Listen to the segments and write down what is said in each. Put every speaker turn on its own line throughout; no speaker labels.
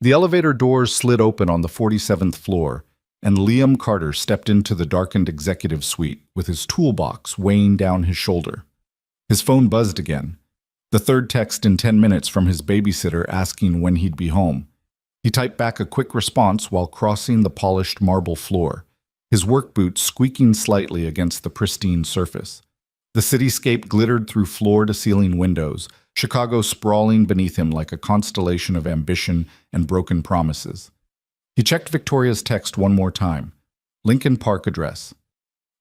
The elevator doors slid open on the 47th floor, and Liam Carter stepped into the darkened executive suite with his toolbox weighing down his shoulder. His phone buzzed again. The third text in 10 minutes from his babysitter asking when he'd be home. He typed back a quick response while crossing the polished marble floor, his work boots squeaking slightly against the pristine surface. The cityscape glittered through floor-to-ceiling windows, Chicago sprawling beneath him like a constellation of ambition and broken promises. He checked Victoria's text one more time. Lincoln Park address.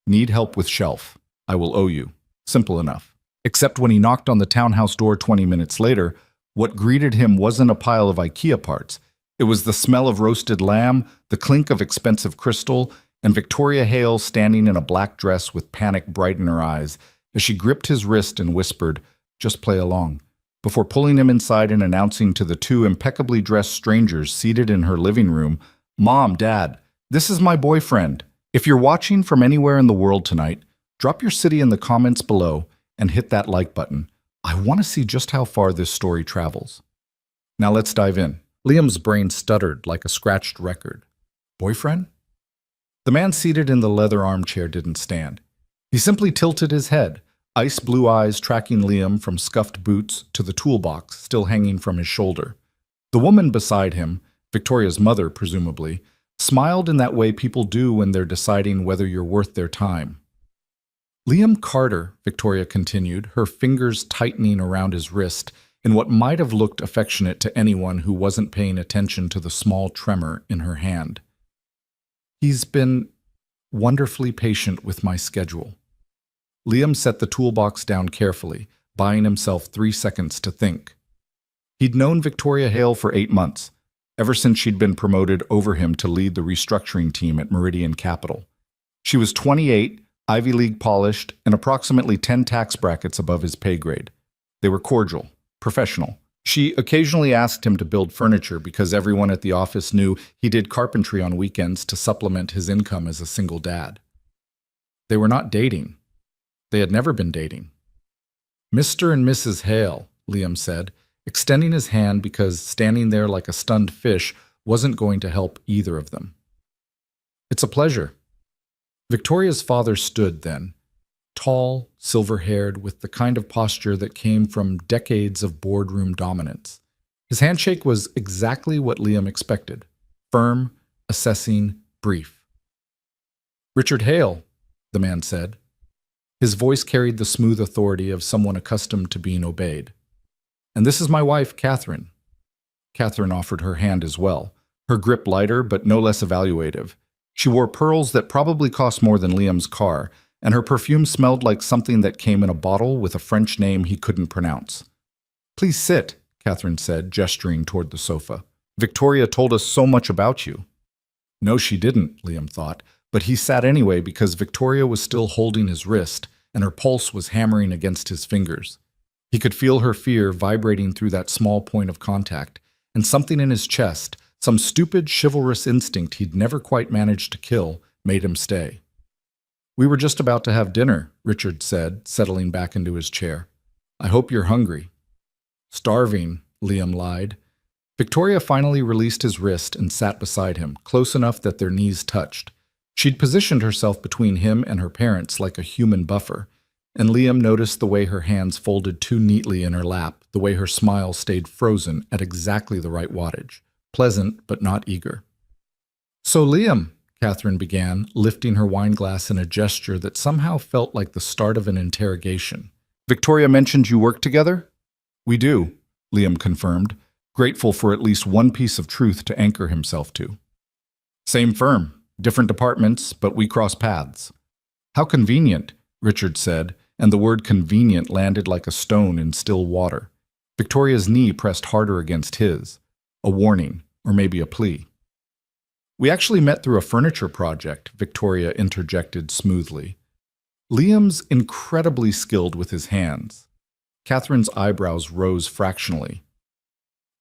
Need help with shelf. I will owe you. Simple enough. Except when he knocked on the townhouse door 20 minutes later, what greeted him wasn't a pile of IKEA parts. It was the smell of roasted lamb, the clink of expensive crystal, and Victoria Hale standing in a black dress with panic bright in her eyes as she gripped his wrist and whispered, "Just play along," before pulling him inside and announcing to the two impeccably dressed strangers seated in her living room, "Mom, Dad, this is my boyfriend. If you're watching from anywhere in the world tonight, drop your city in the comments below and hit that like button. I want to see just how far this story travels." Now let's dive in. Liam's brain stuttered like a scratched record. Boyfriend? The man seated in the leather armchair didn't stand. He simply tilted his head, ice blue eyes tracking Liam from scuffed boots to the toolbox still hanging from his shoulder. The woman beside him, Victoria's mother presumably, smiled in that way people do when they're deciding whether you're worth their time. Liam Carter, Victoria continued, her fingers tightening around his wrist in what might have looked affectionate to anyone who wasn't paying attention to the small tremor in her hand. He's been wonderfully patient with my schedule. Liam set the toolbox down carefully, buying himself 3 seconds to think. He'd known Victoria Hale for 8 months, ever since she'd been promoted over him to lead the restructuring team at Meridian Capital. She was 28, Ivy League polished, and approximately 10 tax brackets above his pay grade. They were cordial, professional. She occasionally asked him to build furniture because everyone at the office knew he did carpentry on weekends to supplement his income as a single dad. They were not dating. They had never been dating. "Mr. and Mrs. Hale," Liam said, extending his hand because standing there like a stunned fish wasn't going to help either of them. "It's a pleasure." Victoria's father stood then, tall, silver-haired, with the kind of posture that came from decades of boardroom dominance. His handshake was exactly what Liam expected, firm, assessing, brief. "Richard Hale," the man said. His voice carried the smooth authority of someone accustomed to being obeyed. "And this is my wife, Catherine." Catherine offered her hand as well, her grip lighter but no less evaluative. She wore pearls that probably cost more than Liam's car, and her perfume smelled like something that came in a bottle with a French name he couldn't pronounce. "Please sit," Catherine said, gesturing toward the sofa. "Victoria told us so much about you." No, she didn't, Liam thought, but he sat anyway because Victoria was still holding his wrist, and her pulse was hammering against his fingers. He could feel her fear vibrating through that small point of contact, and something in his chest, some stupid chivalrous instinct he'd never quite managed to kill, made him stay. "We were just about to have dinner," Richard said, settling back into his chair. "I hope you're hungry." "Starving," Liam lied. Victoria finally released his wrist and sat beside him, close enough that their knees touched. She'd positioned herself between him and her parents like a human buffer, and Liam noticed the way her hands folded too neatly in her lap, the way her smile stayed frozen at exactly the right wattage, pleasant but not eager. "So Liam," Catherine began, lifting her wineglass in a gesture that somehow felt like the start of an interrogation. "Victoria mentioned you work together?" "We do," Liam confirmed, grateful for at least one piece of truth to anchor himself to. "Same firm, different departments, but we cross paths." "How convenient," Richard said, and the word convenient landed like a stone in still water. Victoria's knee pressed harder against his, a warning, or maybe a plea. "We actually met through a furniture project," Victoria interjected smoothly. Liam's incredibly skilled with his hands. Catherine's eyebrows rose fractionally.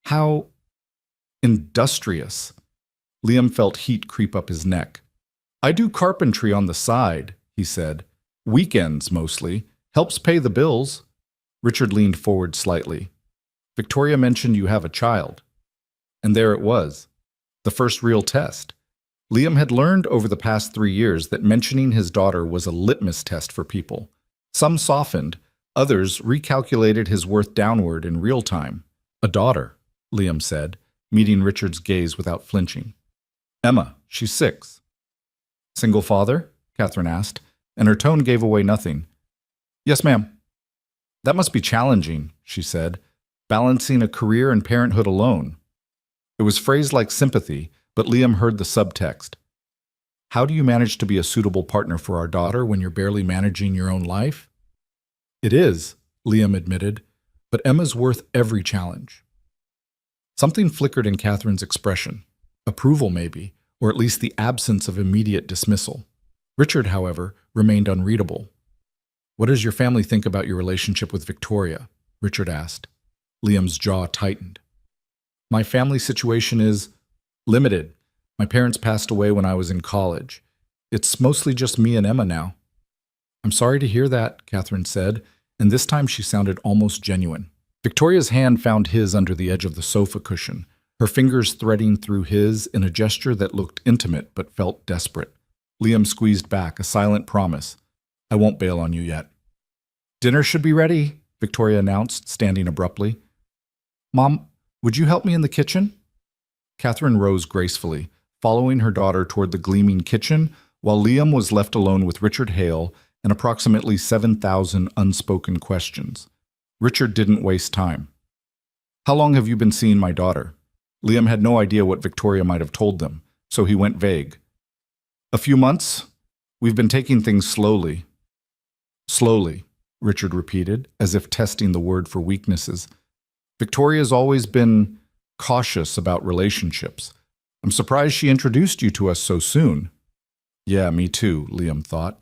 "How industrious." Liam felt heat creep up his neck. "I do carpentry on the side," he said. "Weekends, mostly. Helps pay the bills." Richard leaned forward slightly. "Victoria mentioned you have a child." And there it was, the first real test. Liam had learned over the past 3 years that mentioning his daughter was a litmus test for people. Some softened, others recalculated his worth downward in real time. A daughter, Liam said, meeting Richard's gaze without flinching. Emma, she's 6. Single father? Catherine asked, and her tone gave away nothing. Yes, ma'am. That must be challenging, she said, balancing a career and parenthood alone. It was phrased like sympathy, but Liam heard the subtext. How do you manage to be a suitable partner for our daughter when you're barely managing your own life? It is, Liam admitted, but Emma's worth every challenge. Something flickered in Catherine's expression. Approval, maybe, or at least the absence of immediate dismissal. Richard, however, remained unreadable. What does your family think about your relationship with Victoria? Richard asked. Liam's jaw tightened. My family situation is limited. My parents passed away when I was in college. It's mostly just me and Emma now. I'm sorry to hear that, Catherine said, and this time she sounded almost genuine. Victoria's hand found his under the edge of the sofa cushion, her fingers threading through his in a gesture that looked intimate but felt desperate. Liam squeezed back, a silent promise. I won't bail on you yet. Dinner should be ready, Victoria announced, standing abruptly. Mom, would you help me in the kitchen? Catherine rose gracefully, following her daughter toward the gleaming kitchen, while Liam was left alone with Richard Hale and approximately 7,000 unspoken questions. Richard didn't waste time. How long have you been seeing my daughter? Liam had no idea what Victoria might have told them, so he went vague. A few months. We've been taking things slowly. Slowly, Richard repeated, as if testing the word for weaknesses. Victoria's always been cautious about relationships. I'm surprised she introduced you to us so soon. Yeah, me too, Liam thought.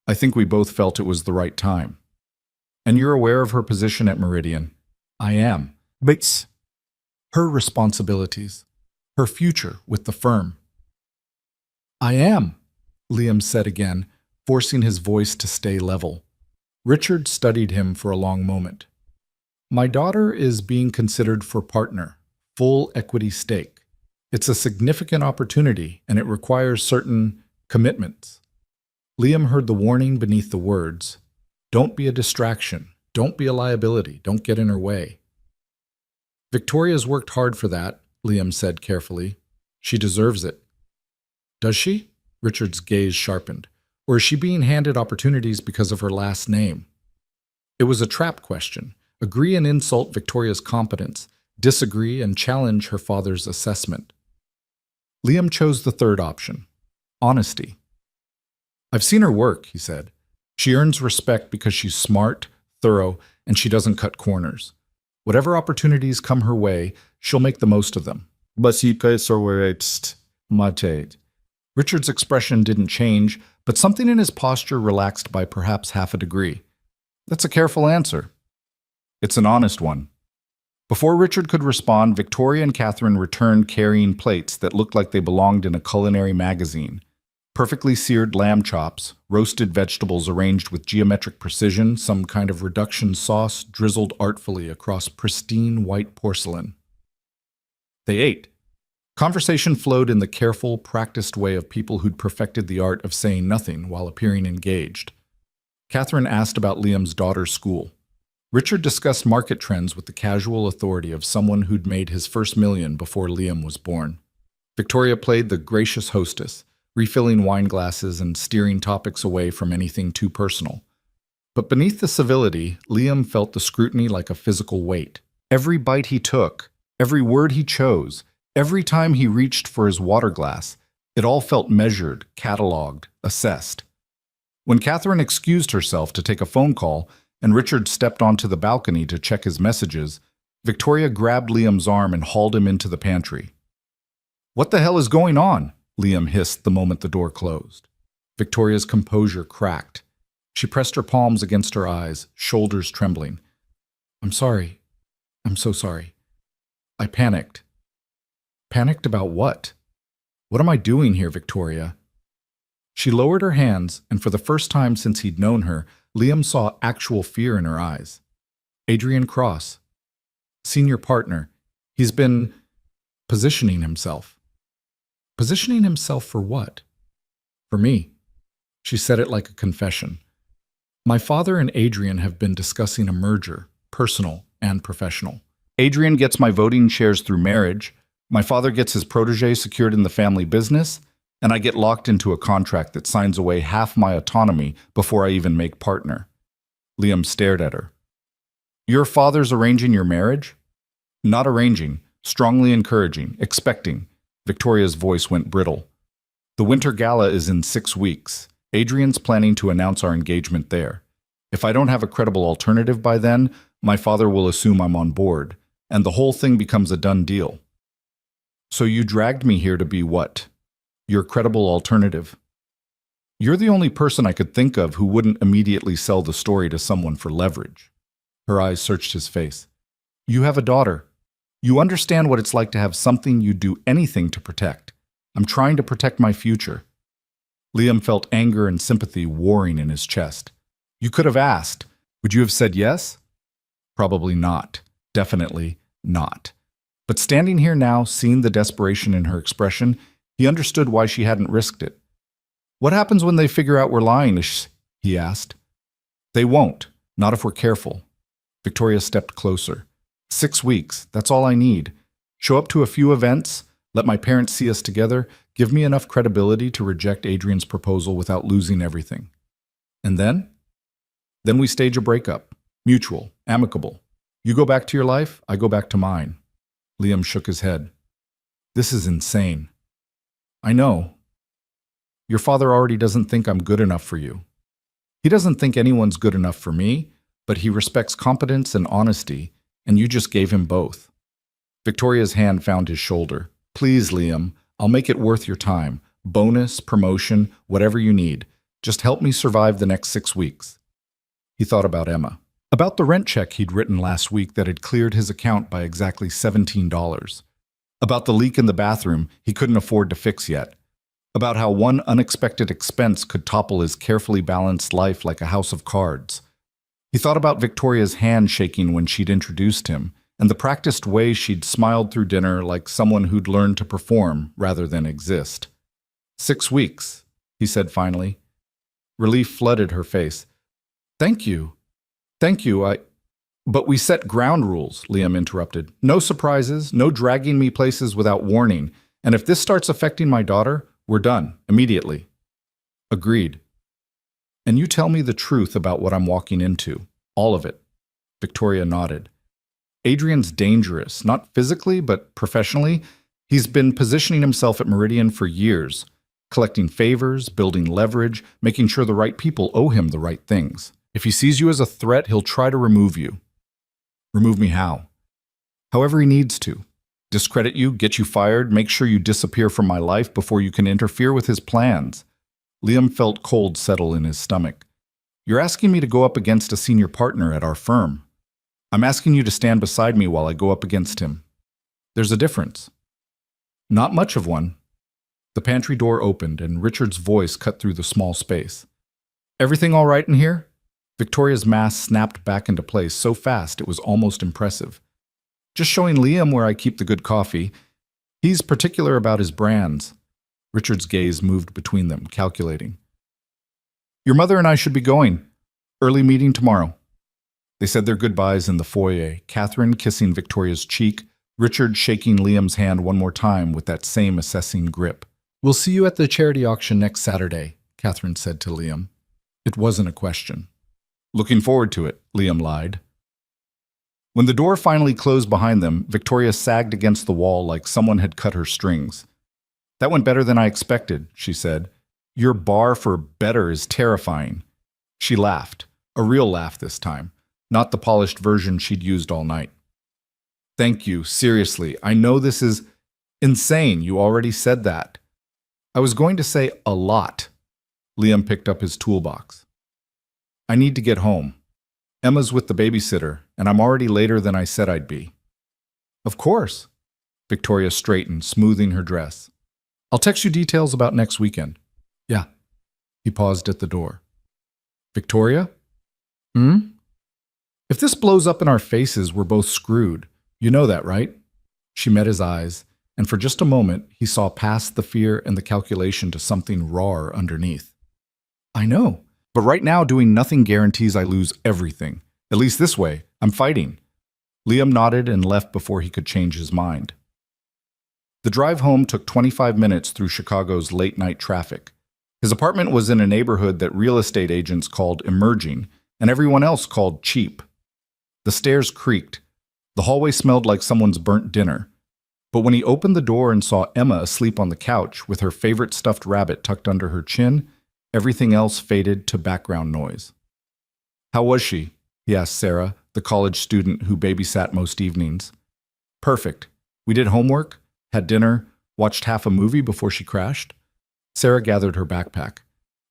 I think we both felt it was the right time. And you're aware of her position at Meridian? I am. But her responsibilities, her future with the firm. I am, Liam said again, forcing his voice to stay level. Richard studied him for a long moment. My daughter is being considered for partner, full equity stake. It's a significant opportunity, and it requires certain commitments. Liam heard the warning beneath the words. Don't be a distraction. Don't be a liability. Don't get in her way. Victoria's worked hard for that, Liam said carefully. She deserves it. Does she? Richard's gaze sharpened. Or is she being handed opportunities because of her last name? It was a trap question. Agree and insult Victoria's competence, disagree and challenge her father's assessment. Liam chose the third option, honesty. I've seen her work, he said. She earns respect because she's smart, thorough, and she doesn't cut corners. Whatever opportunities come her way, she'll make the most of them. Richard's expression didn't change, but something in his posture relaxed by perhaps half a degree. That's a careful answer. It's an honest one. Before Richard could respond, Victoria and Catherine returned carrying plates that looked like they belonged in a culinary magazine. Perfectly seared lamb chops, roasted vegetables arranged with geometric precision, some kind of reduction sauce drizzled artfully across pristine white porcelain. They ate. Conversation flowed in the careful, practiced way of people who'd perfected the art of saying nothing while appearing engaged. Catherine asked about Liam's daughter's school. Richard discussed market trends with the casual authority of someone who'd made his first million before Liam was born. Victoria played the gracious hostess, refilling wine glasses and steering topics away from anything too personal. But beneath the civility, Liam felt the scrutiny like a physical weight. Every bite he took, every word he chose, every time he reached for his water glass, it all felt measured, catalogued, assessed. When Catherine excused herself to take a phone call and Richard stepped onto the balcony to check his messages, Victoria grabbed Liam's arm and hauled him into the pantry. What the hell is going on? Liam hissed the moment the door closed. Victoria's composure cracked. She pressed her palms against her eyes, shoulders trembling. I'm sorry. I'm so sorry. I panicked. Panicked about what? What am I doing here, Victoria? She lowered her hands, and for the first time since he'd known her, Liam saw actual fear in her eyes. Adrian Cross. Senior partner. He's been Positioning himself. Positioning himself for what? For me. She said it like a confession. My father and Adrian have been discussing a merger, personal and professional. Adrian gets my voting shares through marriage, my father gets his protege secured in the family business, and I get locked into a contract that signs away half my autonomy before I even make partner. Liam stared at her. Your father's arranging your marriage? Not arranging, strongly encouraging, expecting. Victoria's voice went brittle. The winter gala is in 6 weeks. Adrian's planning to announce our engagement there. If I don't have a credible alternative by then, my father will assume I'm on board, and the whole thing becomes a done deal. So you dragged me here to be what? Your credible alternative. You're the only person I could think of who wouldn't immediately sell the story to someone for leverage. Her eyes searched his face. You have a daughter. You understand what it's like to have something you'd do anything to protect. I'm trying to protect my future. Liam felt anger and sympathy warring in his chest. You could have asked. Would you have said yes? Probably not. Definitely not. But standing here now, seeing the desperation in her expression, he understood why she hadn't risked it. What happens when they figure out we're lying? He asked. They won't, not if we're careful. Victoria stepped closer. 6 weeks, that's all I need. Show up to a few events, let my parents see us together, give me enough credibility to reject Adrian's proposal without losing everything. And then? Then we stage a breakup. Mutual, amicable. You go back to your life, I go back to mine. Liam shook his head. This is insane. I know. Your father already doesn't think I'm good enough for you. He doesn't think anyone's good enough for me, but he respects competence and honesty, and you just gave him both. Victoria's hand found his shoulder. Please, Liam, I'll make it worth your time. Bonus, promotion, whatever you need. Just help me survive the next 6 weeks. He thought about Emma. About the rent check he'd written last week that had cleared his account by exactly $17. About the leak in the bathroom he couldn't afford to fix yet. About how one unexpected expense could topple his carefully balanced life like a house of cards. He thought about Victoria's hand shaking when she'd introduced him, and the practiced way she'd smiled through dinner like someone who'd learned to perform rather than exist. 6 weeks, he said finally. Relief flooded her face. Thank you. Thank you, But we set ground rules, Liam interrupted. No surprises, no dragging me places without warning, and if this starts affecting my daughter, we're done, immediately. Agreed. And you tell me the truth about what I'm walking into. All of it. Victoria nodded. Adrian's dangerous, not physically, but professionally. He's been positioning himself at Meridian for years, collecting favors, building leverage, making sure the right people owe him the right things. If he sees you as a threat, he'll try to remove you. Remove me how? However he needs to. Discredit you, get you fired, make sure you disappear from my life before you can interfere with his plans. Liam felt cold settle in his stomach. You're asking me to go up against a senior partner at our firm. I'm asking you to stand beside me while I go up against him. There's a difference. Not much of one. The pantry door opened and Richard's voice cut through the small space. Everything all right in here? Victoria's mask snapped back into place so fast it was almost impressive. Just showing Liam where I keep the good coffee. He's particular about his brands. Richard's gaze moved between them, calculating. Your mother and I should be going. Early meeting tomorrow. They said their goodbyes in the foyer, Catherine kissing Victoria's cheek, Richard shaking Liam's hand one more time with that same assessing grip. We'll see you at the charity auction next Saturday, Catherine said to Liam. It wasn't a question. Looking forward to it, Liam lied. When the door finally closed behind them, Victoria sagged against the wall like someone had cut her strings. That went better than I expected, she said. Your bar for better is terrifying. She laughed, a real laugh this time, not the polished version she'd used all night. Thank you, seriously. I know this is insane. You already said that. I was going to say a lot. Liam picked up his toolbox. I need to get home. Emma's with the babysitter, and I'm already later than I said I'd be. Of course. Victoria straightened, smoothing her dress. I'll text you details about next weekend. Yeah. He paused at the door. Victoria? If this blows up in our faces, we're both screwed. You know that, right? She met his eyes. and for just a moment he saw past the fear and the calculation to something rawer underneath. I know, but right now doing nothing guarantees I lose everything. At least this way, I'm fighting. Liam nodded and left before he could change his mind. The drive home took 25 minutes through Chicago's late-night traffic. His apartment was in a neighborhood that real estate agents called emerging, and everyone else called cheap. The stairs creaked. The hallway smelled like someone's burnt dinner. But when he opened the door and saw Emma asleep on the couch with her favorite stuffed rabbit tucked under her chin, everything else faded to background noise. How was she? He asked Sarah, the college student who babysat most evenings. Perfect. We did homework, had dinner, watched half a movie before she crashed. Sarah gathered her backpack.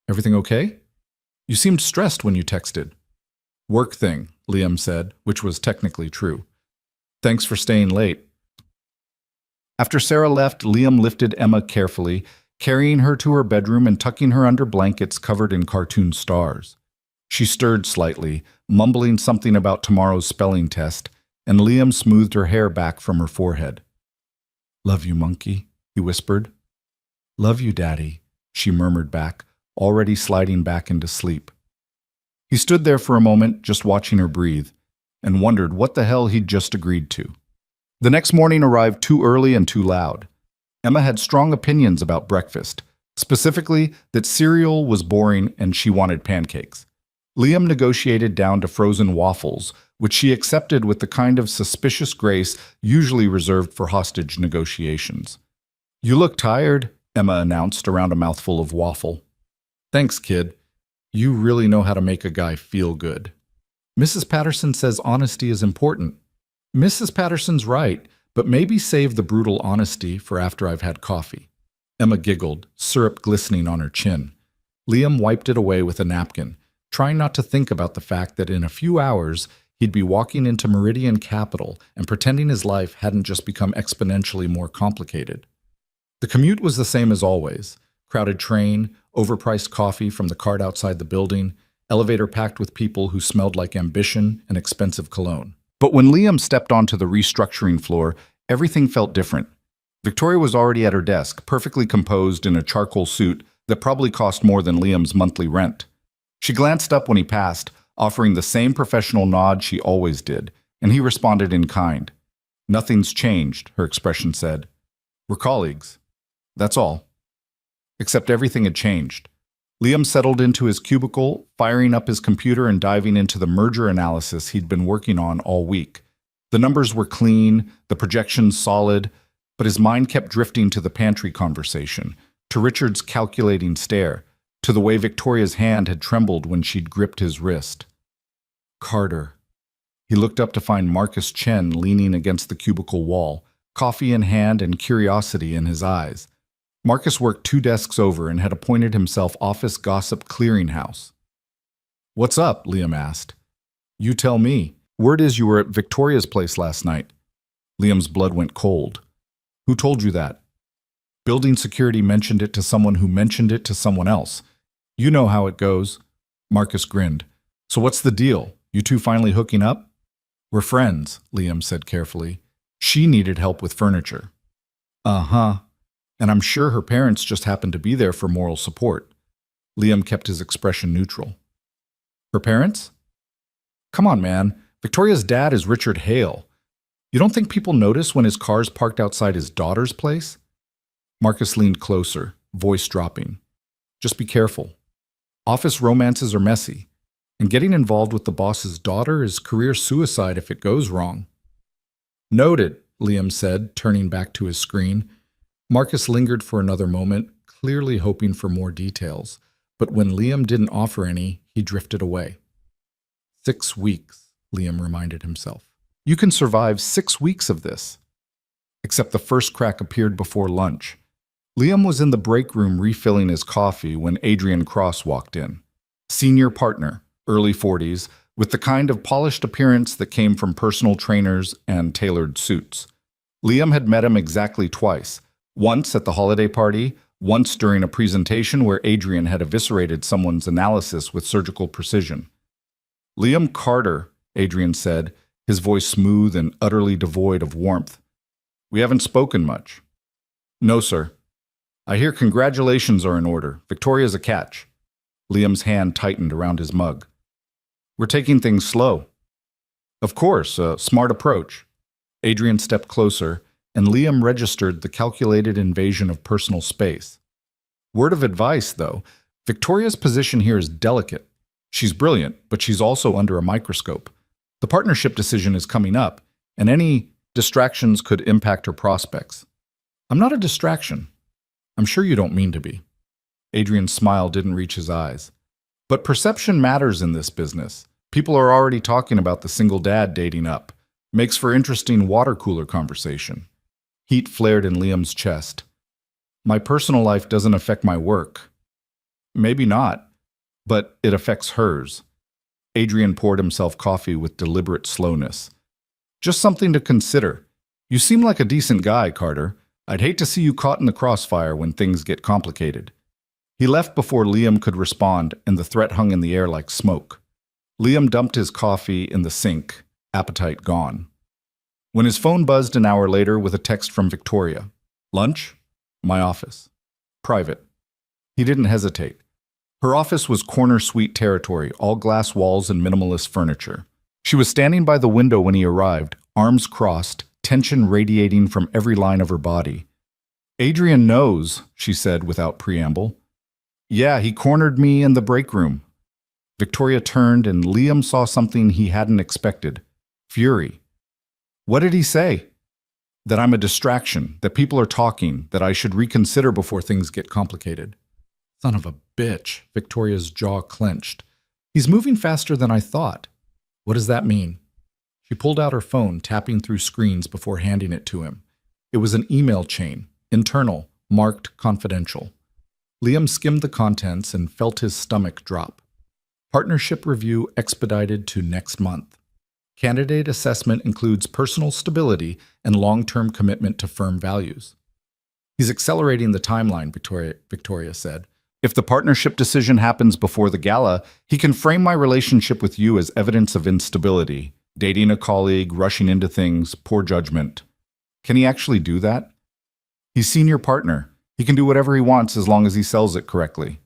Everything okay? You seemed stressed when you texted. Work thing, Liam said, which was technically true. Thanks for staying late. After Sarah left, Liam lifted Emma carefully, carrying her to her bedroom and tucking her under blankets covered in cartoon stars. She stirred slightly, mumbling something about tomorrow's spelling test, and Liam smoothed her hair back from her forehead. Love you, monkey, he whispered. Love you, Daddy, she murmured back, already sliding back into sleep. He stood there for a moment, just watching her breathe, and wondered what the hell he'd just agreed to. The next morning arrived too early and too loud. Emma had strong opinions about breakfast, specifically that cereal was boring and she wanted pancakes. Liam negotiated down to frozen waffles, which she accepted with the kind of suspicious grace usually reserved for hostage negotiations. You look tired, Emma announced around a mouthful of waffle. Thanks, kid. You really know how to make a guy feel good. Mrs. Patterson says honesty is important. Mrs. Patterson's right, but maybe save the brutal honesty for after I've had coffee. Emma giggled, syrup glistening on her chin. Liam wiped it away with a napkin, trying not to think about the fact that in a few hours he'd be walking into Meridian Capital and pretending his life hadn't just become exponentially more complicated. The commute was the same as always. Crowded train, overpriced coffee from the cart outside the building, elevator packed with people who smelled like ambition and expensive cologne. But when Liam stepped onto the restructuring floor, everything felt different. Victoria was already at her desk, perfectly composed in a charcoal suit that probably cost more than Liam's monthly rent. She glanced up when he passed, offering the same professional nod she always did, and he responded in kind. Nothing's changed, her expression said. We're colleagues. That's all. Except everything had changed. Liam settled into his cubicle, firing up his computer and diving into the merger analysis he'd been working on all week. The numbers were clean, the projections solid, but his mind kept drifting to the pantry conversation, to Richard's calculating stare, to the way Victoria's hand had trembled when she'd gripped his wrist. Carter. He looked up to find Marcus Chen leaning against the cubicle wall, coffee in hand and curiosity in his eyes. Marcus worked 2 desks over and had appointed himself office gossip clearinghouse. What's up? Liam asked. You tell me. Word is you were at Victoria's place last night. Liam's blood went cold. Who told you that? Building security mentioned it to someone who mentioned it to someone else. You know how it goes. Marcus grinned. So what's the deal? You two finally hooking up? We're friends, Liam said carefully. She needed help with furniture. Uh-huh. And I'm sure her parents just happened to be there for moral support. Liam kept his expression neutral. Her parents? Come on, man. Victoria's dad is Richard Hale. You don't think people notice when his car's parked outside his daughter's place? Marcus leaned closer, voice dropping. Just be careful. Office romances are messy, and getting involved with the boss's daughter is career suicide if it goes wrong. Noted, Liam said, turning back to his screen. Marcus lingered for another moment, clearly hoping for more details, but when Liam didn't offer any, he drifted away. 6 weeks, Liam reminded himself. You can survive 6 weeks of this. Except the first crack appeared before lunch. Liam was in the break room refilling his coffee when Adrian Cross walked in. Senior partner, early 40s, with the kind of polished appearance that came from personal trainers and tailored suits. Liam had met him exactly twice. Once at the holiday party, once during a presentation where Adrian had eviscerated someone's analysis with surgical precision. Liam Carter, Adrian said, his voice smooth and utterly devoid of warmth. We haven't spoken much. No, sir. I hear congratulations are in order. Victoria's a catch. Liam's hand tightened around his mug. We're taking things slow. Of course, a smart approach. Adrian stepped closer, and Liam registered the calculated invasion of personal space. Word of advice, though, Victoria's position here is delicate. She's brilliant, but she's also under a microscope. The partnership decision is coming up, and any distractions could impact her prospects. I'm not a distraction. I'm sure you don't mean to be. Adrian's smile didn't reach his eyes. But perception matters in this business. People are already talking about the single dad dating up. Makes for interesting water cooler conversation. Heat flared in Liam's chest. My personal life doesn't affect my work. Maybe not, but it affects hers. Adrian poured himself coffee with deliberate slowness. Just something to consider. You seem like a decent guy, Carter. I'd hate to see you caught in the crossfire when things get complicated. He left before Liam could respond, and the threat hung in the air like smoke. Liam dumped his coffee in the sink, appetite gone. When his phone buzzed an hour later with a text from Victoria. Lunch? My office. Private. He didn't hesitate. Her office was corner suite territory, all glass walls and minimalist furniture. She was standing by the window when he arrived, arms crossed, tension radiating from every line of her body. Adrian knows, she said without preamble. Yeah, he cornered me in the break room. Victoria turned and Liam saw something he hadn't expected. Fury. What did he say? That I'm a distraction, that people are talking, that I should reconsider before things get complicated. Son of a bitch, Victoria's jaw clenched. He's moving faster than I thought. What does that mean? She pulled out her phone, tapping through screens before handing it to him. It was an email chain, internal, marked confidential. Liam skimmed the contents and felt his stomach drop. Partnership review expedited to next month. Candidate assessment includes personal stability and long-term commitment to firm values. He's accelerating the timeline, Victoria said. If the partnership decision happens before the gala, he can frame my relationship with you as evidence of instability, dating a colleague, rushing into things, poor judgment. Can he actually do that? He's senior partner. He can do whatever he wants as long as he sells it correctly.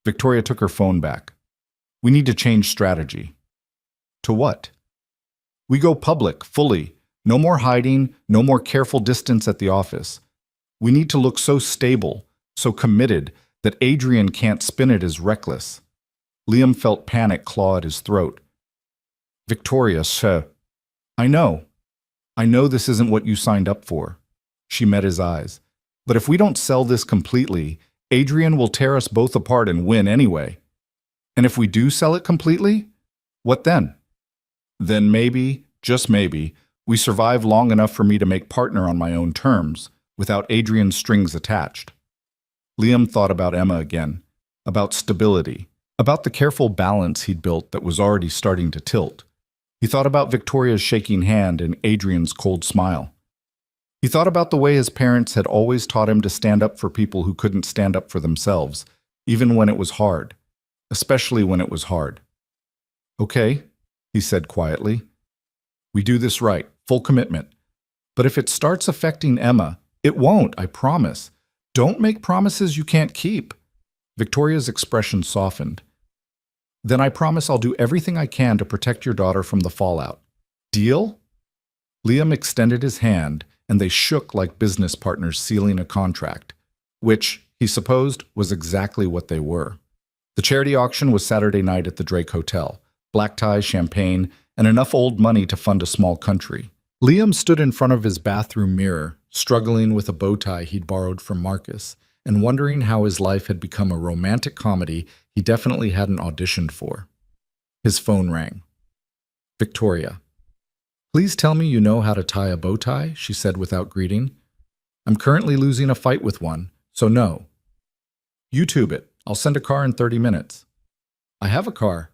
Victoria took her phone back. We need to change strategy. To what? We go public, fully. No more hiding, no more careful distance at the office. We need to look so stable, so committed, that Adrian can't spin it as reckless. Liam felt panic claw at his throat. Victoria, sir. I know this isn't what you signed up for. She met his eyes. But if we don't sell this completely, Adrian will tear us both apart and win anyway. And if we do sell it completely, what then? Then maybe, just maybe, we survive long enough for me to make partner on my own terms, without Adrian's strings attached. Liam thought about Emma again, about stability, about the careful balance he'd built that was already starting to tilt. He thought about Victoria's shaking hand and Adrian's cold smile. He thought about the way his parents had always taught him to stand up for people who couldn't stand up for themselves, even when it was hard, especially when it was hard. Okay, he said quietly. We do this right, full commitment. But if it starts affecting Emma, it won't, I promise. Don't make promises you can't keep. Victoria's expression softened. Then I promise I'll do everything I can to protect your daughter from the fallout. Deal? Liam extended his hand, and they shook like business partners sealing a contract, which, he supposed, was exactly what they were. The charity auction was Saturday night at the Drake Hotel. Black ties, champagne, and enough old money to fund a small country. Liam stood in front of his bathroom mirror, struggling with a bow tie he'd borrowed from Marcus, and wondering how his life had become a romantic comedy he definitely hadn't auditioned for. His phone rang. Victoria. Please tell me you know how to tie a bow tie, she said without greeting. I'm currently losing a fight with one, so no. YouTube it. I'll send a car in 30 minutes. I have a car.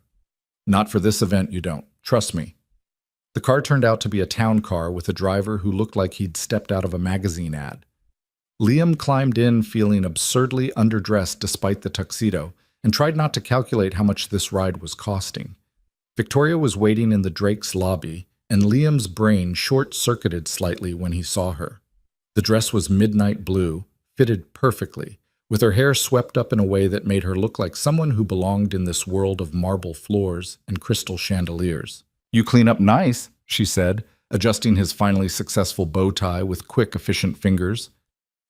Not for this event, you don't. Trust me. The car turned out to be a town car with a driver who looked like he'd stepped out of a magazine ad. Liam climbed in feeling absurdly underdressed despite the tuxedo and tried not to calculate how much this ride was costing. Victoria was waiting in the Drake's lobby, and Liam's brain short-circuited slightly when he saw her. The dress was midnight blue, fitted perfectly, with her hair swept up in a way that made her look like someone who belonged in this world of marble floors and crystal chandeliers. "You clean up nice," she said, adjusting his finally successful bow tie with quick, efficient fingers.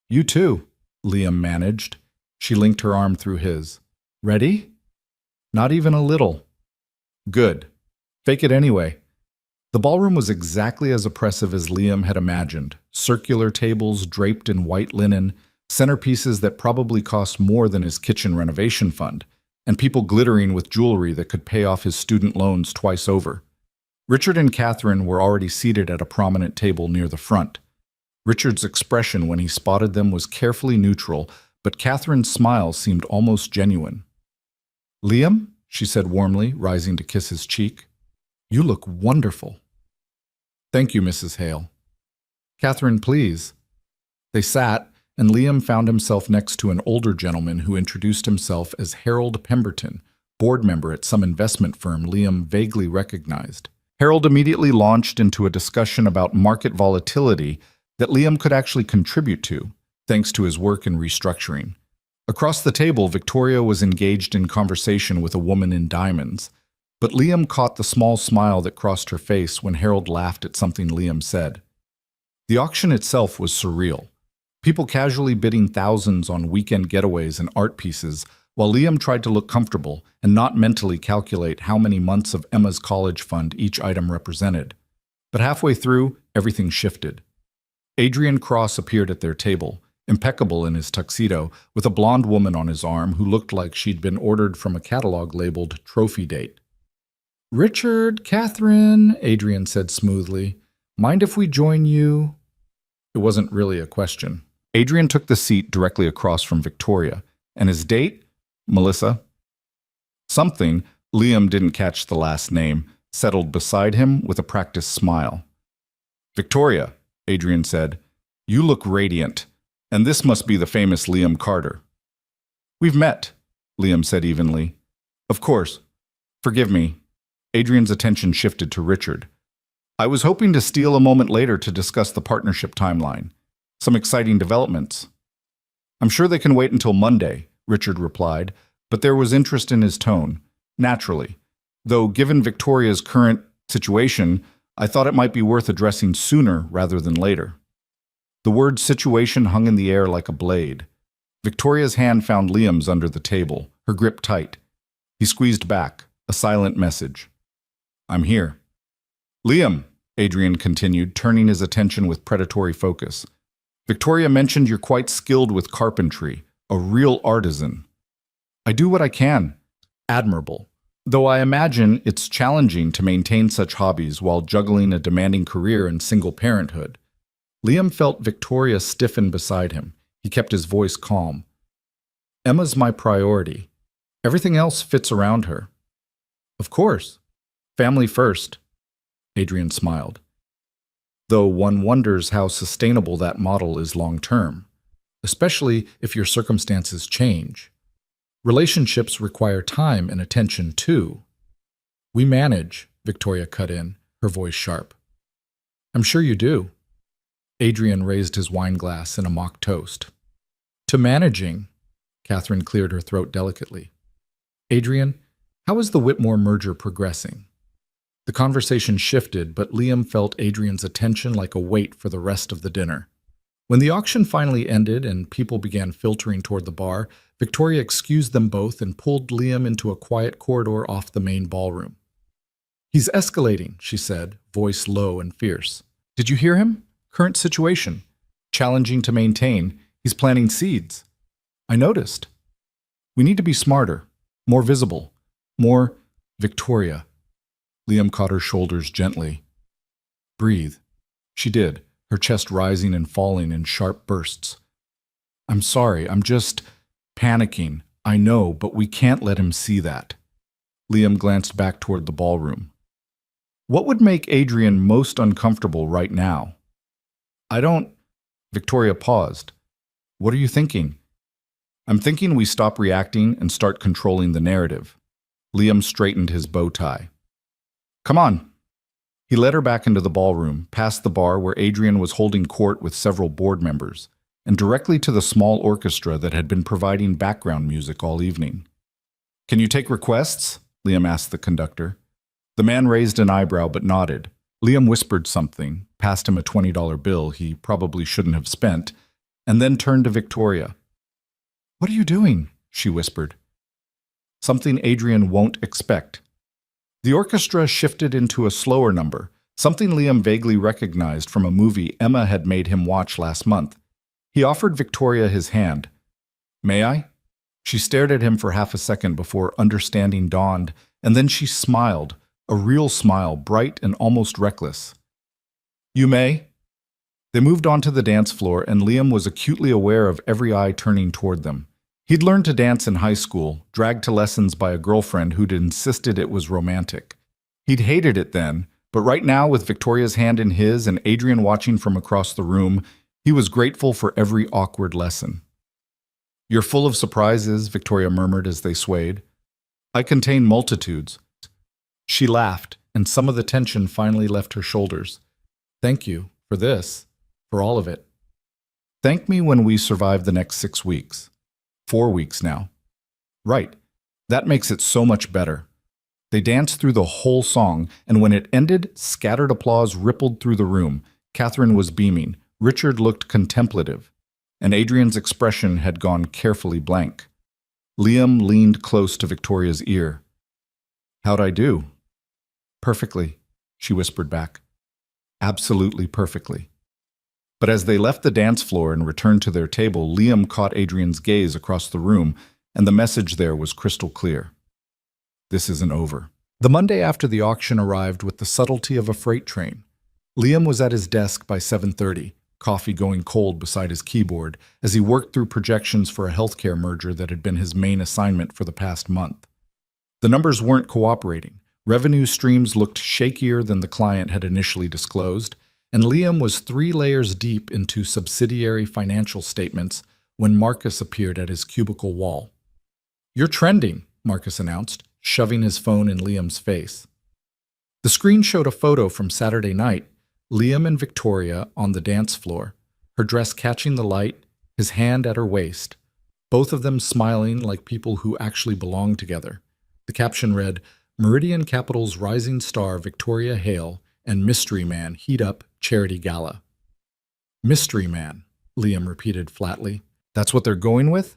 "You too," Liam managed. She linked her arm through his. "Ready?" "Not even a little." "Good. Fake it anyway." The ballroom was exactly as oppressive as Liam had imagined. Circular tables draped in white linen, centerpieces that probably cost more than his kitchen renovation fund, and people glittering with jewelry that could pay off his student loans twice over. Richard and Catherine were already seated at a prominent table near the front. Richard's expression when he spotted them was carefully neutral, but Catherine's smile seemed almost genuine. "Liam," she said warmly, rising to kiss his cheek, "you look wonderful." "Thank you, Mrs. Hale." "Catherine, please." They sat, and Liam found himself next to an older gentleman who introduced himself as Harold Pemberton, board member at some investment firm Liam vaguely recognized. Harold immediately launched into a discussion about market volatility that Liam could actually contribute to, thanks to his work in restructuring. Across the table, Victoria was engaged in conversation with a woman in diamonds, but Liam caught the small smile that crossed her face when Harold laughed at something Liam said. The auction itself was surreal. People casually bidding thousands on weekend getaways and art pieces, while Liam tried to look comfortable and not mentally calculate how many months of Emma's college fund each item represented. But halfway through, everything shifted. Adrian Cross appeared at their table, impeccable in his tuxedo, with a blonde woman on his arm who looked like she'd been ordered from a catalog labeled Trophy Date. "Richard, Catherine," Adrian said smoothly, "mind if we join you?" It wasn't really a question. Adrian took the seat directly across from Victoria, and his date, Melissa, something, Liam didn't catch the last name, settled beside him with a practiced smile. "Victoria," Adrian said, "you look radiant, and this must be the famous Liam Carter." "We've met," Liam said evenly. "Of course. Forgive me." Adrian's attention shifted to Richard. "I was hoping to steal a moment later to discuss the partnership timeline. Some exciting developments." "I'm sure they can wait until Monday," Richard replied, but there was interest in his tone, naturally. Though given Victoria's current situation, I thought it might be worth addressing sooner rather than later. The word situation hung in the air like a blade. Victoria's hand found Liam's under the table, her grip tight. He squeezed back, a silent message. "I'm here." "Liam," Adrian continued, turning his attention with predatory focus. "Victoria mentioned you're quite skilled with carpentry, a real artisan." "I do what I can." "Admirable. Though I imagine it's challenging to maintain such hobbies while juggling a demanding career in single parenthood." Liam felt Victoria stiffen beside him. He kept his voice calm. "Emma's my priority. Everything else fits around her." "Of course. Family first." Adrian smiled. "Though one wonders how sustainable that model is long-term, especially if your circumstances change. Relationships require time and attention, too." "We manage," Victoria cut in, her voice sharp. "I'm sure you do." Adrian raised his wine glass in a mock toast. "To managing," Catherine cleared her throat delicately. "Adrian, how is the Whitmore merger progressing?" The conversation shifted, but Liam felt Adrian's attention like a weight for the rest of the dinner. When the auction finally ended and people began filtering toward the bar, Victoria excused them both and pulled Liam into a quiet corridor off the main ballroom. "He's escalating," she said, voice low and fierce. "Did you hear him? Current situation. Challenging to maintain. He's planting seeds." "I noticed." "We need to be smarter, more visible, more—" "Victoria." Liam caught her shoulders gently. "Breathe." She did, her chest rising and falling in sharp bursts. "I'm sorry, I'm just panicking. I know, but we can't let him see that." Liam glanced back toward the ballroom. "What would make Adrian most uncomfortable right now?" "I don't—" Victoria paused. "What are you thinking?" "I'm thinking we stop reacting and start controlling the narrative." Liam straightened his bow tie. "Come on." He led her back into the ballroom, past the bar where Adrian was holding court with several board members, and directly to the small orchestra that had been providing background music all evening. "Can you take requests?" Liam asked the conductor. The man raised an eyebrow but nodded. Liam whispered something, passed him a $20 bill he probably shouldn't have spent, and then turned to Victoria. "What are you doing?" she whispered. Something Adrian won't expect. The orchestra shifted into a slower number, something Liam vaguely recognized from a movie Emma had made him watch last month. He offered Victoria his hand. "May I?" She stared at him for half a second before understanding dawned, and then she smiled, a real smile, bright and almost reckless. "You may." They moved onto the dance floor, and Liam was acutely aware of every eye turning toward them. He'd learned to dance in high school, dragged to lessons by a girlfriend who'd insisted it was romantic. He'd hated it then, but right now, with Victoria's hand in his and Adrian watching from across the room, he was grateful for every awkward lesson. "You're full of surprises," Victoria murmured as they swayed. "I contain multitudes." She laughed, and some of the tension finally left her shoulders. "Thank you for this, for all of it. Thank me when we survive the next 6 weeks. 4 weeks now." "Right. That makes it so much better." They danced through the whole song, and when it ended, scattered applause rippled through the room. Catherine was beaming. Richard looked contemplative, and Adrian's expression had gone carefully blank. Liam leaned close to Victoria's ear. "How'd I do?" "Perfectly," she whispered back. "Absolutely perfectly." But as they left the dance floor and returned to their table, Liam caught Adrian's gaze across the room, and the message there was crystal clear. This isn't over. The Monday after the auction arrived with the subtlety of a freight train. Liam was at his desk by 7:30, coffee going cold beside his keyboard, as he worked through projections for a healthcare merger that had been his main assignment for the past month. The numbers weren't cooperating. Revenue streams looked shakier than the client had initially disclosed, and Liam was 3 layers deep into subsidiary financial statements when Marcus appeared at his cubicle wall. "You're trending," Marcus announced, shoving his phone in Liam's face. The screen showed a photo from Saturday night, Liam and Victoria on the dance floor, her dress catching the light, his hand at her waist, both of them smiling like people who actually belonged together. The caption read, "Meridian Capital's rising star Victoria Hale and Mystery Man heat up charity gala." "Mystery Man," Liam repeated flatly. "That's what they're going with?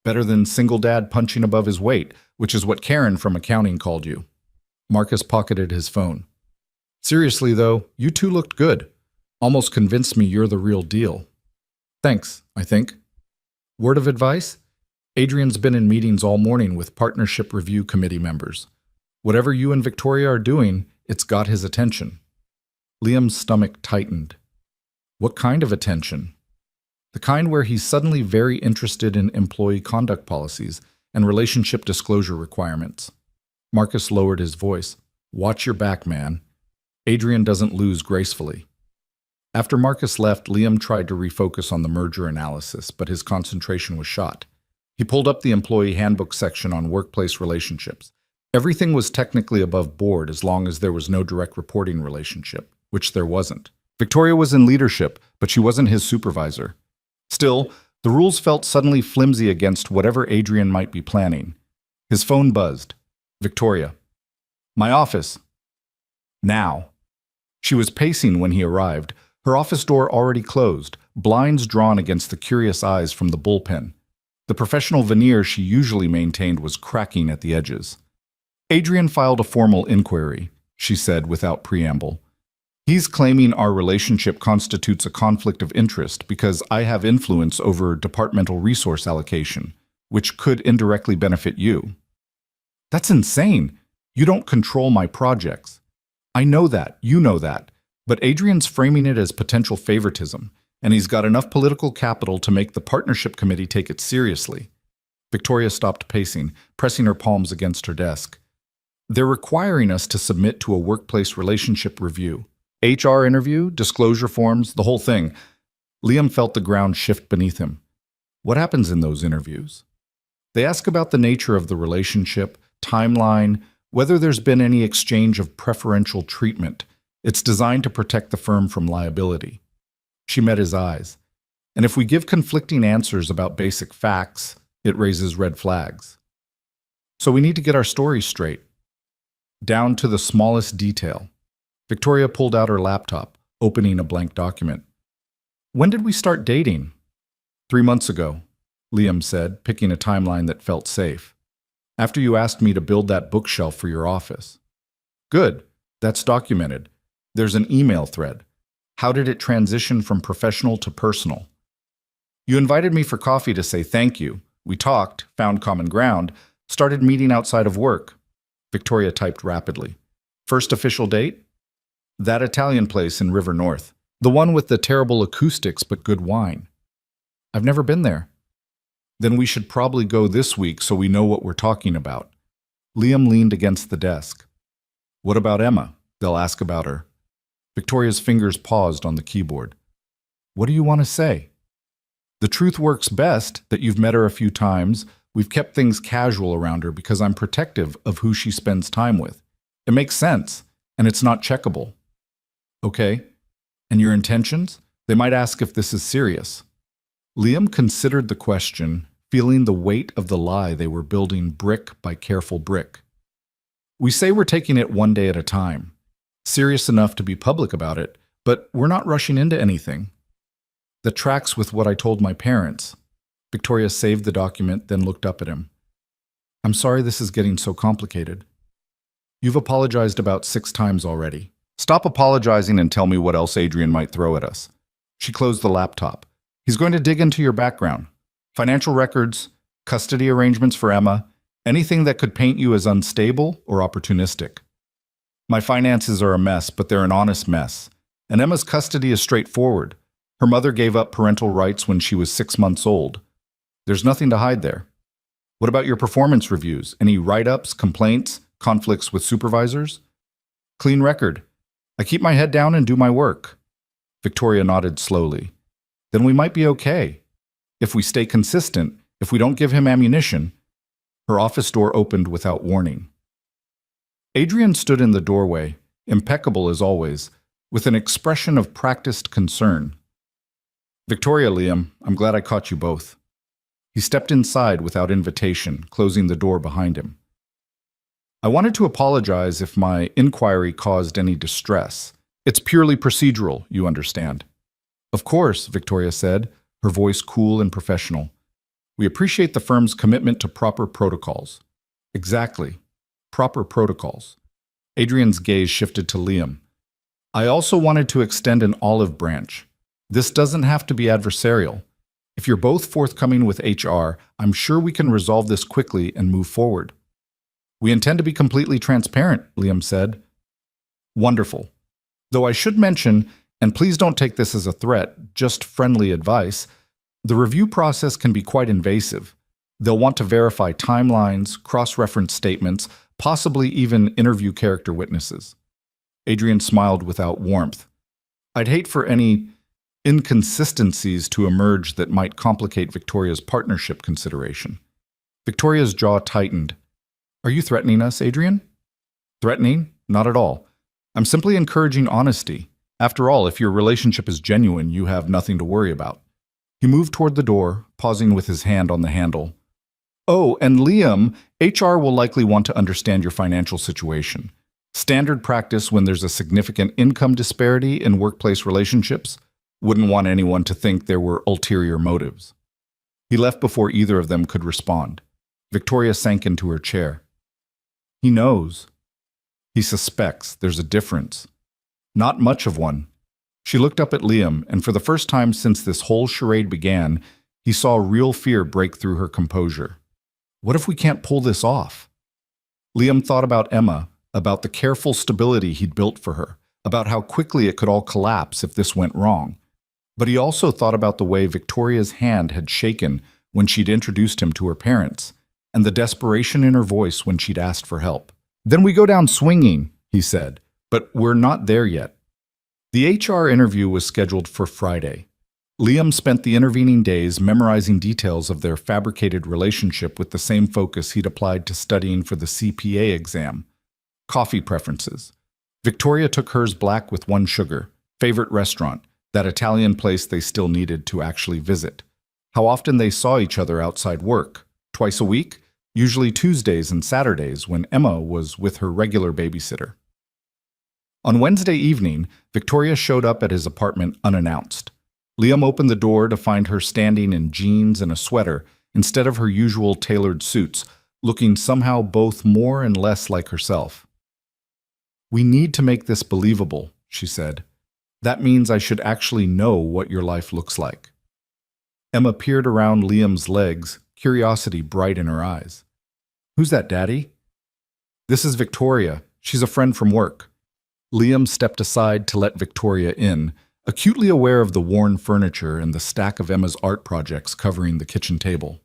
Better than single dad punching above his weight, which is what Karen from accounting called you." Marcus pocketed his phone. "Seriously, though, you two looked good. Almost convinced me you're the real deal." "Thanks, I think." "Word of advice? Adrian's been in meetings all morning with Partnership Review Committee members. Whatever you and Victoria are doing, it's got his attention." Liam's stomach tightened. "What kind of attention?" "The kind where he's suddenly very interested in employee conduct policies and relationship disclosure requirements." Marcus lowered his voice. "Watch your back, man. Adrian doesn't lose gracefully." After Marcus left, Liam tried to refocus on the merger analysis, but his concentration was shot. He pulled up the employee handbook section on workplace relationships. Everything was technically above board as long as there was no direct reporting relationship, which there wasn't. Victoria was in leadership, but she wasn't his supervisor. Still, the rules felt suddenly flimsy against whatever Adrian might be planning. His phone buzzed. "Victoria." "My office." "Now." She was pacing when he arrived, her office door already closed, blinds drawn against the curious eyes from the bullpen. The professional veneer she usually maintained was cracking at the edges. "Adrian filed a formal inquiry," she said without preamble. "He's claiming our relationship constitutes a conflict of interest because I have influence over departmental resource allocation, which could indirectly benefit you." "That's insane. You don't control my projects." "I know that, you know that, but Adrian's framing it as potential favoritism, and he's got enough political capital to make the partnership committee take it seriously." Victoria stopped pacing, pressing her palms against her desk. "They're requiring us to submit to a workplace relationship review. HR interview, disclosure forms, the whole thing." Liam felt the ground shift beneath him. "What happens in those interviews?" "They ask about the nature of the relationship, timeline, whether there's been any exchange of preferential treatment. It's designed to protect the firm from liability. She met his eyes. And if we give conflicting answers about basic facts, it raises red flags. So we need to get our story straight, down to the smallest detail. Victoria pulled out her laptop, opening a blank document. When did we start dating? 3 months ago, Liam said, picking a timeline that felt safe. After you asked me to build that bookshelf for your office. Good, that's documented. There's an email thread. How did it transition from professional to personal? You invited me for coffee to say thank you. We talked, found common ground, started meeting outside of work. Victoria typed rapidly. First official date? That Italian place in River North. The one with the terrible acoustics but good wine. I've never been there. Then we should probably go this week so we know what we're talking about. Liam leaned against the desk. What about Emma? They'll ask about her. Victoria's fingers paused on the keyboard. What do you want to say? The truth works best that you've met her a few times. We've kept things casual around her because I'm protective of who she spends time with. It makes sense, and it's not checkable. Okay. And your intentions? They might ask if this is serious. Liam considered the question, feeling the weight of the lie they were building brick by careful brick. We say we're taking it one day at a time. Serious enough to be public about it, but we're not rushing into anything. That tracks with what I told my parents. Victoria saved the document, then looked up at him. I'm sorry this is getting so complicated. You've apologized about 6 times already. Stop apologizing and tell me what else Adrian might throw at us. She closed the laptop. He's going to dig into your background. Financial records, custody arrangements for Emma, anything that could paint you as unstable or opportunistic. My finances are a mess, but they're an honest mess. And Emma's custody is straightforward. Her mother gave up parental rights when she was 6 months old. There's nothing to hide there. What about your performance reviews? Any write-ups, complaints, conflicts with supervisors? Clean record. I keep my head down and do my work. Victoria nodded slowly. Then we might be okay. If we stay consistent, if we don't give him ammunition. Her office door opened without warning. Adrian stood in the doorway, impeccable as always, with an expression of practiced concern. Victoria, Liam, I'm glad I caught you both. He stepped inside without invitation, closing the door behind him. I wanted to apologize if my inquiry caused any distress. It's purely procedural, you understand. Of course, Victoria said, her voice cool and professional. We appreciate the firm's commitment to proper protocols. Exactly. Proper protocols. Adrian's gaze shifted to Liam. I also wanted to extend an olive branch. This doesn't have to be adversarial. If you're both forthcoming with HR, I'm sure we can resolve this quickly and move forward. We intend to be completely transparent, Liam said. Wonderful. Though I should mention, and please don't take this as a threat, just friendly advice, the review process can be quite invasive. They'll want to verify timelines, cross-reference statements, possibly even interview character witnesses. Adrian smiled without warmth. I'd hate for any inconsistencies to emerge that might complicate Victoria's partnership consideration. Victoria's jaw tightened. Are you threatening us, Adrian? Threatening? Not at all. I'm simply encouraging honesty. After all, if your relationship is genuine, you have nothing to worry about. He moved toward the door, pausing with his hand on the handle. Oh, and Liam, HR will likely want to understand your financial situation. Standard practice when there's a significant income disparity in workplace relationships. Wouldn't want anyone to think there were ulterior motives. He left before either of them could respond. Victoria sank into her chair. He knows. He suspects there's a difference. Not much of one. She looked up at Liam, and for the first time since this whole charade began, he saw real fear break through her composure. What if we can't pull this off? Liam thought about Emma, about the careful stability he'd built for her, about how quickly it could all collapse if this went wrong. But he also thought about the way Victoria's hand had shaken when she'd introduced him to her parents, and the desperation in her voice when she'd asked for help. Then we go down swinging, he said, but we're not there yet. The HR interview was scheduled for Friday. Liam spent the intervening days memorizing details of their fabricated relationship with the same focus he'd applied to studying for the CPA exam. Coffee preferences, Victoria took hers black with one sugar. Favorite restaurant, that Italian place they still needed to actually visit. How often they saw each other outside work. Twice a week? Usually Tuesdays and Saturdays when Emma was with her regular babysitter. On Wednesday evening, Victoria showed up at his apartment unannounced. Liam opened the door to find her standing in jeans and a sweater instead of her usual tailored suits, looking somehow both more and less like herself. "We need to make this believable," she said. "That means I should actually know what your life looks like." Emma peered around Liam's legs, curiosity bright in her eyes. "Who's that, Daddy?" "This is Victoria. She's a friend from work." Liam stepped aside to let Victoria in, acutely aware of the worn furniture and the stack of Emma's art projects covering the kitchen table.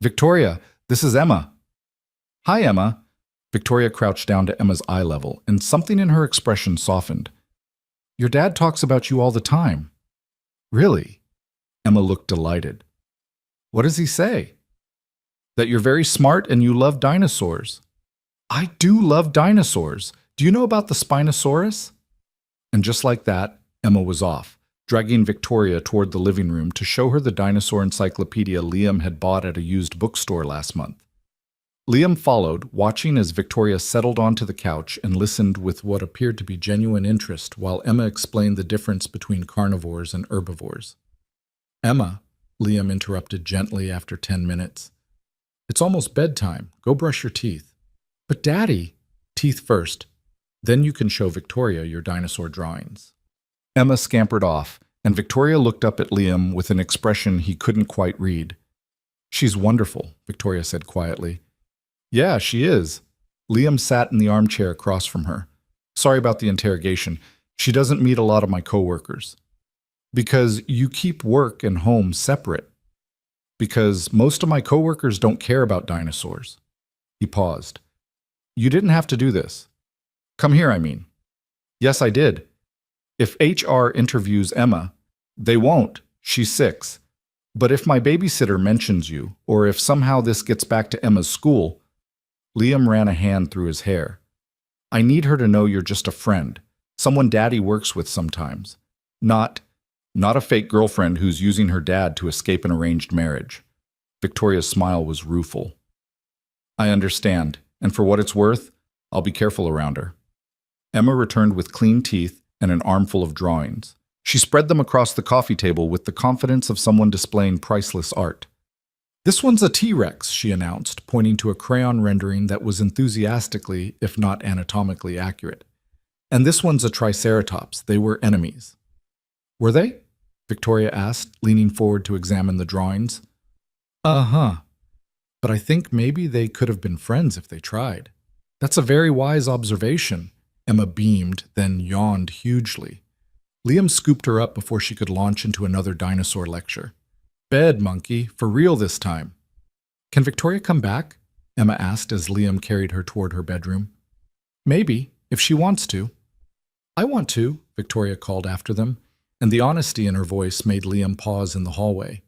"Victoria, this is Emma." "Hi, Emma." Victoria crouched down to Emma's eye level, and something in her expression softened. "Your dad talks about you all the time." "Really?" Emma looked delighted. "What does he say?" "That you're very smart and you love dinosaurs." "I do love dinosaurs. Do you know about the Spinosaurus?" And just like that, Emma was off, dragging Victoria toward the living room to show her the dinosaur encyclopedia Liam had bought at a used bookstore last month. Liam followed, watching as Victoria settled onto the couch and listened with what appeared to be genuine interest while Emma explained the difference between carnivores and herbivores. "Emma," Liam interrupted gently after 10 minutes. "It's almost bedtime. Go brush your teeth." "But Daddy—" "Teeth first. Then you can show Victoria your dinosaur drawings." Emma scampered off, and Victoria looked up at Liam with an expression he couldn't quite read. "She's wonderful," Victoria said quietly. "Yeah, she is." Liam sat in the armchair across from her. "Sorry about the interrogation. She doesn't meet a lot of my coworkers." "Because you keep work and home separate." "Because most of my coworkers don't care about dinosaurs." He paused. "You didn't have to do this." "Come here, I mean." "Yes, I did. If HR interviews Emma, they won't. She's 6. But if my babysitter mentions you, or if somehow this gets back to Emma's school—" Liam ran a hand through his hair. "I need her to know you're just a friend, someone Daddy works with sometimes. Not a fake girlfriend who's using her dad to escape an arranged marriage." Victoria's smile was rueful. "I understand, and for what it's worth, I'll be careful around her." Emma returned with clean teeth and an armful of drawings. She spread them across the coffee table with the confidence of someone displaying priceless art. "This one's a T-Rex," she announced, pointing to a crayon rendering that was enthusiastically, if not anatomically, accurate. "And this one's a Triceratops. They were enemies." "Were they?" Victoria asked, leaning forward to examine the drawings. "Uh-huh. But I think maybe they could have been friends if they tried." "That's a very wise observation." Emma beamed, then yawned hugely. Liam scooped her up before she could launch into another dinosaur lecture. "Bed, monkey, for real this time." "Can Victoria come back?" Emma asked as Liam carried her toward her bedroom. "Maybe, if she wants to." "I want to," Victoria called after them, and the honesty in her voice made Liam pause in the hallway.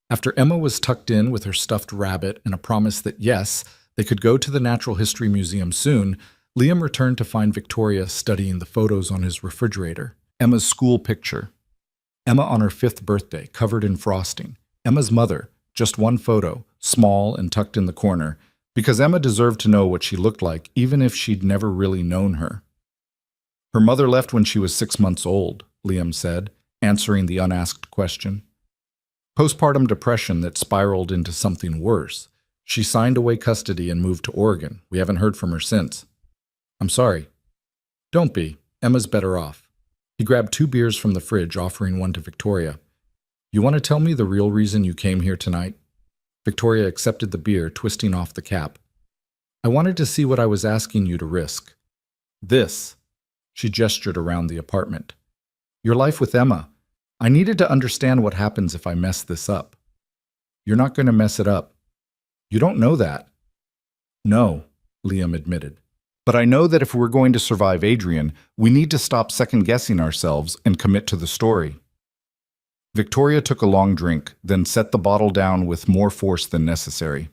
After Emma was tucked in with her stuffed rabbit and a promise that yes, they could go to the Natural History Museum soon, Liam returned to find Victoria studying the photos on his refrigerator. Emma's school picture. Emma on her 5th birthday, covered in frosting. Emma's mother, just one photo, small and tucked in the corner, because Emma deserved to know what she looked like even if she'd never really known her. "Her mother left when she was 6 months old," Liam said, answering the unasked question. "Postpartum depression that spiraled into something worse. She signed away custody and moved to Oregon. We haven't heard from her since." "I'm sorry." "Don't be. Emma's better off." He grabbed 2 beers from the fridge, offering one to Victoria. "You want to tell me the real reason you came here tonight?" Victoria accepted the beer, twisting off the cap. "I wanted to see what I was asking you to risk. This." She gestured around the apartment. "Your life with Emma. I needed to understand what happens if I mess this up." "You're not going to mess it up." "You don't know that." "No," Liam admitted. "But I know that if we're going to survive Adrian, we need to stop second-guessing ourselves and commit to the story." Victoria took a long drink, then set the bottle down with more force than necessary.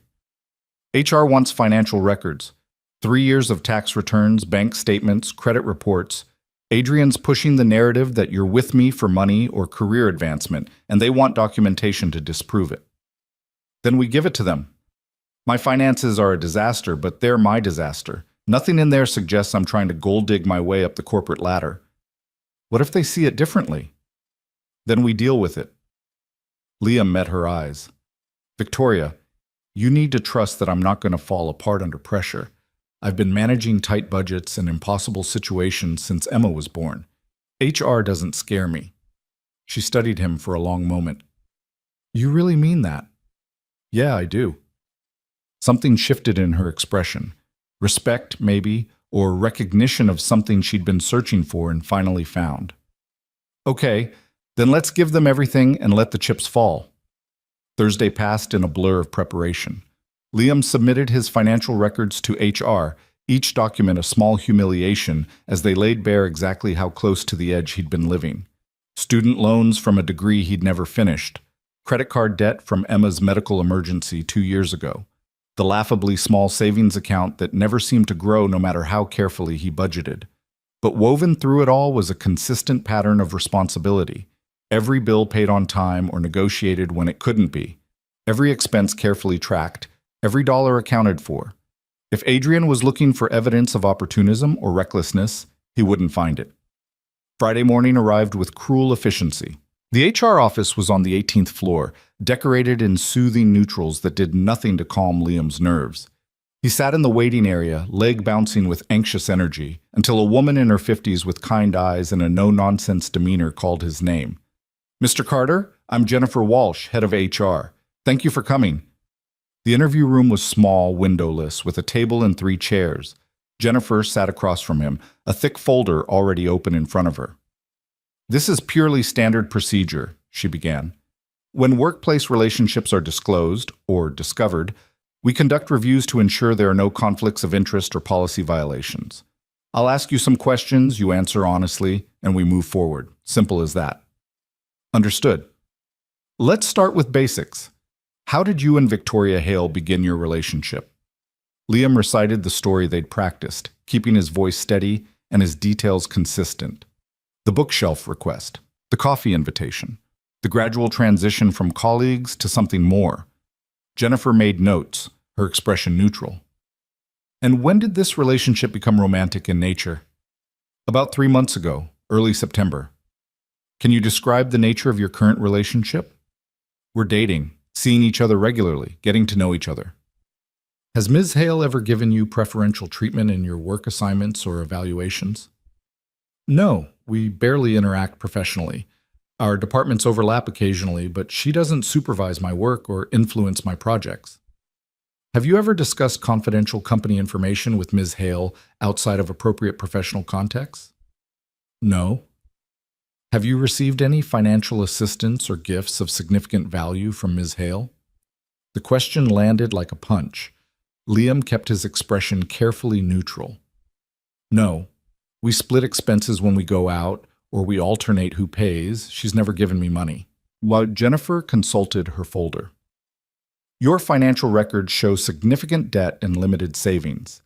"HR wants financial records. 3 years of tax returns, bank statements, credit reports. Adrian's pushing the narrative that you're with me for money or career advancement, and they want documentation to disprove it. Then we give it to them. My finances are a disaster, but they're my disaster. Nothing in there suggests I'm trying to gold dig my way up the corporate ladder. What if they see it differently? Then we deal with it. Liam met her eyes. Victoria, you need to trust that I'm not going to fall apart under pressure. I've been managing tight budgets and impossible situations since Emma was born. HR doesn't scare me. She studied him for a long moment. You really mean that? Yeah, I do. Something shifted in her expression. Respect, maybe, or recognition of something she'd been searching for and finally found. Okay, then let's give them everything and let the chips fall. Thursday passed in a blur of preparation. Liam submitted his financial records to HR, each document a small humiliation as they laid bare exactly how close to the edge he'd been living. Student loans from a degree he'd never finished. Credit card debt from Emma's medical emergency 2 years ago. The laughably small savings account that never seemed to grow no matter how carefully he budgeted. But woven through it all was a consistent pattern of responsibility. Every bill paid on time or negotiated when it couldn't be. Every expense carefully tracked. Every dollar accounted for. If Adrian was looking for evidence of opportunism or recklessness, he wouldn't find it. Friday morning arrived with cruel efficiency. The HR office was on the 18th floor, decorated in soothing neutrals that did nothing to calm Liam's nerves. He sat in the waiting area, leg bouncing with anxious energy, until a woman in her 50s with kind eyes and a no-nonsense demeanor called his name. Mr. Carter, I'm Jennifer Walsh, head of HR. Thank you for coming. The interview room was small, windowless, with a table and 3 chairs. Jennifer sat across from him, a thick folder already open in front of her. This is purely standard procedure, she began. When workplace relationships are disclosed, or discovered, we conduct reviews to ensure there are no conflicts of interest or policy violations. I'll ask you some questions, you answer honestly, and we move forward. Simple as that. Understood. Let's start with basics. How did you and Victoria Hale begin your relationship? Liam recited the story they'd practiced, keeping his voice steady and his details consistent. The bookshelf request, the coffee invitation, the gradual transition from colleagues to something more. Jennifer made notes, her expression neutral. And when did this relationship become romantic in nature? About 3 months ago, early September. Can you describe the nature of your current relationship? We're dating, seeing each other regularly, getting to know each other. Has Ms. Hale ever given you preferential treatment in your work assignments or evaluations? No, we barely interact professionally. Our departments overlap occasionally, but she doesn't supervise my work or influence my projects. Have you ever discussed confidential company information with Ms. Hale outside of appropriate professional contexts? No. Have you received any financial assistance or gifts of significant value from Ms. Hale? The question landed like a punch. Liam kept his expression carefully neutral. No. We split expenses when we go out, or we alternate who pays. She's never given me money. While Jennifer consulted her folder. Your financial records show significant debt and limited savings.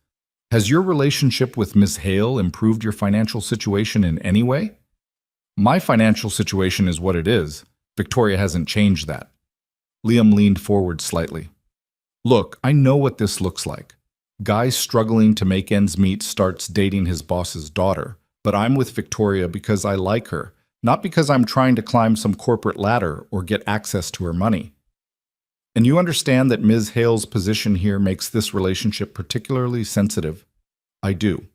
Has your relationship with Ms. Hale improved your financial situation in any way? My financial situation is what it is. Victoria hasn't changed that. Liam leaned forward slightly. Look, I know what this looks like. Guy struggling to make ends meet starts dating his boss's daughter, but I'm with Victoria because I like her, not because I'm trying to climb some corporate ladder or get access to her money. And you understand that Ms. Hale's position here makes this relationship particularly sensitive? I do.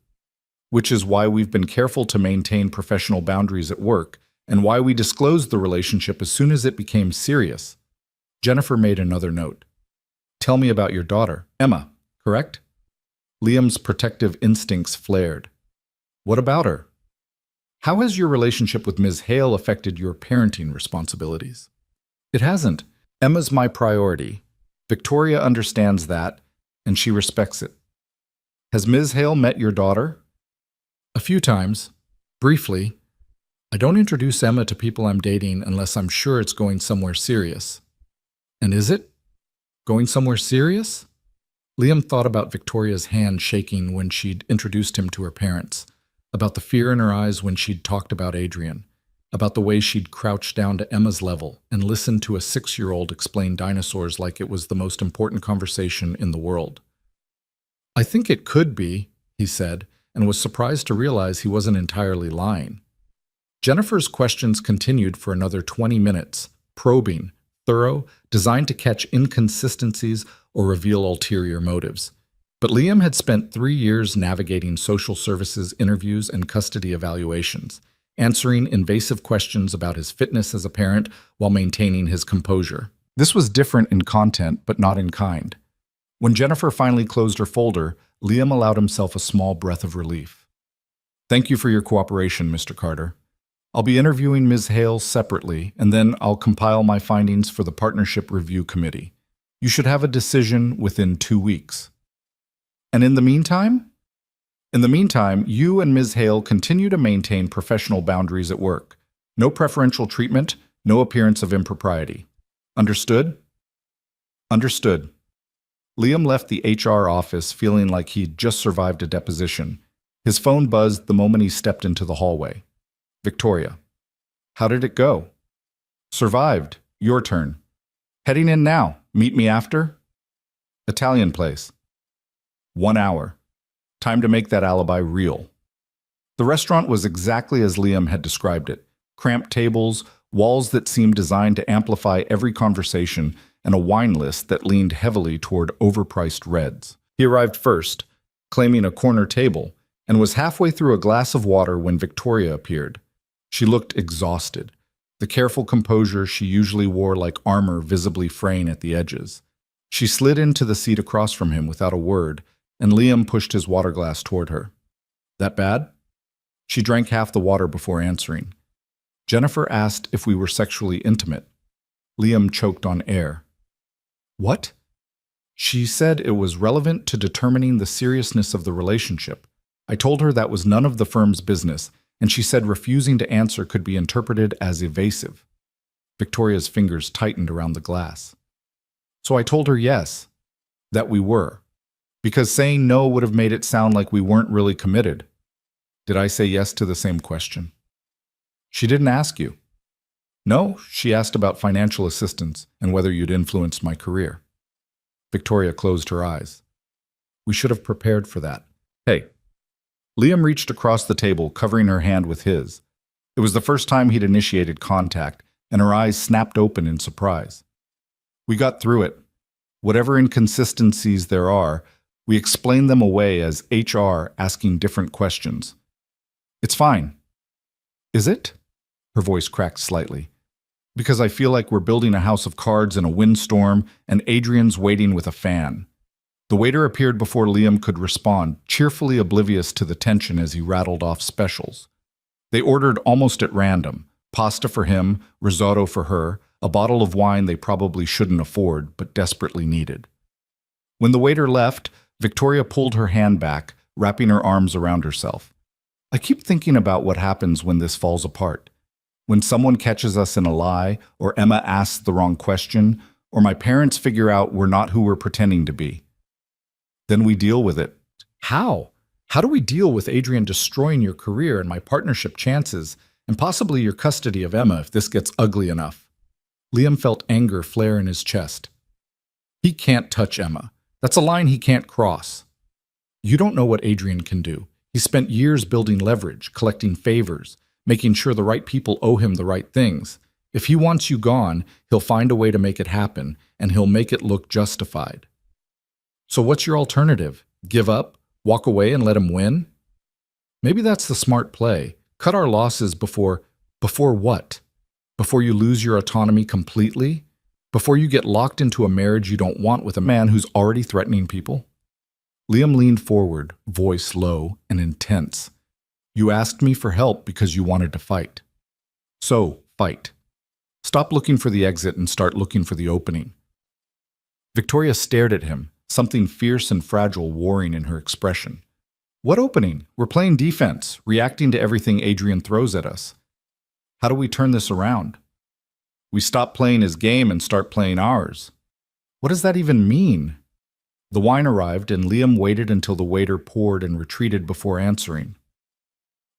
Which is why we've been careful to maintain professional boundaries at work, and why we disclosed the relationship as soon as it became serious. Jennifer made another note. Tell me about your daughter, Emma, correct? Liam's protective instincts flared. What about her? How has your relationship with Ms. Hale affected your parenting responsibilities? It hasn't. Emma's my priority. Victoria understands that, and she respects it. Has Ms. Hale met your daughter? A few times. Briefly. I don't introduce Emma to people I'm dating unless I'm sure it's going somewhere serious. And is it? Going somewhere serious? Liam thought about Victoria's hand shaking when she'd introduced him to her parents, about the fear in her eyes when she'd talked about Adrian, about the way she'd crouched down to Emma's level and listened to a 6-year-old explain dinosaurs like it was the most important conversation in the world. "I think it could be," he said, and was surprised to realize he wasn't entirely lying. Jennifer's questions continued for another 20 minutes, probing, thorough, designed to catch inconsistencies or reveal ulterior motives. But Liam had spent 3 years navigating social services interviews and custody evaluations, answering invasive questions about his fitness as a parent while maintaining his composure. This was different in content, but not in kind. When Jennifer finally closed her folder, Liam allowed himself a small breath of relief. "Thank you for your cooperation, Mr. Carter. I'll be interviewing Ms. Hale separately, and then I'll compile my findings for the Partnership Review Committee. You should have a decision within 2 weeks. And in the meantime? In the meantime, you and Ms. Hale continue to maintain professional boundaries at work. No preferential treatment, no appearance of impropriety. Understood?" "Understood." Liam left the HR office feeling like he'd just survived a deposition. His phone buzzed the moment he stepped into the hallway. "Victoria." "How did it go?" "Survived. Your turn." "Heading in now. Meet me after?" "Italian place." 1 hour. Time to make that alibi real. The restaurant was exactly as Liam had described it. Cramped tables, walls that seemed designed to amplify every conversation, and a wine list that leaned heavily toward overpriced reds. He arrived first, claiming a corner table, and was halfway through a glass of water when Victoria appeared. She looked exhausted, the careful composure she usually wore like armor visibly fraying at the edges. She slid into the seat across from him without a word, and Liam pushed his water glass toward her. "That bad?" She drank half the water before answering. "Jennifer asked if we were sexually intimate." Liam choked on air. "What?" "She said it was relevant to determining the seriousness of the relationship. I told her that was none of the firm's business, and she said refusing to answer could be interpreted as evasive." Victoria's fingers tightened around the glass. "So I told her yes, that we were, because saying no would have made it sound like we weren't really committed. Did I say yes to the same question?" "She didn't ask you." "No, she asked about financial assistance and whether you'd influenced my career." Victoria closed her eyes. "We should have prepared for that. Hey." Liam reached across the table, covering her hand with his. It was the first time he'd initiated contact, and her eyes snapped open in surprise. "We got through it. Whatever inconsistencies there are, we explained them away as HR asking different questions. It's fine." "Is it?" Her voice cracked slightly. "Because I feel like we're building a house of cards in a windstorm, and Adrian's waiting with a fan." The waiter appeared before Liam could respond, cheerfully oblivious to the tension as he rattled off specials. They ordered almost at random: pasta for him, risotto for her, a bottle of wine they probably shouldn't afford, but desperately needed. When the waiter left, Victoria pulled her hand back, wrapping her arms around herself. "I keep thinking about what happens when this falls apart. When someone catches us in a lie, or Emma asks the wrong question, or my parents figure out we're not who we're pretending to be. Then we deal with it." "How? How do we deal with Adrian destroying your career and my partnership chances, and possibly your custody of Emma if this gets ugly enough?" Liam felt anger flare in his chest. "He can't touch Emma. That's a line he can't cross. You don't know what Adrian can do. He spent years building leverage, collecting favors, making sure the right people owe him the right things. If he wants you gone, he'll find a way to make it happen, and he'll make it look justified. So what's your alternative? Give up? Walk away and let him win? Maybe that's the smart play. Cut our losses before what? Before you lose your autonomy completely? Before you get locked into a marriage you don't want with a man who's already threatening people?" Liam leaned forward, voice low and intense. "You asked me for help because you wanted to fight. So, fight. Stop looking for the exit and start looking for the opening." Victoria stared at him, something fierce and fragile warring in her expression. "What opening? We're playing defense, reacting to everything Adrian throws at us. How do we turn this around? We stop playing his game and start playing ours." "What does that even mean?" The wine arrived, and Liam waited until the waiter poured and retreated before answering.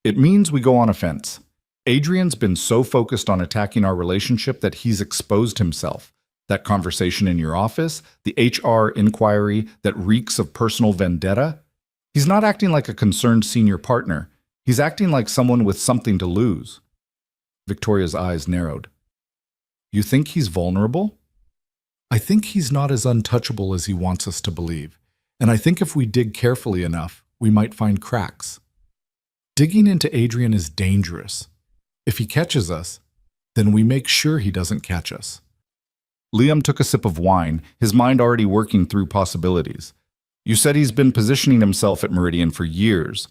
It means we go on offense. Adrian's been so focused on attacking our relationship that he's exposed himself. That conversation in your office, the HR inquiry that reeks of personal vendetta. He's not acting like a concerned senior partner. He's acting like someone with something to lose. Victoria's eyes narrowed. You think he's vulnerable? I think he's not as untouchable as he wants us to believe. And I think if we dig carefully enough, we might find cracks. Digging into Adrian is dangerous. If he catches us, then we make sure he doesn't catch us. Liam took a sip of wine, his mind already working through possibilities. You said he's been positioning himself at Meridian for years.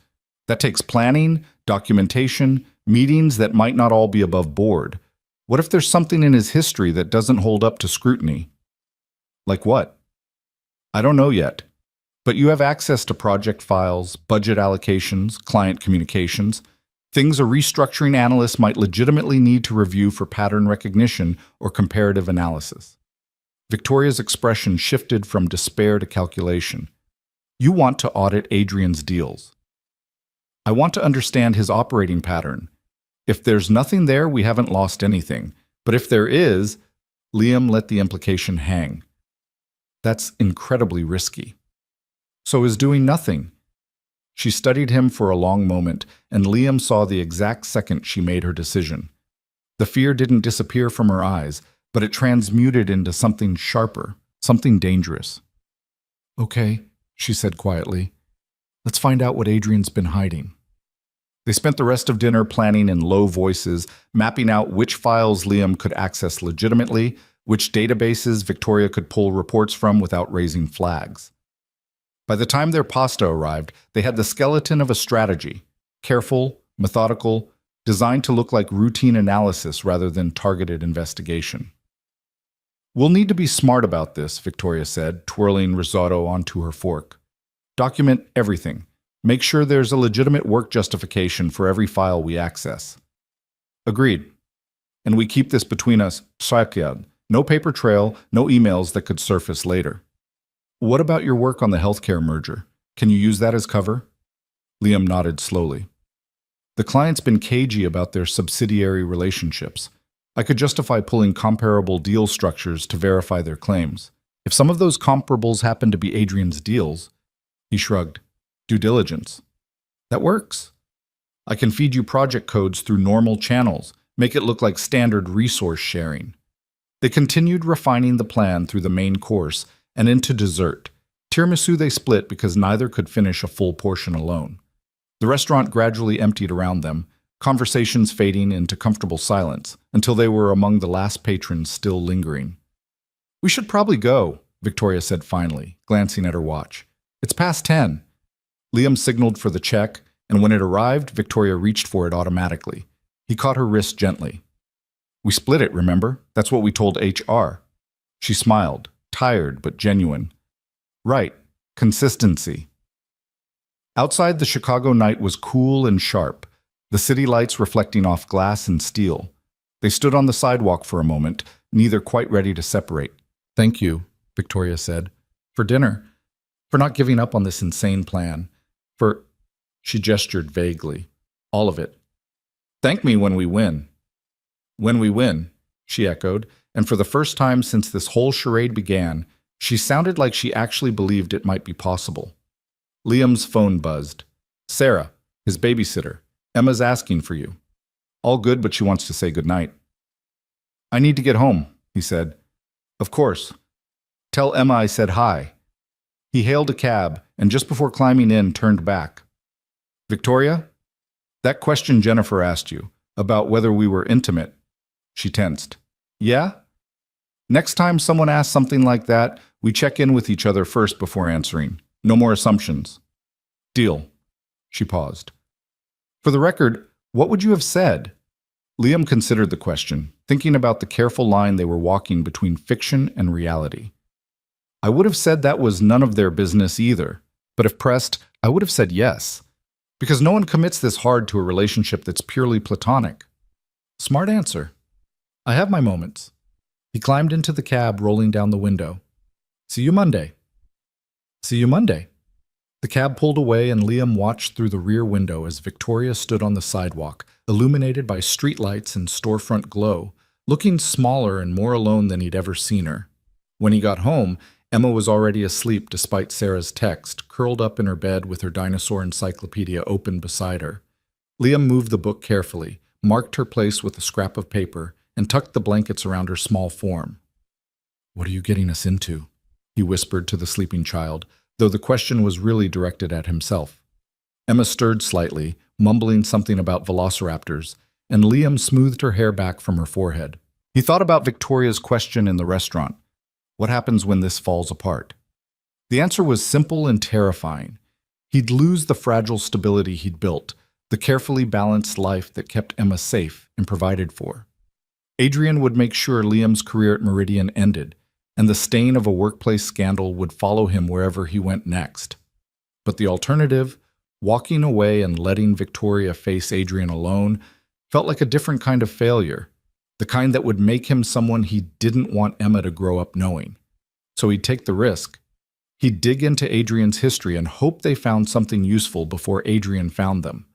That takes planning, documentation, meetings that might not all be above board. What if there's something in his history that doesn't hold up to scrutiny? Like what? I don't know yet. But you have access to project files, budget allocations, client communications, things a restructuring analyst might legitimately need to review for pattern recognition or comparative analysis. Victoria's expression shifted from despair to calculation. You want to audit Adrian's deals. I want to understand his operating pattern. If there's nothing there, we haven't lost anything. But if there is, Liam let the implication hang. That's incredibly risky. So is doing nothing. She studied him for a long moment, and Liam saw the exact second she made her decision. The fear didn't disappear from her eyes, but it transmuted into something sharper, something dangerous. Okay, she said quietly. Let's find out what Adrian's been hiding. They spent the rest of dinner planning in low voices, mapping out which files Liam could access legitimately, which databases Victoria could pull reports from without raising flags. By the time their pasta arrived, they had the skeleton of a strategy, careful, methodical, designed to look like routine analysis rather than targeted investigation. We'll need to be smart about this, Victoria said, twirling risotto onto her fork. Document everything. Make sure there's a legitimate work justification for every file we access. Agreed. And we keep this between us, Sakyad. No paper trail, no emails that could surface later. What about your work on the healthcare merger? Can you use that as cover? Liam nodded slowly. The client's been cagey about their subsidiary relationships. I could justify pulling comparable deal structures to verify their claims. If some of those comparables happen to be Adrian's deals, he shrugged. Due diligence. That works. I can feed you project codes through normal channels, make it look like standard resource sharing. They continued refining the plan through the main course and into dessert. Tiramisu they split because neither could finish a full portion alone. The restaurant gradually emptied around them, conversations fading into comfortable silence until they were among the last patrons still lingering. We should probably go, Victoria said finally, glancing at her watch. It's past 10. Liam signaled for the check, and when it arrived, Victoria reached for it automatically. He caught her wrist gently. We split it, remember? That's what we told HR. She smiled, tired but genuine. Right, consistency. Outside, the Chicago night was cool and sharp, the city lights reflecting off glass and steel. They stood on the sidewalk for a moment, neither quite ready to separate. Thank you, Victoria said. For dinner. For not giving up on this insane plan. For... She gestured vaguely. All of it. Thank me when we win. When we win, she echoed, and for the first time since this whole charade began, she sounded like she actually believed it might be possible. Liam's phone buzzed. Sarah, his babysitter. Emma's asking for you. All good, but she wants to say goodnight. I need to get home, he said. Of course. Tell Emma I said hi. He hailed a cab, and just before climbing in, turned back. Victoria? That question Jennifer asked you, about whether we were intimate. She tensed. Yeah? Next time someone asks something like that, we check in with each other first before answering. No more assumptions. Deal. She paused. For the record, what would you have said? Liam considered the question, thinking about the careful line they were walking between fiction and reality. I would have said that was none of their business either, but if pressed, I would have said yes, because no one commits this hard to a relationship that's purely platonic. Smart answer. I have my moments. He climbed into the cab, rolling down the window. See you Monday. See you Monday. The cab pulled away and Liam watched through the rear window as Victoria stood on the sidewalk, illuminated by streetlights and storefront glow, looking smaller and more alone than he'd ever seen her. When he got home, Emma was already asleep despite Sarah's text, curled up in her bed with her dinosaur encyclopedia open beside her. Liam moved the book carefully, marked her place with a scrap of paper, and tucked the blankets around her small form. "What are you getting us into?" he whispered to the sleeping child, though the question was really directed at himself. Emma stirred slightly, mumbling something about velociraptors, and Liam smoothed her hair back from her forehead. He thought about Victoria's question in the restaurant. What happens when this falls apart? The answer was simple and terrifying. He'd lose the fragile stability he'd built, the carefully balanced life that kept Emma safe and provided for. Adrian would make sure Liam's career at Meridian ended, and the stain of a workplace scandal would follow him wherever he went next. But the alternative, walking away and letting Victoria face Adrian alone, felt like a different kind of failure, the kind that would make him someone he didn't want Emma to grow up knowing. So he'd take the risk. He'd dig into Adrian's history and hope they found something useful before Adrian found them.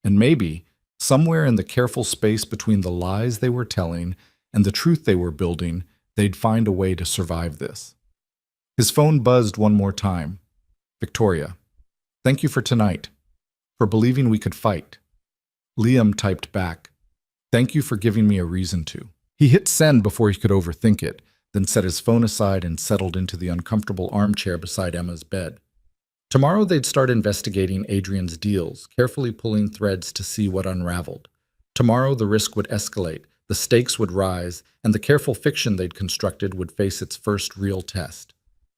And maybe, somewhere in the careful space between the lies they were telling and the truth they were building, they'd find a way to survive this. His phone buzzed one more time. "Victoria, thank you for tonight, for believing we could fight." Liam typed back, "Thank you for giving me a reason to." He hit send before he could overthink it, then set his phone aside and settled into the uncomfortable armchair beside Emma's bed. Tomorrow they'd start investigating Adrian's deals, carefully pulling threads to see what unraveled. Tomorrow the risk would escalate, the stakes would rise, and the careful fiction they'd constructed would face its first real test.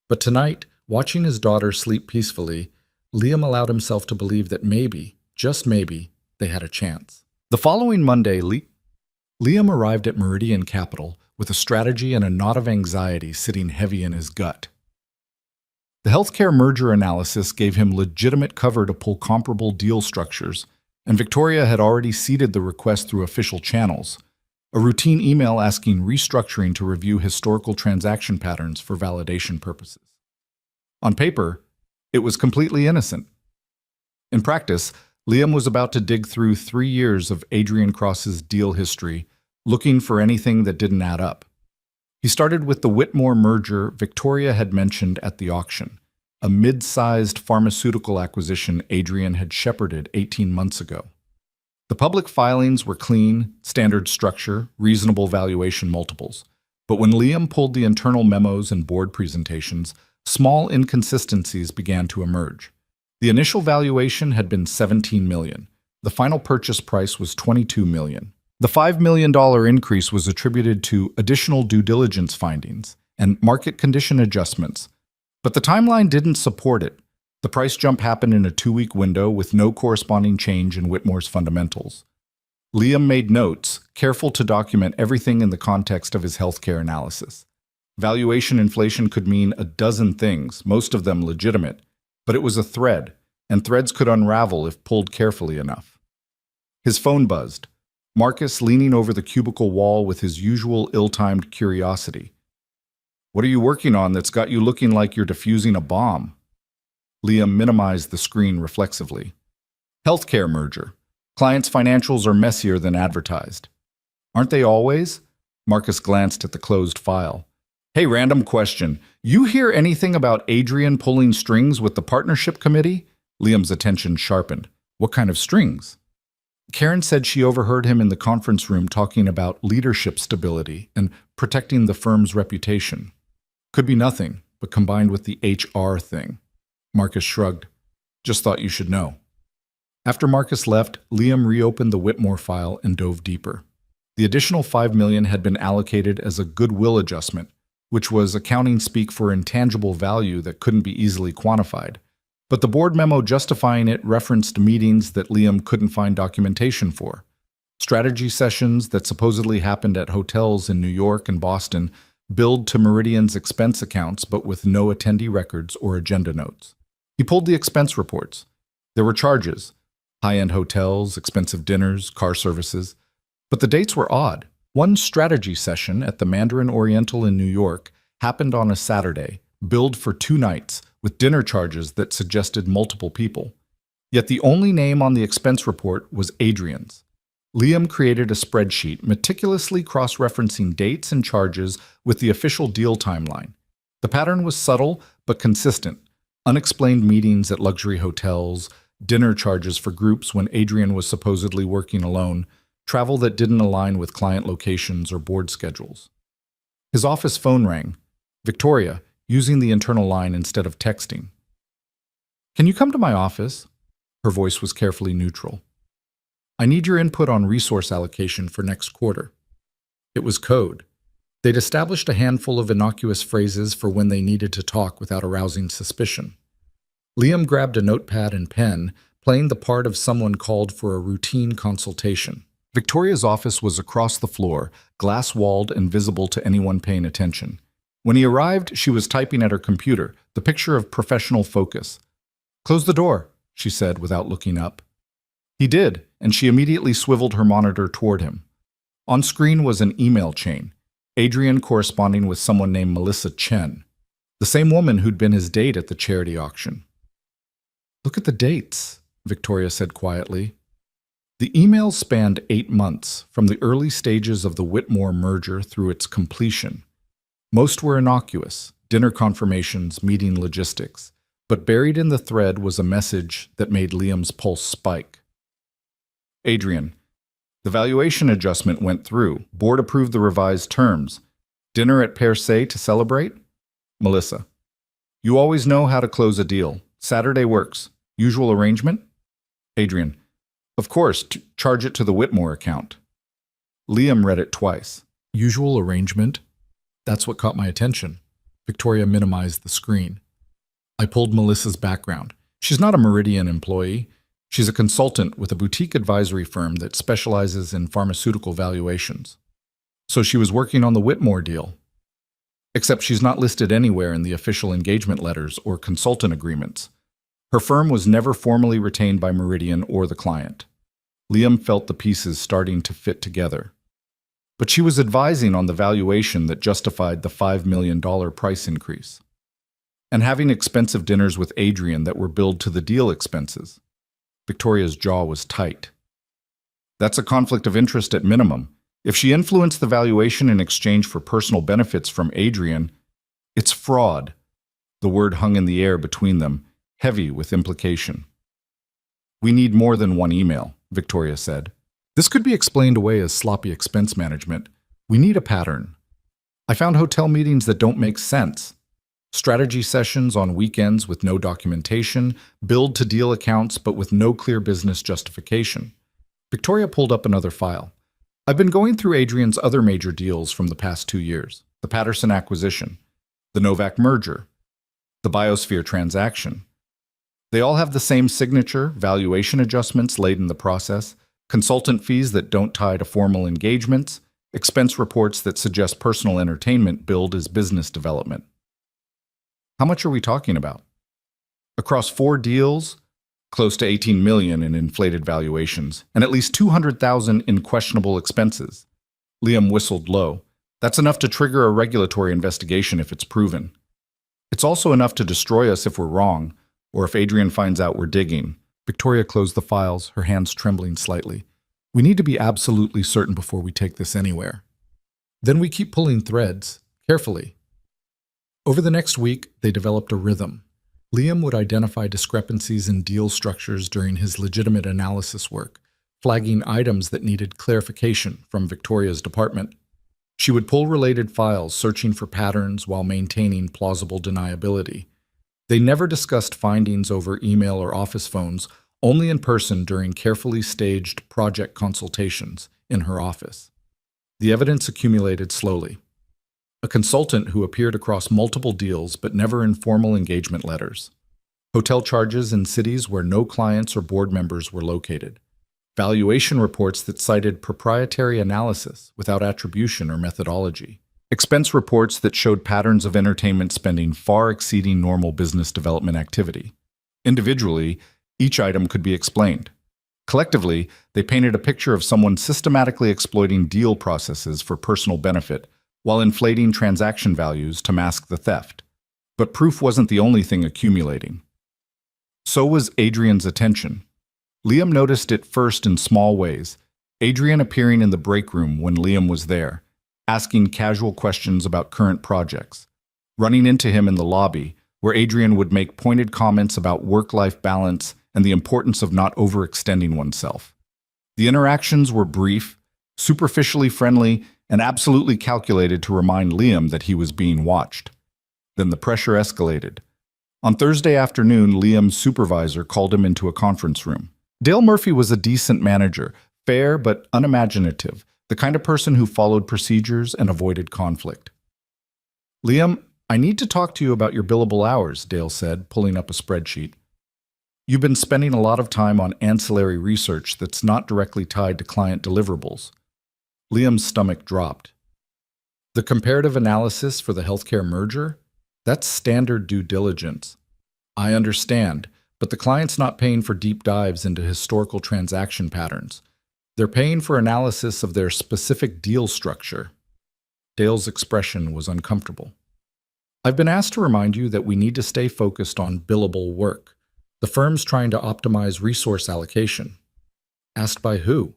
But tonight, watching his daughter sleep peacefully, Liam allowed himself to believe that maybe, just maybe, they had a chance. The following Monday, Liam arrived at Meridian Capital with a strategy and a knot of anxiety sitting heavy in his gut. The healthcare merger analysis gave him legitimate cover to pull comparable deal structures, and Victoria had already seeded the request through official channels, a routine email asking restructuring to review historical transaction patterns for validation purposes. On paper, it was completely innocent. In practice, Liam was about to dig through 3 years of Adrian Cross's deal history, looking for anything that didn't add up. He started with the Whitmore merger Victoria had mentioned at the auction, a mid-sized pharmaceutical acquisition Adrian had shepherded 18 months ago. The public filings were clean, standard structure, reasonable valuation multiples. But when Liam pulled the internal memos and board presentations, small inconsistencies began to emerge. The initial valuation had been $17 million. The final purchase price was $22 million. The $5 million increase was attributed to additional due diligence findings and market condition adjustments. But the timeline didn't support it. The price jump happened in a 2-week window with no corresponding change in Whitmore's fundamentals. Liam made notes, careful to document everything in the context of his healthcare analysis. Valuation inflation could mean a dozen things, most of them legitimate, but it was a thread, and threads could unravel if pulled carefully enough. His phone buzzed. Marcus leaning over the cubicle wall with his usual ill-timed curiosity. "What are you working on that's got you looking like you're defusing a bomb?" Liam minimized the screen reflexively. "Healthcare merger. Clients' financials are messier than advertised." "Aren't they always?" Marcus glanced at the closed file. "Hey, random question. You hear anything about Adrian pulling strings with the partnership committee?" Liam's attention sharpened. "What kind of strings?" Karen said she overheard him in the conference room talking about leadership stability and protecting the firm's reputation. "Could be nothing, but combined with the HR thing." Marcus shrugged. "Just thought you should know." After Marcus left, Liam reopened the Whitmore file and dove deeper. The additional $5 million had been allocated as a goodwill adjustment, which was accounting speak for intangible value that couldn't be easily quantified. But the board memo justifying it referenced meetings that Liam couldn't find documentation for, strategy sessions that supposedly happened at hotels in New York and Boston, billed to Meridian's expense accounts but with no attendee records or agenda notes. He pulled the expense reports. There were charges, high-end hotels, expensive dinners, car services, but the dates were odd. One strategy session at the Mandarin Oriental in New York happened on a Saturday, billed for 2 nights, with dinner charges that suggested multiple people. Yet the only name on the expense report was Adrian's. Liam created a spreadsheet meticulously cross-referencing dates and charges with the official deal timeline. The pattern was subtle but consistent. Unexplained meetings at luxury hotels, dinner charges for groups when Adrian was supposedly working alone, travel that didn't align with client locations or board schedules. His office phone rang. Victoria, using the internal line instead of texting. "Can you come to my office?" Her voice was carefully neutral. "I need your input on resource allocation for next quarter." It was code. They'd established a handful of innocuous phrases for when they needed to talk without arousing suspicion. Liam grabbed a notepad and pen, playing the part of someone called for a routine consultation. Victoria's office was across the floor, glass-walled and visible to anyone paying attention. When he arrived, she was typing at her computer, the picture of professional focus. "Close the door," she said without looking up. He did, and she immediately swiveled her monitor toward him. On screen was an email chain, Adrian corresponding with someone named Melissa Chen, the same woman who'd been his date at the charity auction. "Look at the dates," Victoria said quietly. The emails spanned 8 months, from the early stages of the Whitmore merger through its completion. Most were innocuous, dinner confirmations, meeting logistics, but buried in the thread was a message that made Liam's pulse spike. "Adrian, the valuation adjustment went through. Board approved the revised terms. Dinner at Per Se to celebrate?" Melissa, "You always know how to close a deal. Saturday works. Usual arrangement?" Adrian, "Of course, charge it to the Whitmore account." Liam read it twice. Usual arrangement? That's what caught my attention. Victoria minimized the screen. I pulled Melissa's background. She's not a Meridian employee. She's a consultant with a boutique advisory firm that specializes in pharmaceutical valuations. So she was working on the Whitmore deal. Except she's not listed anywhere in the official engagement letters or consultant agreements. Her firm was never formally retained by Meridian or the client. Liam felt the pieces starting to fit together. But she was advising on the valuation that justified the $5 million price increase. And having expensive dinners with Adrian that were billed to the deal expenses. Victoria's jaw was tight. That's a conflict of interest at minimum. If she influenced the valuation in exchange for personal benefits from Adrian, it's fraud. The word hung in the air between them, heavy with implication. "We need more than one email," Victoria said. "This could be explained away as sloppy expense management. We need a pattern. I found hotel meetings that don't make sense. Strategy sessions on weekends with no documentation, billed to deal accounts but with no clear business justification." Victoria pulled up another file. "I've been going through Adrian's other major deals from the past 2 years. The Patterson acquisition, the Novak merger, the Biosphere transaction. They all have the same signature, valuation adjustments late in the process, consultant fees that don't tie to formal engagements, expense reports that suggest personal entertainment billed as business development. How much are we talking about? Across 4 deals, close to $18 million in inflated valuations, and at least $200,000 in questionable expenses." Liam whistled low. "That's enough to trigger a regulatory investigation if it's proven. It's also enough to destroy us if we're wrong, or if Adrian finds out we're digging." Victoria closed the files, her hands trembling slightly. "We need to be absolutely certain before we take this anywhere. Then we keep pulling threads, carefully." Over the next week, they developed a rhythm. Liam would identify discrepancies in deal structures during his legitimate analysis work, flagging items that needed clarification from Victoria's department. She would pull related files, searching for patterns while maintaining plausible deniability. They never discussed findings over email or office phones, only in person during carefully staged project consultations in her office. The evidence accumulated slowly. A consultant who appeared across multiple deals but never in formal engagement letters. Hotel charges in cities where no clients or board members were located. Valuation reports that cited proprietary analysis without attribution or methodology. Expense reports that showed patterns of entertainment spending far exceeding normal business development activity. Individually, each item could be explained. Collectively, they painted a picture of someone systematically exploiting deal processes for personal benefit while inflating transaction values to mask the theft. But proof wasn't the only thing accumulating. So was Adrian's attention. Liam noticed it first in small ways. Adrian appearing in the break room when Liam was there, asking casual questions about current projects. Running into him in the lobby, where Adrian would make pointed comments about work-life balance and the importance of not overextending oneself. The interactions were brief, superficially friendly, and absolutely calculated to remind Liam that he was being watched. Then the pressure escalated. On Thursday afternoon, Liam's supervisor called him into a conference room. Dale Murphy was a decent manager, fair but unimaginative, the kind of person who followed procedures and avoided conflict. "Liam, I need to talk to you about your billable hours," Dale said, pulling up a spreadsheet. "You've been spending a lot of time on ancillary research that's not directly tied to client deliverables." Liam's stomach dropped. "The comparative analysis for the healthcare merger? That's standard due diligence. I understand, but the client's not paying for deep dives into historical transaction patterns. They're paying for analysis of their specific deal structure." Dale's expression was uncomfortable. "I've been asked to remind you that we need to stay focused on billable work. The firm's trying to optimize resource allocation." "Asked by who?"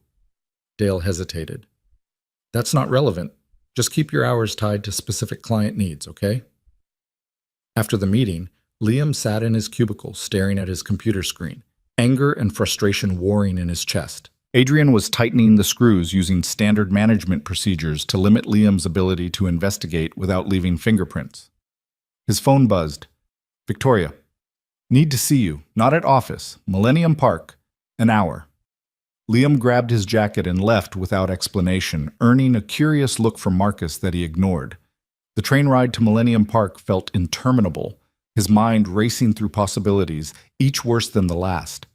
Dale hesitated. "That's not relevant. Just keep your hours tied to specific client needs, okay?" After the meeting, Liam sat in his cubicle staring at his computer screen, anger and frustration warring in his chest. Adrian was tightening the screws using standard management procedures to limit Liam's ability to investigate without leaving fingerprints. His phone buzzed. "Victoria. Need to see you. Not at office. Millennium Park. An hour." Liam grabbed his jacket and left without explanation, earning a curious look from Marcus that he ignored. The train ride to Millennium Park felt interminable, his mind racing through possibilities, each worse than the last.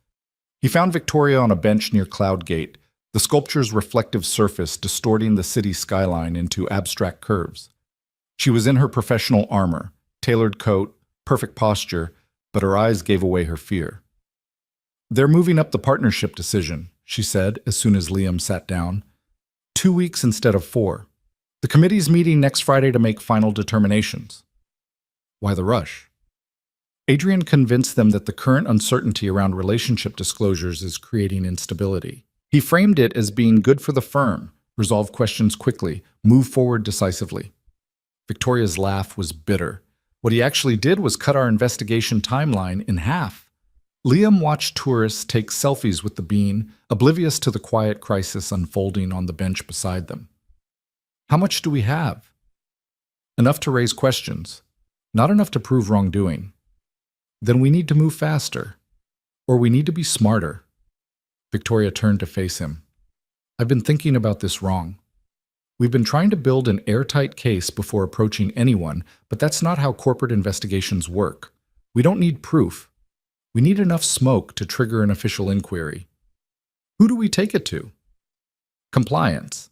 He found Victoria on a bench near Cloud Gate, the sculpture's reflective surface distorting the city skyline into abstract curves. She was in her professional armor, tailored coat, perfect posture, but her eyes gave away her fear. "They're moving up the partnership decision," she said as soon as Liam sat down. 2 weeks instead of 4. The committee's meeting next Friday to make final determinations." "Why the rush?" Adrian convinced them that the current uncertainty around relationship disclosures is creating instability. He framed it as being good for the firm, resolve questions quickly, move forward decisively. Victoria's laugh was bitter. What he actually did was cut our investigation timeline in half. Liam watched tourists take selfies with the bean, oblivious to the quiet crisis unfolding on the bench beside them. "How much do we have?" "Enough to raise questions. Not enough to prove wrongdoing." "Then we need to move faster. Or we need to be smarter." Victoria turned to face him. "I've been thinking about this wrong. We've been trying to build an airtight case before approaching anyone, but that's not how corporate investigations work. We don't need proof. We need enough smoke to trigger an official inquiry." "Who do we take it to?" "Compliance.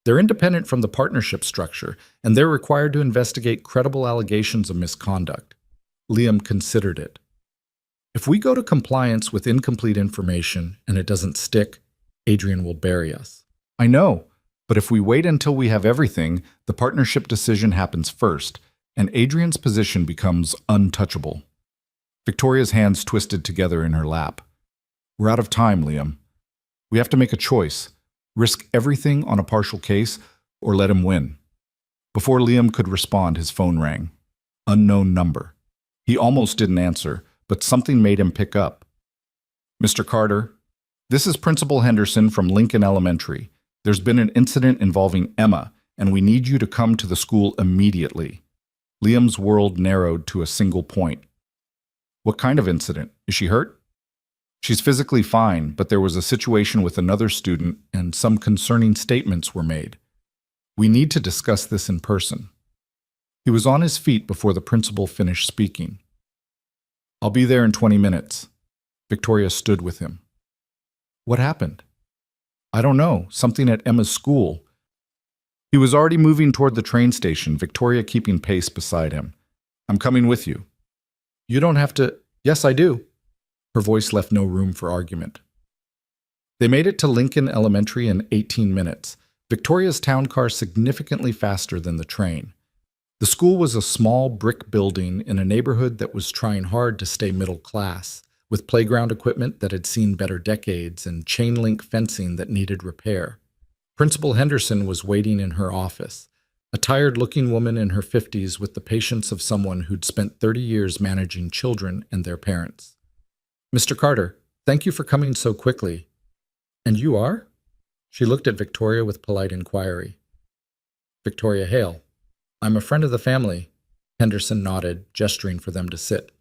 They're independent from the partnership structure, and they're required to investigate credible allegations of misconduct." Liam considered it. "If we go to compliance with incomplete information and it doesn't stick, Adrian will bury us." "I know, but if we wait until we have everything, the partnership decision happens first, and Adrian's position becomes untouchable." Victoria's hands twisted together in her lap. "We're out of time, Liam. We have to make a choice. Risk everything on a partial case, or let him win." Before Liam could respond, his phone rang. Unknown number. He almost didn't answer, but something made him pick up. "Mr. Carter, this is Principal Henderson from Lincoln Elementary. There's been an incident involving Emma, and we need you to come to the school immediately." Liam's world narrowed to a single point. "What kind of incident? Is she hurt?" "She's physically fine, but there was a situation with another student and some concerning statements were made. We need to discuss this in person." He was on his feet before the principal finished speaking. "I'll be there in 20 minutes. Victoria stood with him. "What happened?" "I don't know. Something at Emma's school." He was already moving toward the train station, Victoria keeping pace beside him. "I'm coming with you." "You don't have to—" "Yes, I do." Her voice left no room for argument. They made it to Lincoln Elementary in 18 minutes, Victoria's town car significantly faster than the train. The school was a small brick building in a neighborhood that was trying hard to stay middle class, with playground equipment that had seen better decades and chain link fencing that needed repair. Principal Henderson was waiting in her office, a tired-looking woman in her 50s with the patience of someone who'd spent 30 years managing children and their parents. "Mr. Carter, thank you for coming so quickly." "And you are?" She looked at Victoria with polite inquiry. "Victoria Hale. I'm a friend of the family." Henderson nodded, gesturing for them to sit.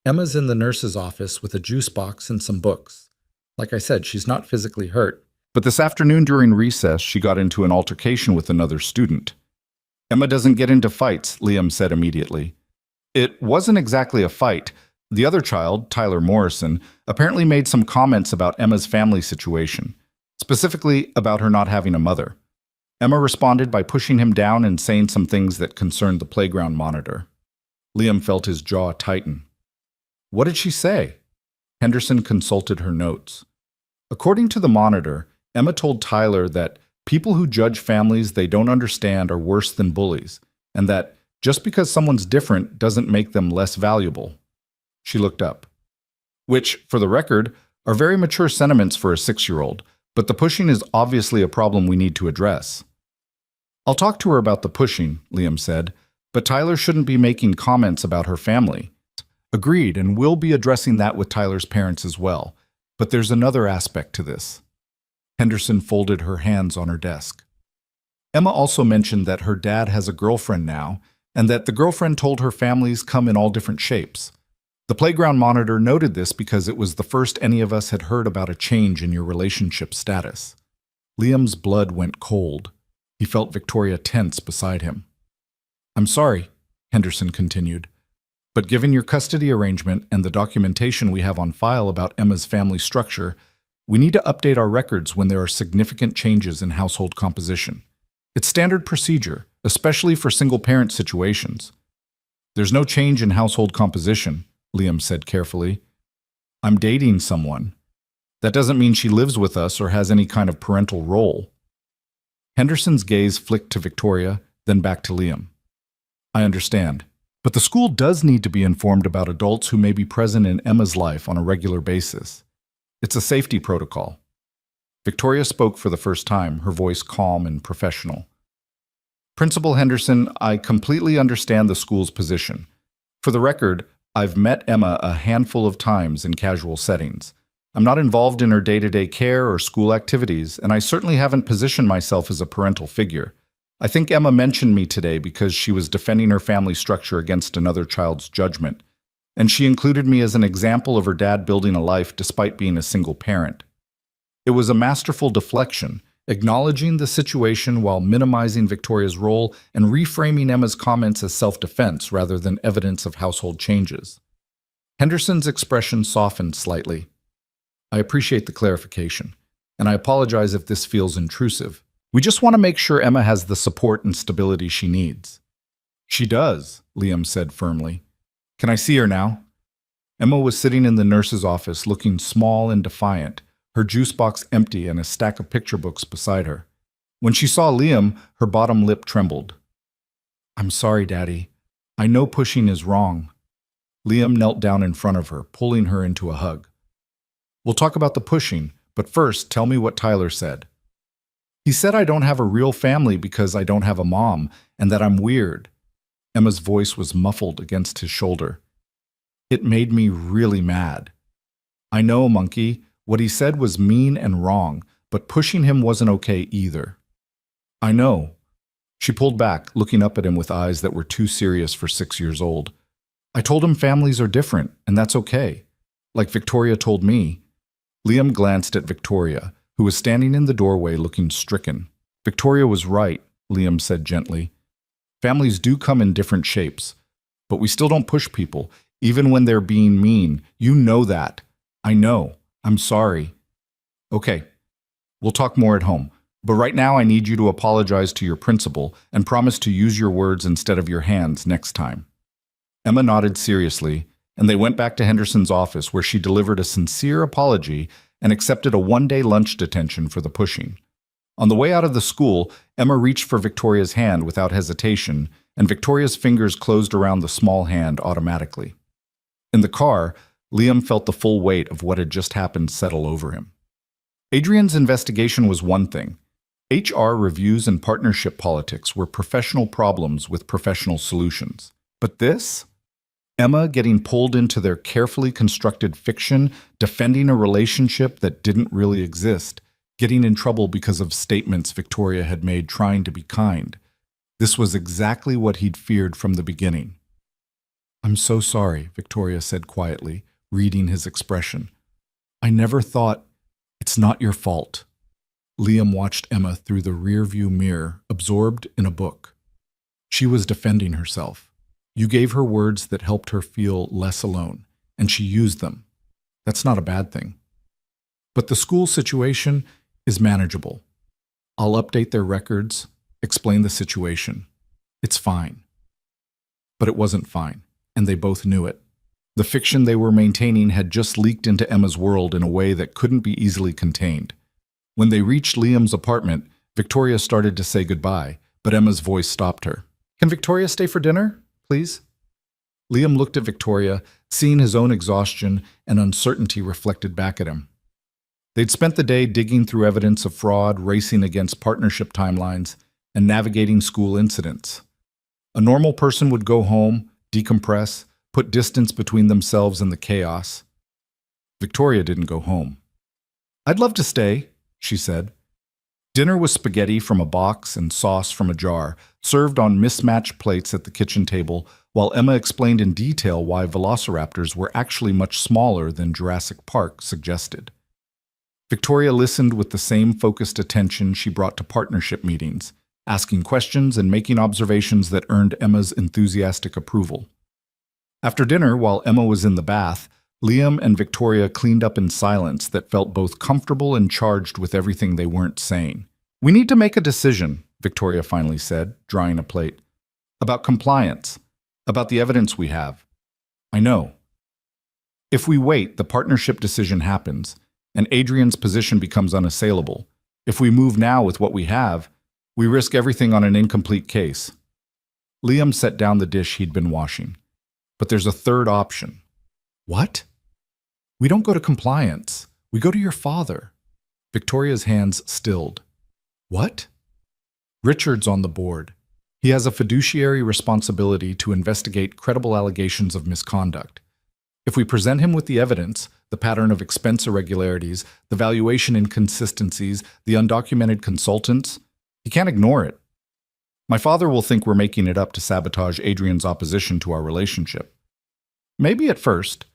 "Emma's in the nurse's office with a juice box and some books. Like I said, she's not physically hurt. But this afternoon during recess, she got into an altercation with another student." "Emma doesn't get into fights," Liam said immediately. "It wasn't exactly a fight. The other child, Tyler Morrison, apparently made some comments about Emma's family situation, specifically about her not having a mother. Emma responded by pushing him down and saying some things that concerned the playground monitor." Liam felt his jaw tighten. "What did she say?" Henderson consulted her notes. "According to the monitor, Emma told Tyler that people who judge families they don't understand are worse than bullies, and that just because someone's different doesn't make them less valuable." She looked up. "Which, for the record, are very mature sentiments for a 6-year-old, but the pushing is obviously a problem we need to address." "I'll talk to her about the pushing," Liam said, "but Tyler shouldn't be making comments about her family." "Agreed, and we'll be addressing that with Tyler's parents as well. But there's another aspect to this." Henderson folded her hands on her desk. "Emma also mentioned that her dad has a girlfriend now, and that the girlfriend told her families come in all different shapes. The playground monitor noted this because it was the first any of us had heard about a change in your relationship status." Liam's blood went cold. He felt Victoria tense beside him. "I'm sorry," Henderson continued, "but given your custody arrangement and the documentation we have on file about Emma's family structure, we need to update our records when there are significant changes in household composition. It's standard procedure, especially for single-parent situations." "There's no change in household composition," Liam said carefully. "I'm dating someone. That doesn't mean she lives with us or has any kind of parental role." Henderson's gaze flicked to Victoria, then back to Liam. "I understand. But the school does need to be informed about adults who may be present in Emma's life on a regular basis. It's a safety protocol." Victoria spoke for the first time, her voice calm and professional. "Principal Henderson, I completely understand the school's position. For the record, I've met Emma a handful of times in casual settings. I'm not involved in her day-to-day care or school activities, and I certainly haven't positioned myself as a parental figure. I think Emma mentioned me today because she was defending her family structure against another child's judgment, and she included me as an example of her dad building a life despite being a single parent. It was a masterful deflection, acknowledging the situation while minimizing Victoria's role and reframing Emma's comments as self-defense rather than evidence of household changes." Henderson's expression softened slightly. "I appreciate the clarification, and I apologize if this feels intrusive. We just want to make sure Emma has the support and stability she needs." "She does," Liam said firmly. "Can I see her now?" Emma was sitting in the nurse's office looking small and defiant, her juice box empty and a stack of picture books beside her. When she saw Liam, her bottom lip trembled. "I'm sorry, Daddy. I know pushing is wrong." Liam knelt down in front of her, pulling her into a hug. "We'll talk about the pushing, but first tell me what Tyler said." "He said I don't have a real family because I don't have a mom, and that I'm weird." Emma's voice was muffled against his shoulder. "It made me really mad." "I know, Monkey. What he said was mean and wrong, but pushing him wasn't okay either." "I know." She pulled back, looking up at him with eyes that were too serious for 6 years old. "I told him families are different, and that's okay. Like Victoria told me." Liam glanced at Victoria, who was standing in the doorway looking stricken. "Victoria was right," Liam said gently. "Families do come in different shapes, but we still don't push people, even when they're being mean. You know that." "I know. I'm sorry." "Okay. We'll talk more at home. But right now I need you to apologize to your principal and promise to use your words instead of your hands next time." Emma nodded seriously, and they went back to Henderson's office where she delivered a sincere apology and accepted a one-day lunch detention for the pushing. On the way out of the school, Emma reached for Victoria's hand without hesitation, and Victoria's fingers closed around the small hand automatically. In the car, Liam felt the full weight of what had just happened settle over him. Adrian's investigation was one thing. HR reviews and partnership politics were professional problems with professional solutions. But this? Emma getting pulled into their carefully constructed fiction, defending a relationship that didn't really exist, getting in trouble because of statements Victoria had made trying to be kind. This was exactly what he'd feared from the beginning. "I'm so sorry," Victoria said quietly, reading his expression. "I never thought. It's not your fault." Liam watched Emma through the rearview mirror, absorbed in a book. She was defending herself. You gave her words that helped her feel less alone, and she used them. That's not a bad thing. But the school situation is manageable. I'll update their records, explain the situation. It's fine. But it wasn't fine, and they both knew it. The fiction they were maintaining had just leaked into Emma's world in a way that couldn't be easily contained. When they reached Liam's apartment, Victoria started to say goodbye, but Emma's voice stopped her. "Can Victoria stay for dinner, please?" Liam looked at Victoria, seeing his own exhaustion and uncertainty reflected back at him. They'd spent the day digging through evidence of fraud, racing against partnership timelines, and navigating school incidents. A normal person would go home, decompress, put distance between themselves and the chaos. Victoria didn't go home. "I'd love to stay," she said. Dinner was spaghetti from a box and sauce from a jar, served on mismatched plates at the kitchen table, while Emma explained in detail why velociraptors were actually much smaller than Jurassic Park suggested. Victoria listened with the same focused attention she brought to partnership meetings, asking questions and making observations that earned Emma's enthusiastic approval. After dinner, while Emma was in the bath, Liam and Victoria cleaned up in silence that felt both comfortable and charged with everything they weren't saying. "We need to make a decision," Victoria finally said, drying a plate. "About compliance. About the evidence we have. I know. If we wait, the partnership decision happens, and Adrian's position becomes unassailable. If we move now with what we have, we risk everything on an incomplete case." Liam set down the dish he'd been washing. "But there's a third option." "What?" "We don't go to compliance. We go to your father." Victoria's hands stilled. "What?" "Richard's on the board. He has a fiduciary responsibility to investigate credible allegations of misconduct. If we present him with the evidence, the pattern of expense irregularities, the valuation inconsistencies, the undocumented consultants, he can't ignore it. My father will think we're making it up to sabotage Adrian's opposition to our relationship. Maybe at first,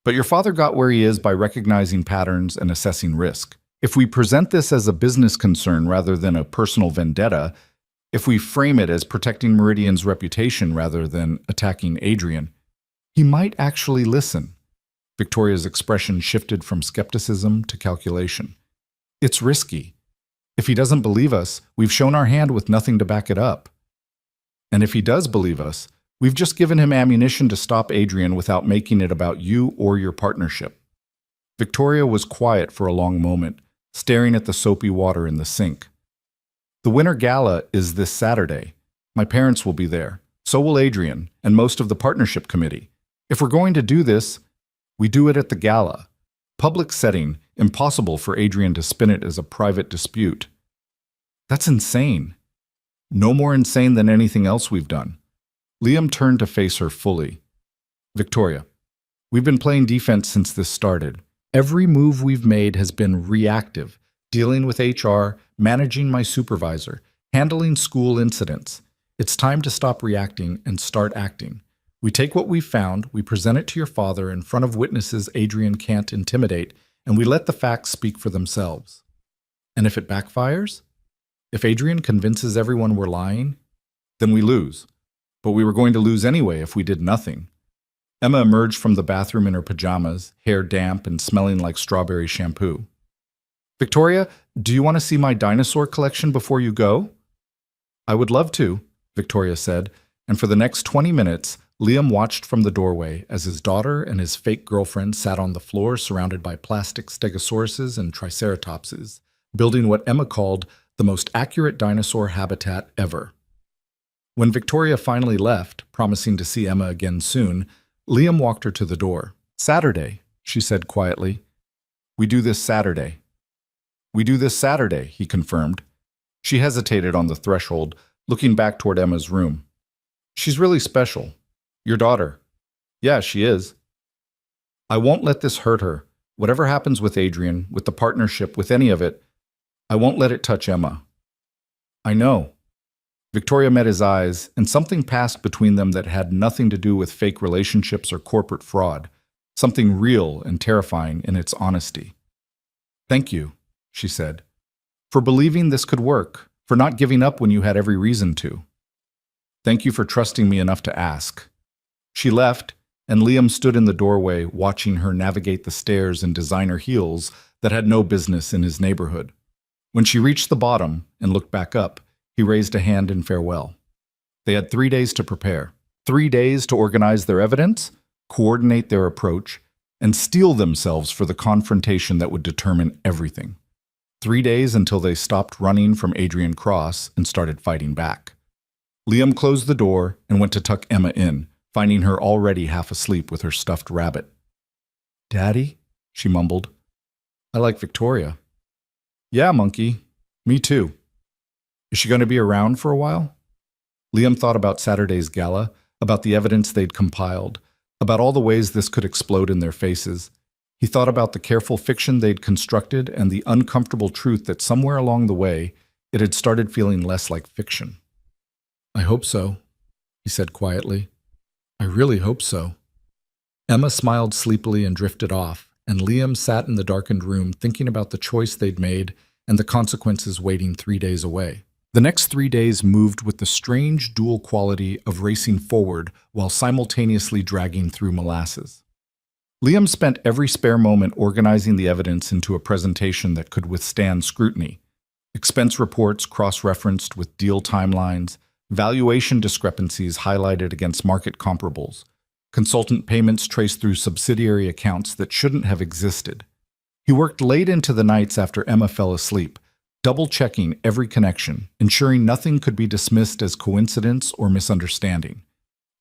but your father got where he is by recognizing patterns and assessing risk. If we present this as a business concern rather than a personal vendetta, if we frame it as protecting Meridian's reputation rather than attacking Adrian, he might actually listen." Victoria's expression shifted from skepticism to calculation. "It's risky. If he doesn't believe us, we've shown our hand with nothing to back it up. And if he does believe us, we've just given him ammunition to stop Adrian without making it about you or your partnership." Victoria was quiet for a long moment, staring at the soapy water in the sink. "The Winter Gala is this Saturday. My parents will be there. So will Adrian, and most of the partnership committee. If we're going to do this, we do it at the gala. Public setting, impossible for Adrian to spin it as a private dispute." "That's insane." "No more insane than anything else we've done." Liam turned to face her fully. "Victoria, we've been playing defense since this started. Every move we've made has been reactive, dealing with HR, managing my supervisor, handling school incidents. It's time to stop reacting and start acting. We take what we've found, we present it to your father in front of witnesses Adrian can't intimidate, and we let the facts speak for themselves. And if it backfires? If Adrian convinces everyone we're lying? Then we lose. But we were going to lose anyway if we did nothing." Emma emerged from the bathroom in her pajamas, hair damp and smelling like strawberry shampoo. "Victoria, do you want to see my dinosaur collection before you go?" "I would love to," Victoria said, and for the next 20 minutes, Liam watched from the doorway as his daughter and his fake girlfriend sat on the floor surrounded by plastic stegosauruses and triceratopses, building what Emma called the most accurate dinosaur habitat ever. When Victoria finally left, promising to see Emma again soon, Liam walked her to the door. "Saturday," she said quietly. "We do this Saturday." "We do this Saturday," he confirmed. She hesitated on the threshold, looking back toward Emma's room. "She's really special. Your daughter." "Yeah, she is." "I won't let this hurt her. Whatever happens with Adrian, with the partnership, with any of it, I won't let it touch Emma." "I know." Victoria met his eyes, and something passed between them that had nothing to do with fake relationships or corporate fraud, something real and terrifying in its honesty. "Thank you," she said, "for believing this could work, for not giving up when you had every reason to. Thank you for trusting me enough to ask." She left, and Liam stood in the doorway watching her navigate the stairs in designer heels that had no business in his neighborhood. When she reached the bottom and looked back up, he raised a hand in farewell. They had 3 days to prepare. 3 days to organize their evidence, coordinate their approach, and steel themselves for the confrontation that would determine everything. 3 days until they stopped running from Adrian Cross and started fighting back. Liam closed the door and went to tuck Emma in, finding her already half asleep with her stuffed rabbit. "Daddy?" she mumbled. "I like Victoria." "Yeah, monkey. Me too." "Is she going to be around for a while?" Liam thought about Saturday's gala, about the evidence they'd compiled, about all the ways this could explode in their faces. He thought about the careful fiction they'd constructed and the uncomfortable truth that somewhere along the way, it had started feeling less like fiction. "I hope so," he said quietly. "I really hope so." Emma smiled sleepily and drifted off, and Liam sat in the darkened room thinking about the choice they'd made and the consequences waiting 3 days away. The next 3 days moved with the strange dual quality of racing forward while simultaneously dragging through molasses. Liam spent every spare moment organizing the evidence into a presentation that could withstand scrutiny. Expense reports cross-referenced with deal timelines, valuation discrepancies highlighted against market comparables, consultant payments traced through subsidiary accounts that shouldn't have existed. He worked late into the nights after Emma fell asleep, double-checking every connection, ensuring nothing could be dismissed as coincidence or misunderstanding.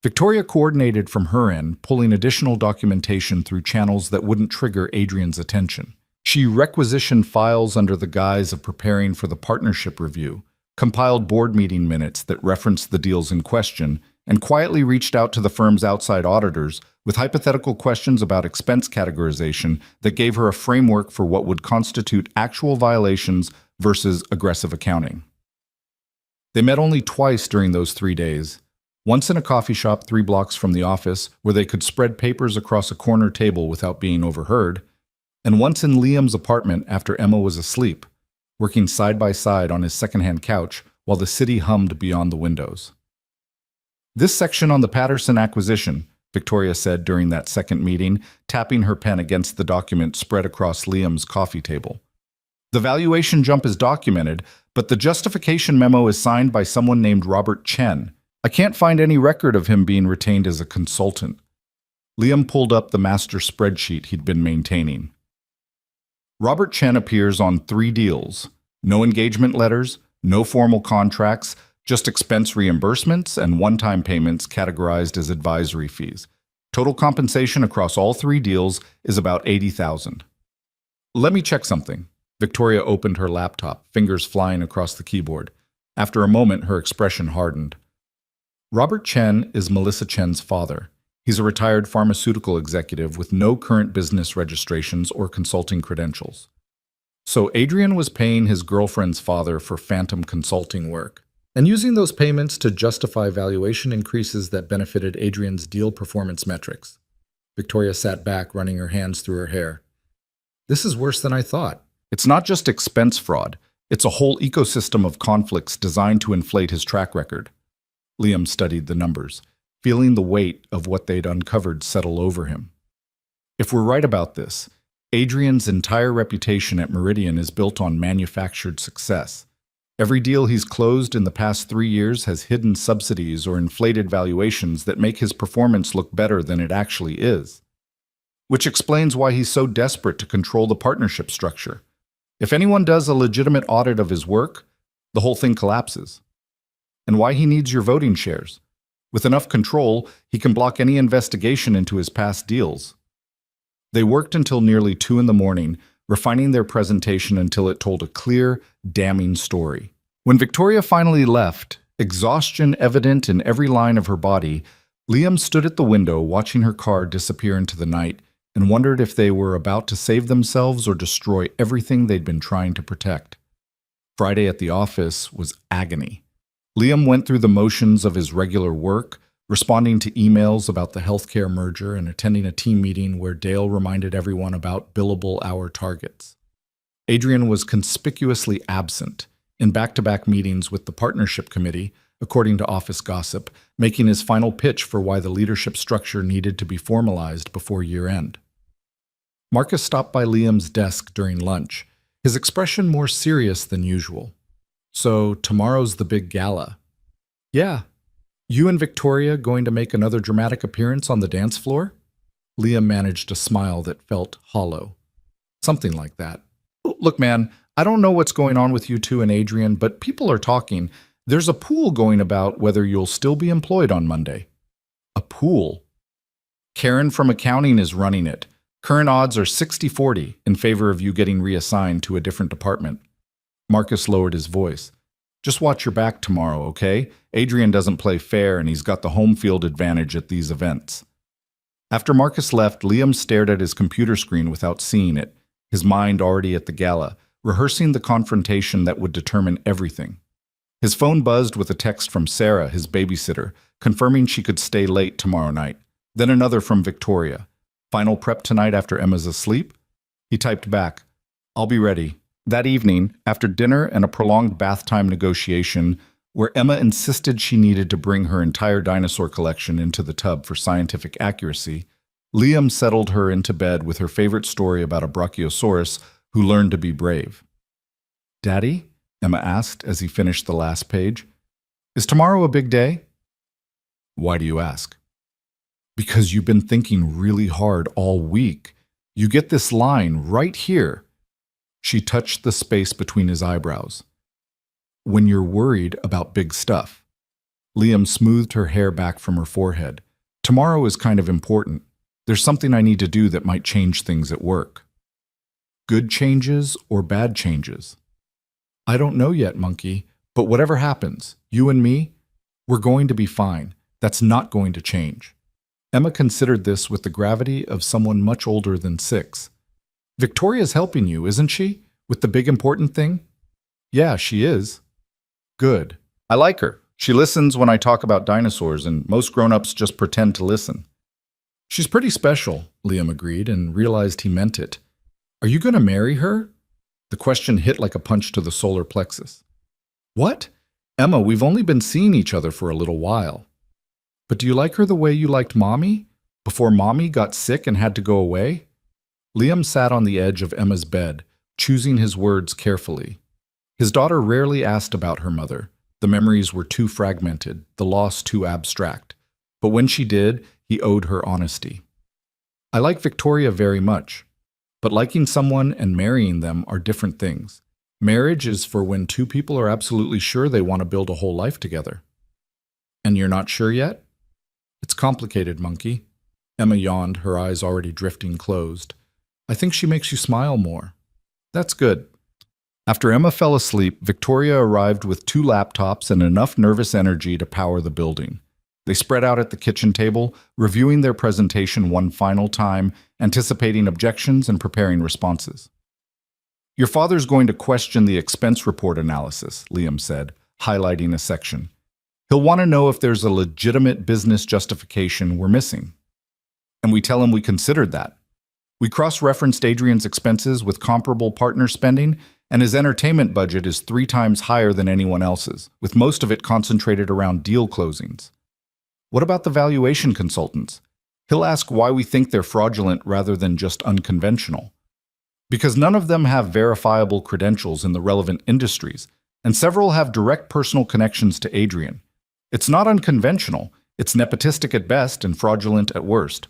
Victoria coordinated from her end, pulling additional documentation through channels that wouldn't trigger Adrian's attention. She requisitioned files under the guise of preparing for the partnership review, compiled board meeting minutes that referenced the deals in question, and quietly reached out to the firm's outside auditors with hypothetical questions about expense categorization that gave her a framework for what would constitute actual violations versus aggressive accounting. They met only twice during those 3 days, once in a coffee shop 3 blocks from the office where they could spread papers across a corner table without being overheard, and once in Liam's apartment after Emma was asleep, working side by side on his secondhand couch while the city hummed beyond the windows. "This section on the Patterson acquisition," Victoria said during that second meeting, tapping her pen against the document spread across Liam's coffee table. "The valuation jump is documented, but the justification memo is signed by someone named Robert Chen. I can't find any record of him being retained as a consultant." Liam pulled up the master spreadsheet he'd been maintaining. Robert Chen appears on 3 deals. No engagement letters, no formal contracts, just expense reimbursements and one-time payments categorized as advisory fees. Total compensation across all 3 deals is about $80,000. "Let me check something." Victoria opened her laptop, fingers flying across the keyboard. After a moment, her expression hardened. Robert Chen is Melissa Chen's father. He's a retired pharmaceutical executive with no current business registrations or consulting credentials. So Adrian was paying his girlfriend's father for phantom consulting work, and using those payments to justify valuation increases that benefited Adrian's deal performance metrics. Victoria sat back, running her hands through her hair. "This is worse than I thought. It's not just expense fraud. It's a whole ecosystem of conflicts designed to inflate his track record." Liam studied the numbers, feeling the weight of what they'd uncovered settle over him. If we're right about this, Adrian's entire reputation at Meridian is built on manufactured success. Every deal he's closed in the past 3 years has hidden subsidies or inflated valuations that make his performance look better than it actually is. Which explains why he's so desperate to control the partnership structure. If anyone does a legitimate audit of his work, the whole thing collapses. and why he needs your voting shares. With enough control, he can block any investigation into his past deals. They worked until nearly 2 in the morning, refining their presentation until it told a clear, damning story. When Victoria finally left, exhaustion evident in every line of her body, Liam stood at the window watching her car disappear into the night and wondered if they were about to save themselves or destroy everything they'd been trying to protect. Friday at the office was agony. Liam went through the motions of his regular work, responding to emails about the healthcare merger and attending a team meeting where Dale reminded everyone about billable hour targets. Adrian was conspicuously absent in back-to-back meetings with the partnership committee, according to office gossip, making his final pitch for why the leadership structure needed to be formalized before year-end. Marcus stopped by Liam's desk during lunch, his expression more serious than usual. "So, tomorrow's the big gala." "Yeah. You and Victoria going to make another dramatic appearance on the dance floor?" Liam managed a smile that felt hollow. "Something like that. Look, man, I don't know what's going on with you two and Adrian, but people are talking. There's a pool going about whether you'll still be employed on Monday." "A pool?" "Karen from accounting is running it. Current odds are 60-40 in favor of you getting reassigned to a different department." Marcus lowered his voice. "Just watch your back tomorrow, okay? Adrian doesn't play fair and he's got the home field advantage at these events." After Marcus left, Liam stared at his computer screen without seeing it, his mind already at the gala, rehearsing the confrontation that would determine everything. His phone buzzed with a text from Sarah, his babysitter, confirming she could stay late tomorrow night. Then another from Victoria. "Final prep tonight after Emma's asleep?" He typed back, "I'll be ready." That evening, after dinner and a prolonged bath time negotiation, where Emma insisted she needed to bring her entire dinosaur collection into the tub for scientific accuracy, Liam settled her into bed with her favorite story about a brachiosaurus who learned to be brave. "Daddy?" Emma asked as he finished the last page. "Is tomorrow a big day?" "Why do you ask?" "Because you've been thinking really hard all week. You get this line right here." She touched the space between his eyebrows. "When you're worried about big stuff." Liam smoothed her hair back from her forehead. "Tomorrow is kind of important. There's something I need to do that might change things at work." "Good changes or bad changes?" "I don't know yet, Monkey, but whatever happens, you and me, we're going to be fine. That's not going to change." Emma considered this with the gravity of someone much older than 6. "Victoria's helping you, isn't she? With the big important thing?" "Yeah, she is." "Good. I like her. She listens when I talk about dinosaurs, and most grown-ups just pretend to listen." "She's pretty special," Liam agreed and realized he meant it. "Are you going to marry her?" The question hit like a punch to the solar plexus. "What? Emma, we've only been seeing each other for a little while." "But do you like her the way you liked Mommy? Before Mommy got sick and had to go away?" Liam sat on the edge of Emma's bed, choosing his words carefully. His daughter rarely asked about her mother. The memories were too fragmented, the loss too abstract. But when she did, he owed her honesty. "I like Victoria very much. But liking someone and marrying them are different things. Marriage is for when two people are absolutely sure they want to build a whole life together." "And you're not sure yet?" "It's complicated, Monkey." Emma yawned, her eyes already drifting closed. "I think she makes you smile more." "That's good." After Emma fell asleep, Victoria arrived with 2 laptops and enough nervous energy to power the building. They spread out at the kitchen table, reviewing their presentation one final time, anticipating objections and preparing responses. "Your father's going to question the expense report analysis," Liam said, highlighting a section. "He'll want to know if there's a legitimate business justification we're missing." And we tell him we considered that. We cross-referenced Adrian's expenses with comparable partner spending, and his entertainment budget is 3 times higher than anyone else's, with most of it concentrated around deal closings. What about the valuation consultants? He'll ask why we think they're fraudulent rather than just unconventional. Because none of them have verifiable credentials in the relevant industries, and several have direct personal connections to Adrian. It's not unconventional, it's nepotistic at best and fraudulent at worst.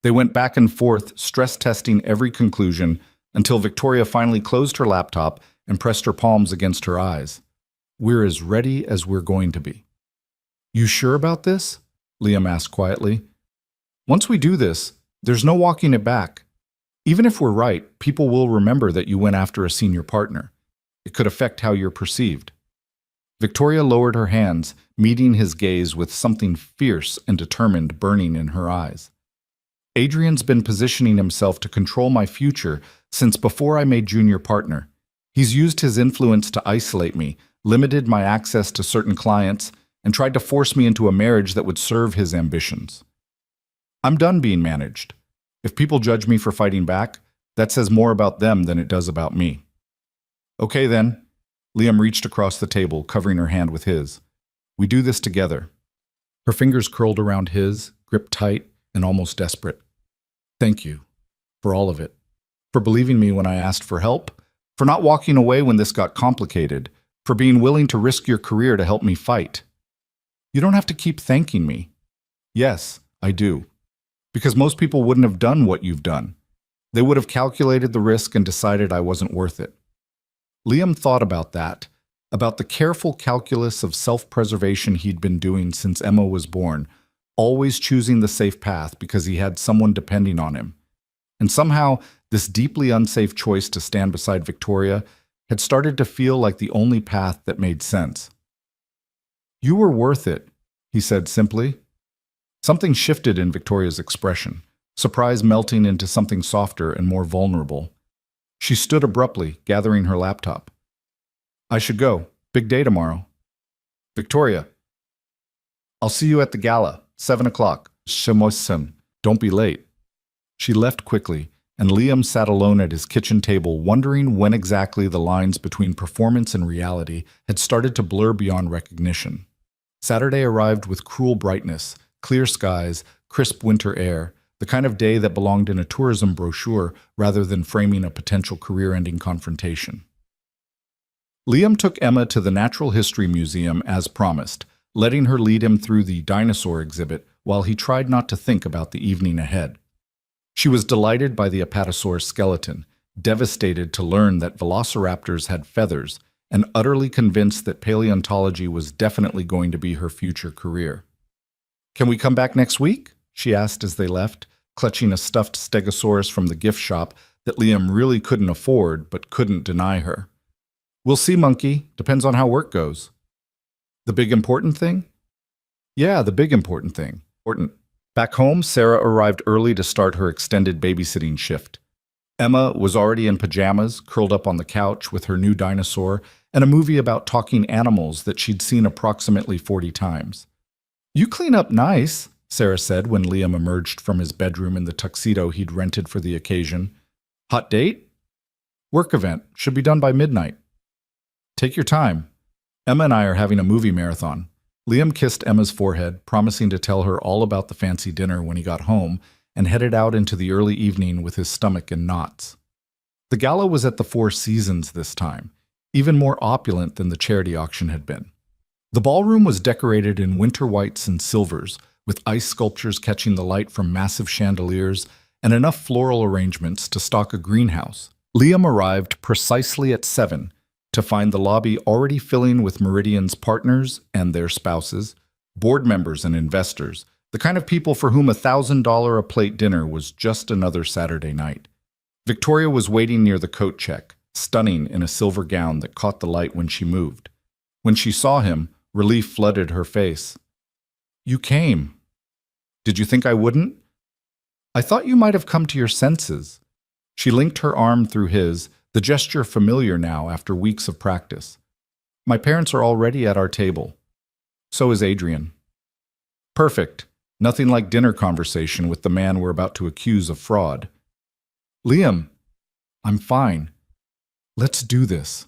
They went back and forth, stress-testing every conclusion, until Victoria finally closed her laptop and pressed her palms against her eyes. We're as ready as we're going to be. You sure about this? Liam asked quietly. Once we do this, there's no walking it back. Even if we're right, people will remember that you went after a senior partner. It could affect how you're perceived. Victoria lowered her hands, meeting his gaze with something fierce and determined burning in her eyes. Adrian's been positioning himself to control my future since before I made junior partner. He's used his influence to isolate me, limited my access to certain clients, and tried to force me into a marriage that would serve his ambitions. I'm done being managed. If people judge me for fighting back, that says more about them than it does about me. Okay then. Liam reached across the table, covering her hand with his. We do this together. Her fingers curled around his, gripped tight and almost desperate. Thank you. For all of it. For believing me when I asked for help. For not walking away when this got complicated. For being willing to risk your career to help me fight. You don't have to keep thanking me. Yes, I do. Because most people wouldn't have done what you've done. They would have calculated the risk and decided I wasn't worth it. Liam thought about that, about the careful calculus of self-preservation he'd been doing since Emma was born, always choosing the safe path because he had someone depending on him. And somehow, this deeply unsafe choice to stand beside Victoria had started to feel like the only path that made sense. You were worth it, he said simply. Something shifted in Victoria's expression, surprise melting into something softer and more vulnerable. She stood abruptly, gathering her laptop. I should go. Big day tomorrow. Victoria. I'll see you at the gala, 7 o'clock. Shemosim. Don't be late. She left quickly, and Liam sat alone at his kitchen table, wondering when exactly the lines between performance and reality had started to blur beyond recognition. Saturday arrived with cruel brightness, clear skies, crisp winter air, the kind of day that belonged in a tourism brochure rather than framing a potential career-ending confrontation. Liam took Emma to the Natural History Museum as promised, letting her lead him through the dinosaur exhibit while he tried not to think about the evening ahead. She was delighted by the apatosaurus skeleton, devastated to learn that velociraptors had feathers, and utterly convinced that paleontology was definitely going to be her future career. Can we come back next week? She asked as they left, clutching a stuffed stegosaurus from the gift shop that Liam really couldn't afford but couldn't deny her. We'll see, monkey. Depends on how work goes. The big important thing? Yeah, the big important thing. Important. Back home, Sarah arrived early to start her extended babysitting shift. Emma was already in pajamas, curled up on the couch with her new dinosaur and a movie about talking animals that she'd seen approximately 40 times. You clean up nice, Sarah said when Liam emerged from his bedroom in the tuxedo he'd rented for the occasion. Hot date? Work event. Should be done by midnight. Take your time. Emma and I are having a movie marathon. Liam kissed Emma's forehead, promising to tell her all about the fancy dinner when he got home, and headed out into the early evening with his stomach in knots. The gala was at the Four Seasons this time, even more opulent than the charity auction had been. The ballroom was decorated in winter whites and silvers, with ice sculptures catching the light from massive chandeliers and enough floral arrangements to stock a greenhouse. Liam arrived precisely at 7 to find the lobby already filling with Meridian's partners and their spouses, board members and investors, the kind of people for whom $1,000 a plate dinner was just another Saturday night. Victoria was waiting near the coat check, stunning in a silver gown that caught the light when she moved. When she saw him, relief flooded her face. You came. Did you think I wouldn't? I thought you might have come to your senses. She linked her arm through his, the gesture familiar now after weeks of practice. My parents are already at our table. So is Adrian. Perfect. Nothing like dinner conversation with the man we're about to accuse of fraud. Liam, I'm fine. Let's do this.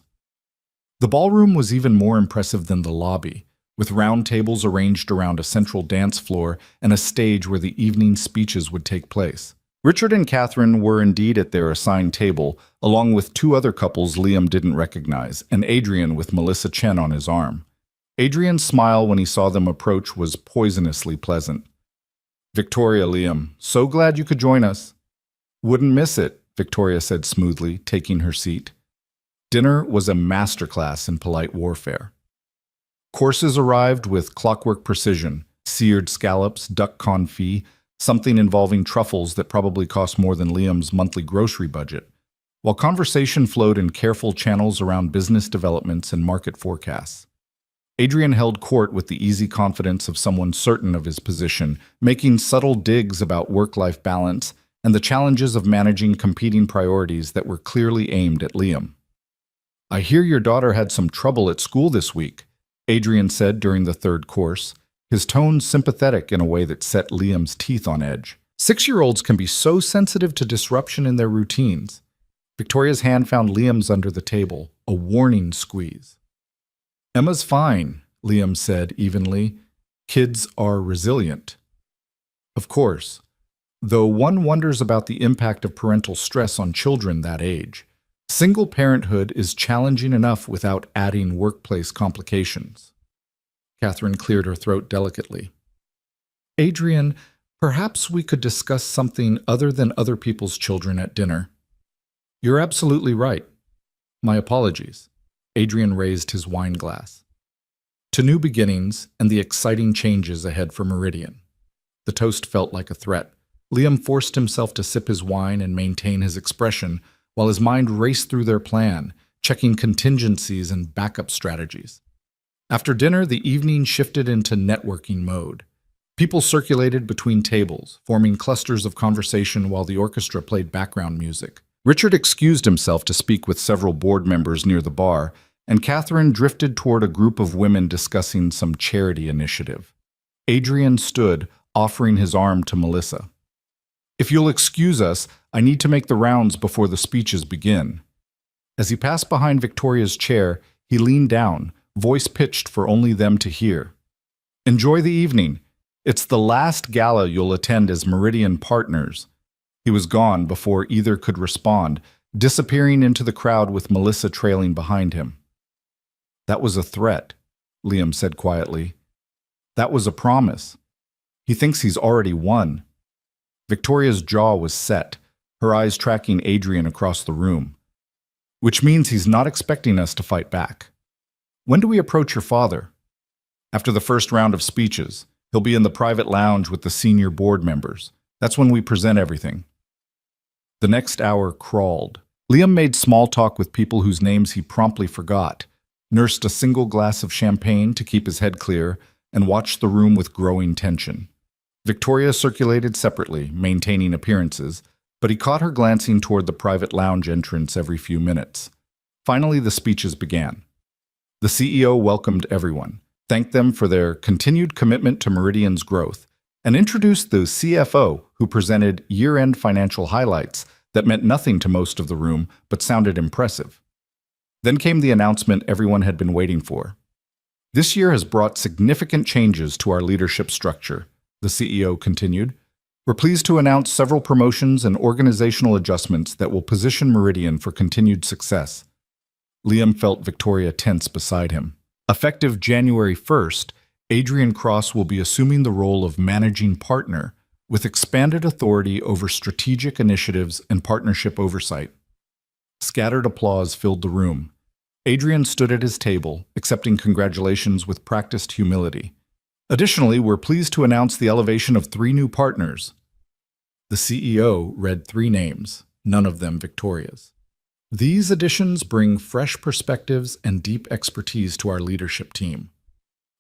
The ballroom was even more impressive than the lobby, with round tables arranged around a central dance floor and a stage where the evening speeches would take place. Richard and Catherine were indeed at their assigned table, along with 2 other couples Liam didn't recognize, and Adrian with Melissa Chen on his arm. Adrian's smile when he saw them approach was poisonously pleasant. Victoria, Liam, so glad you could join us. Wouldn't miss it, Victoria said smoothly, taking her seat. Dinner was a masterclass in polite warfare. Courses arrived with clockwork precision, seared scallops, duck confit, something involving truffles that probably cost more than Liam's monthly grocery budget, while conversation flowed in careful channels around business developments and market forecasts. Adrian held court with the easy confidence of someone certain of his position, making subtle digs about work-life balance and the challenges of managing competing priorities that were clearly aimed at Liam. "I hear your daughter had some trouble at school this week," Adrian said during the third course, his tone sympathetic in a way that set Liam's teeth on edge. 6-year-olds can be so sensitive to disruption in their routines. Victoria's hand found Liam's under the table, a warning squeeze. "Emma's fine," Liam said evenly. "Kids are resilient." Of course, though one wonders about the impact of parental stress on children that age. Single parenthood is challenging enough without adding workplace complications. Catherine cleared her throat delicately. "Adrian, perhaps we could discuss something other than other people's children at dinner." "You're absolutely right. My apologies." Adrian raised his wine glass. "To new beginnings and the exciting changes ahead for Meridian." The toast felt like a threat. Liam forced himself to sip his wine and maintain his expression, while his mind raced through their plan, checking contingencies and backup strategies. After dinner, the evening shifted into networking mode. People circulated between tables, forming clusters of conversation while the orchestra played background music. Richard excused himself to speak with several board members near the bar, and Catherine drifted toward a group of women discussing some charity initiative. Adrian stood, offering his arm to Melissa. "If you'll excuse us, I need to make the rounds before the speeches begin." As he passed behind Victoria's chair, he leaned down, voice pitched for only them to hear. "Enjoy the evening. It's the last gala you'll attend as Meridian partners." He was gone before either could respond, disappearing into the crowd with Melissa trailing behind him. "That was a threat," Liam said quietly. "That was a promise. He thinks he's already won." Victoria's jaw was set, her eyes tracking Adrian across the room. "Which means he's not expecting us to fight back. When do we approach your father?" "After the first round of speeches. He'll be in the private lounge with the senior board members. That's when we present everything." The next hour crawled. Liam made small talk with people whose names he promptly forgot, nursed a single glass of champagne to keep his head clear, and watched the room with growing tension. Victoria circulated separately, maintaining appearances, but he caught her glancing toward the private lounge entrance every few minutes. Finally, the speeches began. The CEO welcomed everyone, thanked them for their continued commitment to Meridian's growth, and introduced the CFO, who presented year-end financial highlights that meant nothing to most of the room but sounded impressive. Then came the announcement everyone had been waiting for. "This year has brought significant changes to our leadership structure," the CEO continued. "We're pleased to announce several promotions and organizational adjustments that will position Meridian for continued success." Liam felt Victoria tense beside him. Effective January 1st, Adrian Cross will be assuming the role of managing partner, with expanded authority over strategic initiatives and partnership oversight. Scattered applause filled the room. Adrian stood at his table, accepting congratulations with practiced humility. "Additionally, we're pleased to announce the elevation of 3 new partners." The CEO read 3 names, none of them Victoria's. "These additions bring fresh perspectives and deep expertise to our leadership team."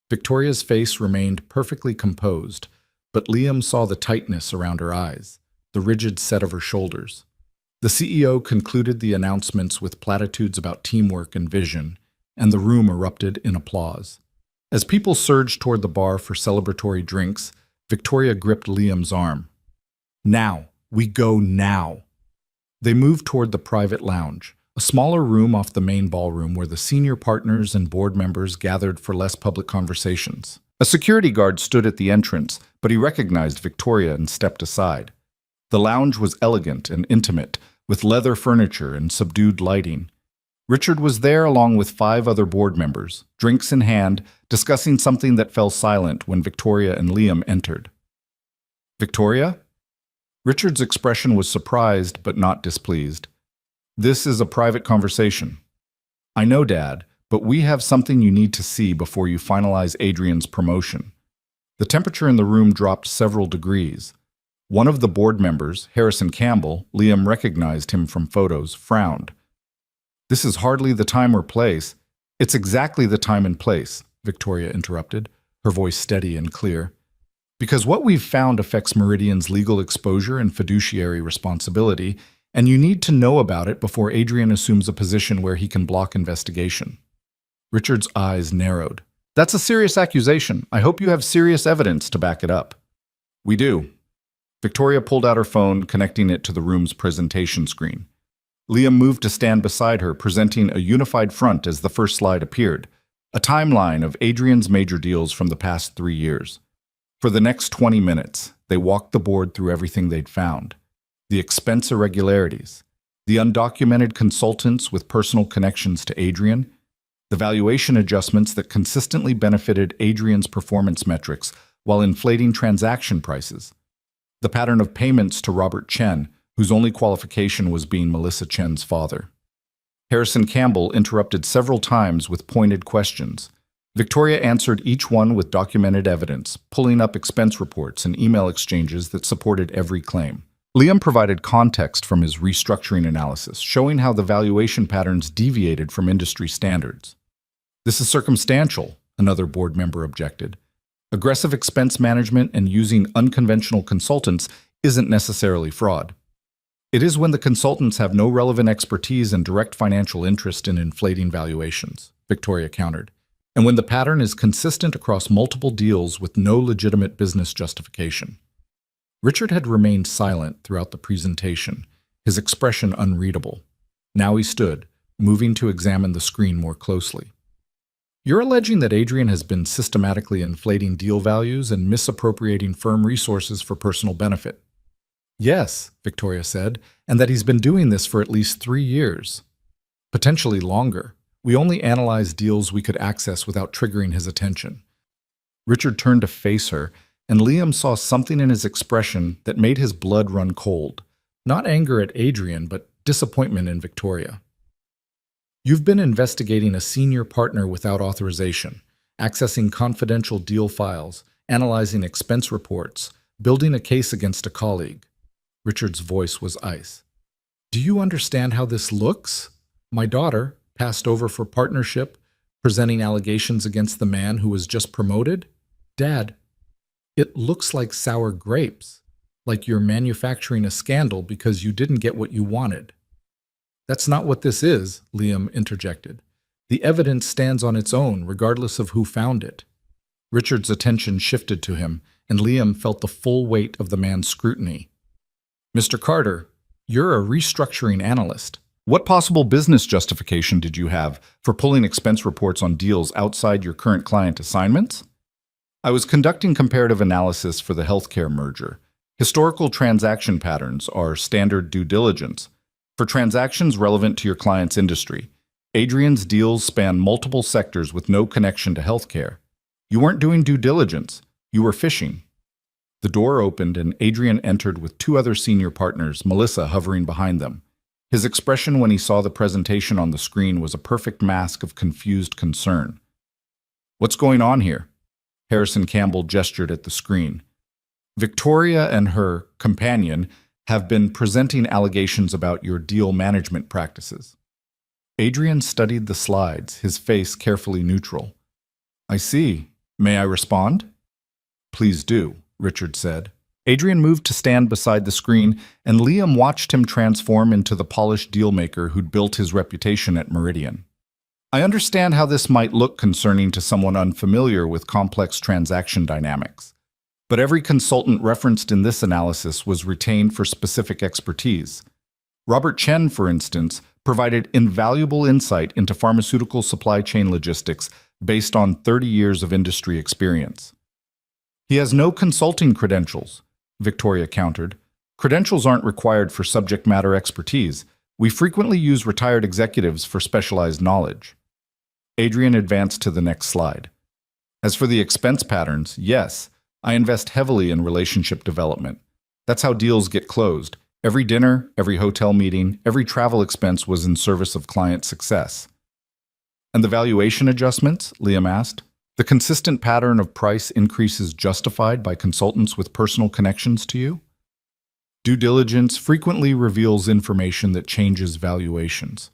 Victoria's face remained perfectly composed, but Liam saw the tightness around her eyes, the rigid set of her shoulders. The CEO concluded the announcements with platitudes about teamwork and vision, and the room erupted in applause. As people surged toward the bar for celebratory drinks, Victoria gripped Liam's arm. "Now! We go now!" They moved toward the private lounge, a smaller room off the main ballroom where the senior partners and board members gathered for less public conversations. A security guard stood at the entrance, but he recognized Victoria and stepped aside. The lounge was elegant and intimate, with leather furniture and subdued lighting. Richard was there along with 5 other board members, drinks in hand, discussing something that fell silent when Victoria and Liam entered. "Victoria?" Richard's expression was surprised but not displeased. "This is a private conversation." "I know, Dad, but we have something you need to see before you finalize Adrian's promotion. The temperature in the room dropped several degrees. One of the board members, Harrison Campbell, Liam recognized him from photos, frowned. "This is hardly the time or place." "It's exactly the time and place," Victoria interrupted, her voice steady and clear. "Because what we've found affects Meridian's legal exposure and fiduciary responsibility, and you need to know about it before Adrian assumes a position where he can block investigation." Richard's eyes narrowed. "That's a serious accusation. I hope you have serious evidence to back it up." "We do." Victoria pulled out her phone, connecting it to the room's presentation screen. Liam moved to stand beside her, presenting a unified front as the first slide appeared, a timeline of Adrian's major deals from the past 3 years. For the next 20 minutes, they walked the board through everything they'd found. The expense irregularities, the undocumented consultants with personal connections to Adrian, the valuation adjustments that consistently benefited Adrian's performance metrics while inflating transaction prices, the pattern of payments to Robert Chen, whose only qualification was being Melissa Chen's father. Harrison Campbell interrupted several times with pointed questions. Victoria answered each one with documented evidence, pulling up expense reports and email exchanges that supported every claim. Liam provided context from his restructuring analysis, showing how the valuation patterns deviated from industry standards. "This is circumstantial," another board member objected. "Aggressive expense management and using unconventional consultants isn't necessarily fraud. It is when the consultants have no relevant expertise and direct financial interest in inflating valuations," Victoria countered, "and when the pattern is consistent across multiple deals with no legitimate business justification." Richard had remained silent throughout the presentation, his expression unreadable. Now he stood, moving to examine the screen more closely. "You're alleging that Adrian has been systematically inflating deal values and misappropriating firm resources for personal benefit." "Yes," Victoria said, "and that he's been doing this for at least 3 years. Potentially longer. We only analyzed deals we could access without triggering his attention." Richard turned to face her, and Liam saw something in his expression that made his blood run cold. Not anger at Adrian, but disappointment in Victoria. "You've been investigating a senior partner without authorization, accessing confidential deal files, analyzing expense reports, building a case against a colleague." Richard's voice was ice. "Do you understand how this looks? My daughter, passed over for partnership, presenting allegations against the man who was just promoted? Dad, it looks like sour grapes, like you're manufacturing a scandal because you didn't get what you wanted." "That's not what this is," Liam interjected. "The evidence stands on its own, regardless of who found it." Richard's attention shifted to him, and Liam felt the full weight of the man's scrutiny. "Mr. Carter, you're a restructuring analyst. What possible business justification did you have for pulling expense reports on deals outside your current client assignments?" "I was conducting comparative analysis for the healthcare merger. Historical transaction patterns are standard due diligence. For transactions relevant to your client's industry, Adrian's deals span multiple sectors with no connection to healthcare. You weren't doing due diligence. You were fishing." The door opened and Adrian entered with 2 other senior partners, Melissa hovering behind them. His expression when he saw the presentation on the screen was a perfect mask of confused concern. "What's going on here?" Harrison Campbell gestured at the screen. "Victoria and her companion have been presenting allegations about your deal management practices." Adrian studied the slides, his face carefully neutral. "I see. May I respond?" "Please do," Richard said. Adrian moved to stand beside the screen, and Liam watched him transform into the polished dealmaker who'd built his reputation at Meridian. "I understand how this might look concerning to someone unfamiliar with complex transaction dynamics. But every consultant referenced in this analysis was retained for specific expertise. Robert Chen, for instance, provided invaluable insight into pharmaceutical supply chain logistics based on 30 years of industry experience." "He has no consulting credentials," Victoria countered. "Credentials aren't required for subject matter expertise. We frequently use retired executives for specialized knowledge." Adrian advanced to the next slide. "As for the expense patterns, yes, I invest heavily in relationship development. That's how deals get closed. Every dinner, every hotel meeting, every travel expense was in service of client success." And the valuation adjustments? Liam asked. The consistent pattern of price increases justified by consultants with personal connections to you? Due diligence frequently reveals information that changes valuations.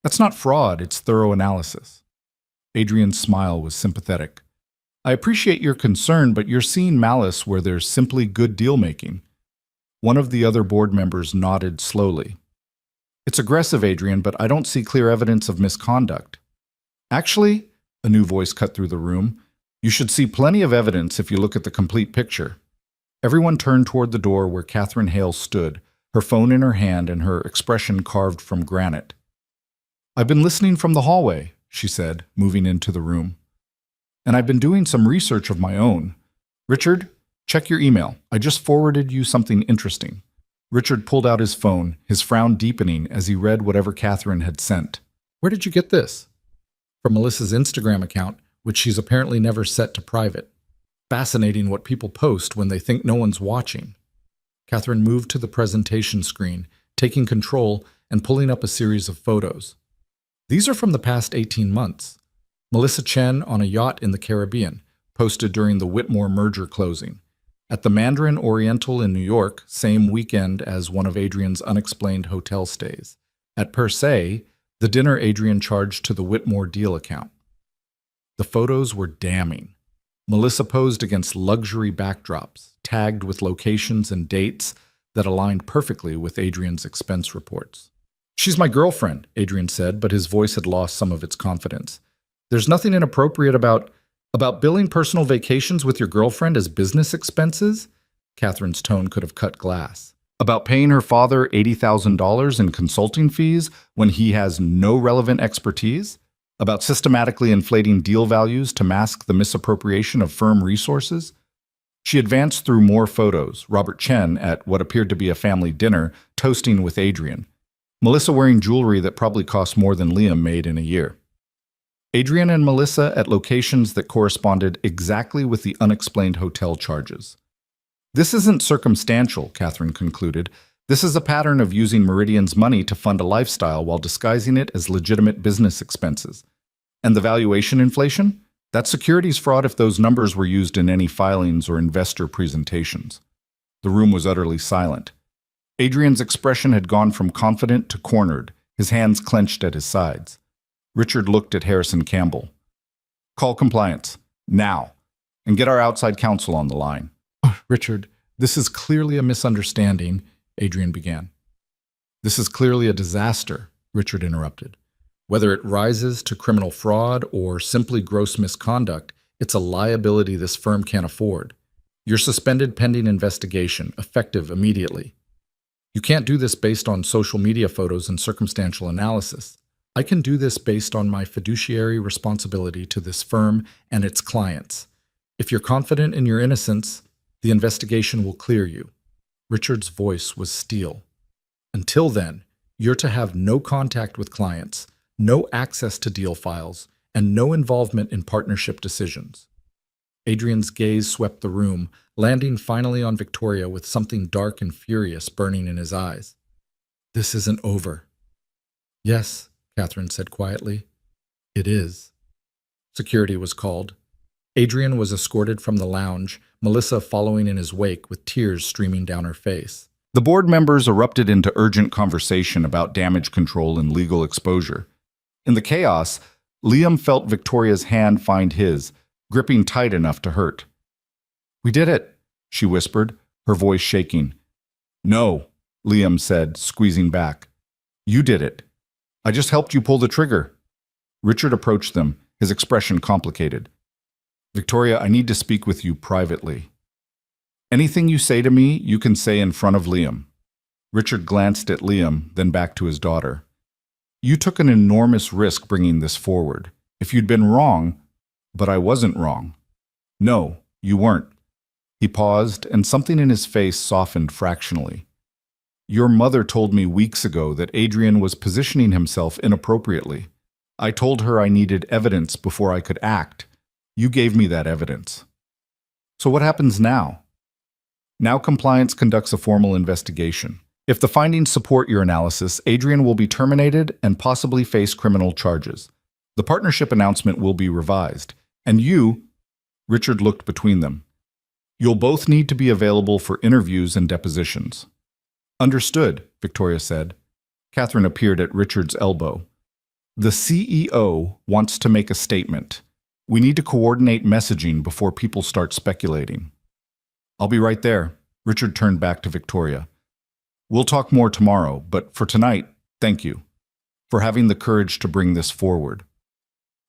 That's not fraud, it's thorough analysis. Adrian's smile was sympathetic. I appreciate your concern, but you're seeing malice where there's simply good deal-making. One of the other board members nodded slowly. It's aggressive, Adrian, but I don't see clear evidence of misconduct. Actually, a new voice cut through the room, you should see plenty of evidence if you look at the complete picture. Everyone turned toward the door where Catherine Hale stood, her phone in her hand and her expression carved from granite. I've been listening from the hallway, she said, moving into the room. And I've been doing some research of my own. Richard, check your email. I just forwarded you something interesting. Richard pulled out his phone, his frown deepening as he read whatever Catherine had sent. Where did you get this? From Melissa's Instagram account, which she's apparently never set to private. Fascinating what people post when they think no one's watching. Catherine moved to the presentation screen, taking control and pulling up a series of photos. These are from the past 18 months. Melissa Chen on a yacht in the Caribbean, posted during the Whitmore merger closing. At the Mandarin Oriental in New York, same weekend as one of Adrian's unexplained hotel stays. At Per Se, the dinner Adrian charged to the Whitmore deal account. The photos were damning. Melissa posed against luxury backdrops, tagged with locations and dates that aligned perfectly with Adrian's expense reports. She's my girlfriend, Adrian said, but his voice had lost some of its confidence. There's nothing inappropriate about billing personal vacations with your girlfriend as business expenses? Catherine's tone could have cut glass. About paying her father $80,000 in consulting fees when he has no relevant expertise? About systematically inflating deal values to mask the misappropriation of firm resources? She advanced through more photos, Robert Chen at what appeared to be a family dinner, toasting with Adrian. Melissa wearing jewelry that probably cost more than Liam made in a year. Adrian and Melissa at locations that corresponded exactly with the unexplained hotel charges. This isn't circumstantial, Catherine concluded. This is a pattern of using Meridian's money to fund a lifestyle while disguising it as legitimate business expenses. And the valuation inflation? That's securities fraud if those numbers were used in any filings or investor presentations. The room was utterly silent. Adrian's expression had gone from confident to cornered, his hands clenched at his sides. Richard looked at Harrison Campbell. Call compliance, now, and get our outside counsel on the line. Richard, this is clearly a misunderstanding, Adrian began. This is clearly a disaster, Richard interrupted. Whether it rises to criminal fraud or simply gross misconduct, it's a liability this firm can't afford. You're suspended pending investigation, effective immediately. You can't do this based on social media photos and circumstantial analysis. I can do this based on my fiduciary responsibility to this firm and its clients. If you're confident in your innocence, the investigation will clear you. Richard's voice was steel. Until then, you're to have no contact with clients, no access to deal files, and no involvement in partnership decisions. Adrian's gaze swept the room, landing finally on Victoria with something dark and furious burning in his eyes. This isn't over. Yes, Catherine said quietly. It is. Security was called. Adrian was escorted from the lounge, Melissa following in his wake with tears streaming down her face. The board members erupted into urgent conversation about damage control and legal exposure. In the chaos, Liam felt Victoria's hand find his, gripping tight enough to hurt. We did it, she whispered, her voice shaking. No, Liam said, squeezing back. You did it. I just helped you pull the trigger. Richard approached them, his expression complicated. Victoria, I need to speak with you privately. Anything you say to me, you can say in front of Liam. Richard glanced at Liam, then back to his daughter. You took an enormous risk bringing this forward. If you'd been wrong, but I wasn't wrong. No, you weren't. He paused, and something in his face softened fractionally. Your mother told me weeks ago that Adrian was positioning himself inappropriately. I told her I needed evidence before I could act. You gave me that evidence. So what happens now? Now compliance conducts a formal investigation. If the findings support your analysis, Adrian will be terminated and possibly face criminal charges. The partnership announcement will be revised. And you, Richard looked between them. You'll both need to be available for interviews and depositions. Understood, Victoria said. Catherine appeared at Richard's elbow. The CEO wants to make a statement. We need to coordinate messaging before people start speculating. I'll be right there. Richard turned back to Victoria. We'll talk more tomorrow, but for tonight, thank you for having the courage to bring this forward.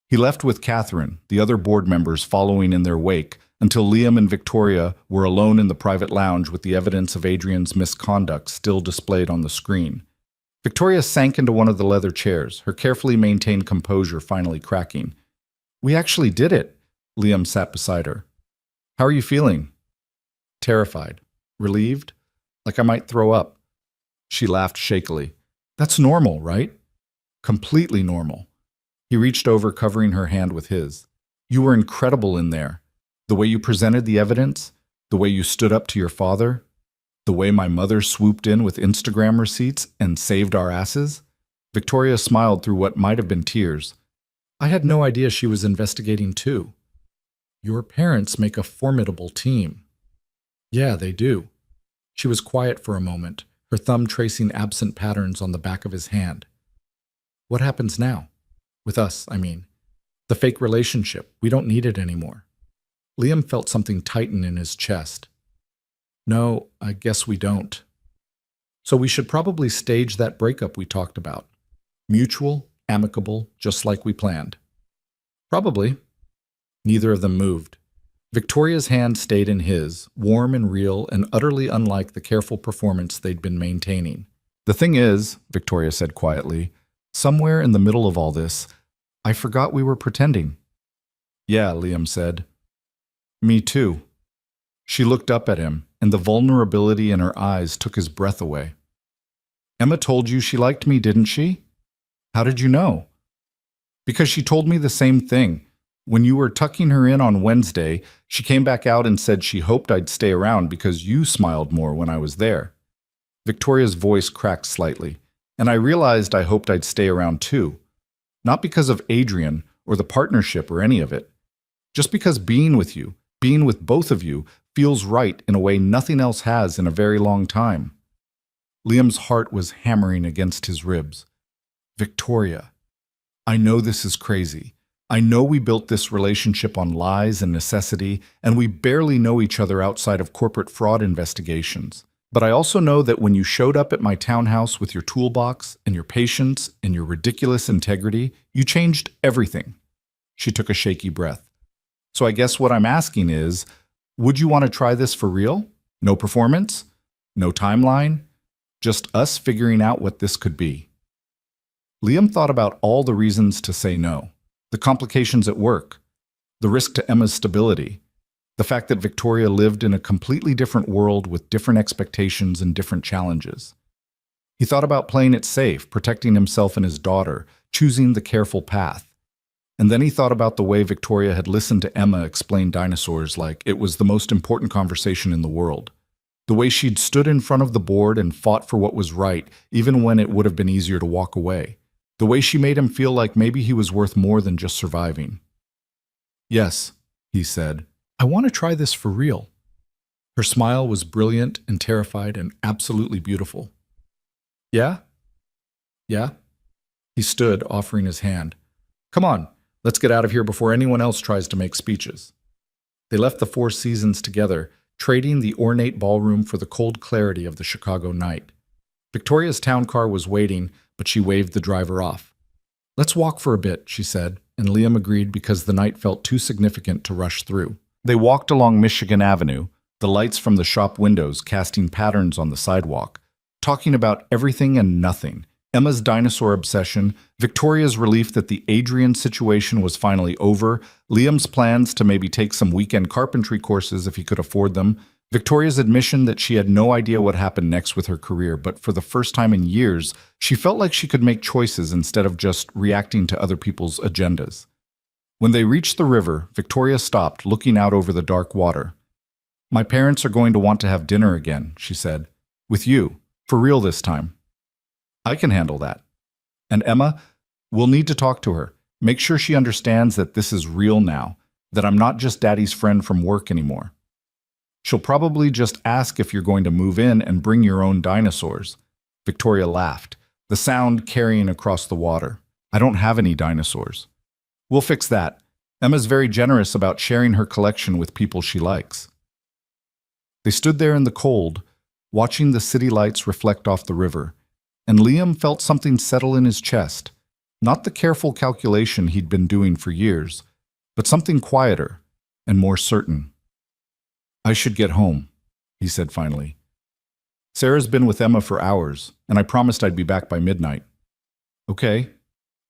He left with Catherine, the other board members following in their wake, until Liam and Victoria were alone in the private lounge with the evidence of Adrian's misconduct still displayed on the screen. Victoria sank into one of the leather chairs, her carefully maintained composure finally cracking. We actually did it. Liam sat beside her. How are you feeling? Terrified. Relieved? Like I might throw up. She laughed shakily. That's normal, right? Completely normal. He reached over, covering her hand with his. You were incredible in there. The way you presented the evidence, the way you stood up to your father, the way my mother swooped in with Instagram receipts and saved our asses. Victoria smiled through what might have been tears. I had no idea she was investigating too. Your parents make a formidable team. Yeah, they do. She was quiet for a moment, her thumb tracing absent patterns on the back of his hand. What happens now? With us, I mean. The fake relationship. We don't need it anymore. Liam felt something tighten in his chest. No, I guess we don't. So we should probably stage that breakup we talked about. Mutual, amicable, just like we planned. Probably. Neither of them moved. Victoria's hand stayed in his, warm and real and utterly unlike the careful performance they'd been maintaining. The thing is, Victoria said quietly, somewhere in the middle of all this, I forgot we were pretending. Yeah, Liam said. Me too. She looked up at him, and the vulnerability in her eyes took his breath away. Emma told you she liked me, didn't she? How did you know? Because she told me the same thing. When you were tucking her in on Wednesday, she came back out and said she hoped I'd stay around because you smiled more when I was there. Victoria's voice cracked slightly, and I realized I hoped I'd stay around too. Not because of Adrian or the partnership or any of it. Just because being with you, being with both of you, feels right in a way nothing else has in a very long time. Liam's heart was hammering against his ribs. Victoria, I know this is crazy. I know we built this relationship on lies and necessity, and we barely know each other outside of corporate fraud investigations. But I also know that when you showed up at my townhouse with your toolbox and your patience and your ridiculous integrity, you changed everything. She took a shaky breath. So I guess what I'm asking is, would you want to try this for real? No performance? No timeline? Just us figuring out what this could be. Liam thought about all the reasons to say no. The complications at work, the risk to Emma's stability, the fact that Victoria lived in a completely different world with different expectations and different challenges. He thought about playing it safe, protecting himself and his daughter, choosing the careful path. And then he thought about the way Victoria had listened to Emma explain dinosaurs like it was the most important conversation in the world. The way she'd stood in front of the board and fought for what was right, even when it would have been easier to walk away. The way she made him feel like maybe he was worth more than just surviving. Yes, he said, I want to try this for real. Her smile was brilliant and terrified and absolutely beautiful. Yeah? Yeah? He stood, offering his hand. Come on, let's get out of here before anyone else tries to make speeches. They left the Four Seasons together, trading the ornate ballroom for the cold clarity of the Chicago night. Victoria's town car was waiting, but she waved the driver off. Let's walk for a bit, she said, and Liam agreed because the night felt too significant to rush through. They walked along Michigan Avenue, the lights from the shop windows casting patterns on the sidewalk, talking about everything and nothing. Emma's dinosaur obsession, Victoria's relief that the Adrian situation was finally over, Liam's plans to maybe take some weekend carpentry courses if he could afford them, Victoria's admission that she had no idea what happened next with her career, but for the first time in years, she felt like she could make choices instead of just reacting to other people's agendas. When they reached the river, Victoria stopped, looking out over the dark water. My parents are going to want to have dinner again, she said. With you, for real this time. I can handle that. And Emma, we'll need to talk to her. Make sure she understands that this is real now, that I'm not just Daddy's friend from work anymore. She'll probably just ask if you're going to move in and bring your own dinosaurs." Victoria laughed, the sound carrying across the water. "I don't have any dinosaurs." "We'll fix that. Emma's very generous about sharing her collection with people she likes." They stood there in the cold, watching the city lights reflect off the river, and Liam felt something settle in his chest, not the careful calculation he'd been doing for years, but something quieter and more certain. "I should get home," he said finally. "Sarah's been with Emma for hours, and I promised I'd be back by midnight." "Okay."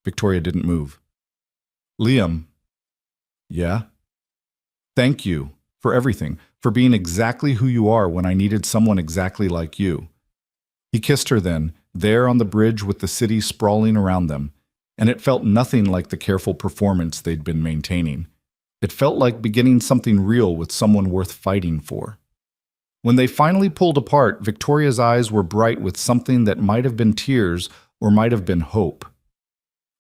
Victoria didn't move. "Liam." "Yeah?" "Thank you for everything, for being exactly who you are when I needed someone exactly like you." He kissed her then, there on the bridge with the city sprawling around them, and it felt nothing like the careful performance they'd been maintaining. It felt like beginning something real with someone worth fighting for. When they finally pulled apart, Victoria's eyes were bright with something that might have been tears or might have been hope.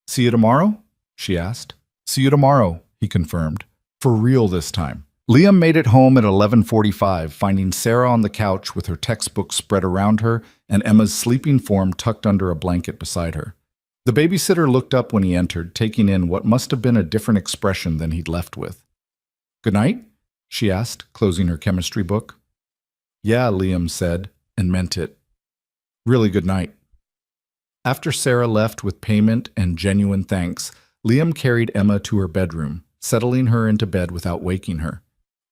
"See you tomorrow?" she asked. "See you tomorrow," he confirmed. "For real this time." Liam made it home at 11:45, finding Sarah on the couch with her textbook spread around her and Emma's sleeping form tucked under a blanket beside her. The babysitter looked up when he entered, taking in what must have been a different expression than he'd left with. "Good night?" she asked, closing her chemistry book. "Yeah," Liam said, and meant it. "Really good night." After Sarah left with payment and genuine thanks, Liam carried Emma to her bedroom, settling her into bed without waking her.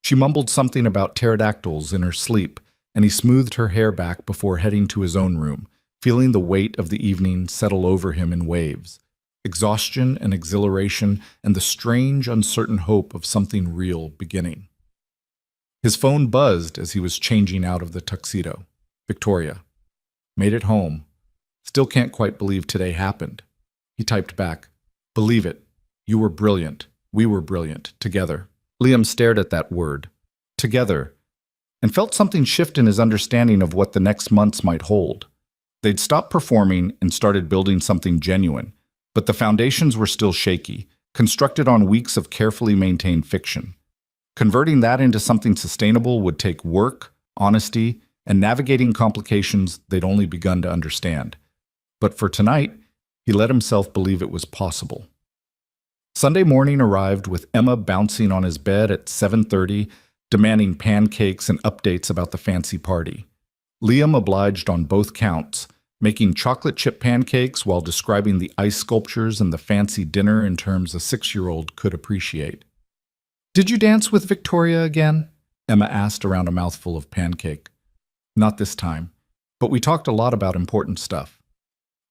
She mumbled something about pterodactyls in her sleep, and he smoothed her hair back before heading to his own room, feeling the weight of the evening settle over him in waves, exhaustion and exhilaration, and the strange, uncertain hope of something real beginning. His phone buzzed as he was changing out of the tuxedo. "Victoria. Made it home. Still can't quite believe today happened." He typed back, "Believe it. You were brilliant. We were brilliant. Together." Liam stared at that word, together, and felt something shift in his understanding of what the next months might hold. They'd stopped performing and started building something genuine, but the foundations were still shaky, constructed on weeks of carefully maintained fiction. Converting that into something sustainable would take work, honesty, and navigating complications they'd only begun to understand. But for tonight, he let himself believe it was possible. Sunday morning arrived with Emma bouncing on his bed at 7:30, demanding pancakes and updates about the fancy party. Liam obliged on both counts, making chocolate chip pancakes while describing the ice sculptures and the fancy dinner in terms a 6-year-old could appreciate. "Did you dance with Victoria again?" Emma asked around a mouthful of pancake. "Not this time, but we talked a lot about important stuff."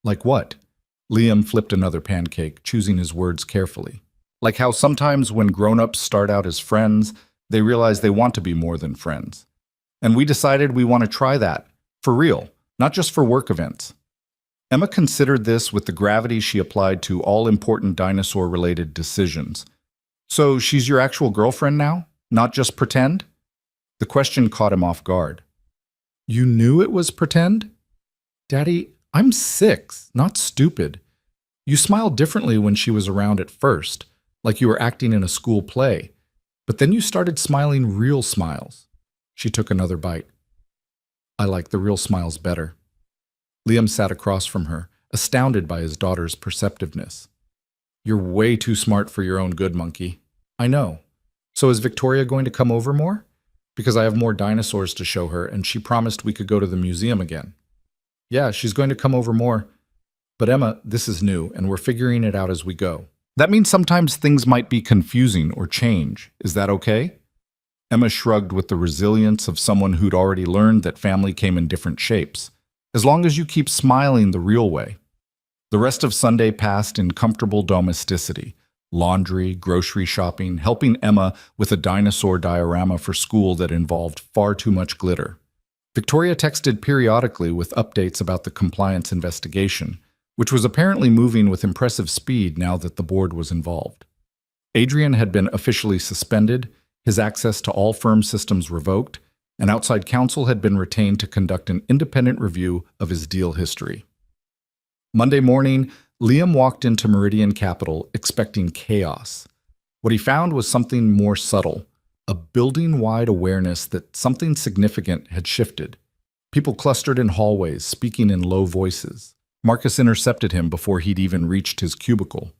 "Like what?" Liam flipped another pancake, choosing his words carefully. "Like how sometimes when grown-ups start out as friends, they realize they want to be more than friends. And we decided we want to try that, for real, not just for work events." Emma considered this with the gravity she applied to all important dinosaur-related decisions. "So she's your actual girlfriend now? Not just pretend?" The question caught him off guard. "You knew it was pretend?" "Daddy, I'm 6, not stupid. You smiled differently when she was around at first, like you were acting in a school play. But then you started smiling real smiles." She took another bite. "I like the real smiles better." Liam sat across from her, astounded by his daughter's perceptiveness. "You're way too smart for your own good, monkey." "I know. So is Victoria going to come over more? Because I have more dinosaurs to show her, and she promised we could go to the museum again." "Yeah, she's going to come over more. But Emma, this is new, and we're figuring it out as we go. That means sometimes things might be confusing or change. Is that okay?" Emma shrugged with the resilience of someone who'd already learned that family came in different shapes. "As long as you keep smiling the real way." The rest of Sunday passed in comfortable domesticity. Laundry, grocery shopping, helping Emma with a dinosaur diorama for school that involved far too much glitter. Victoria texted periodically with updates about the compliance investigation, which was apparently moving with impressive speed now that the board was involved. Adrian had been officially suspended, his access to all firm systems revoked, and outside counsel had been retained to conduct an independent review of his deal history. Monday morning, Liam walked into Meridian Capital expecting chaos. What he found was something more subtle, a building-wide awareness that something significant had shifted. People clustered in hallways, speaking in low voices. Marcus intercepted him before he'd even reached his cubicle.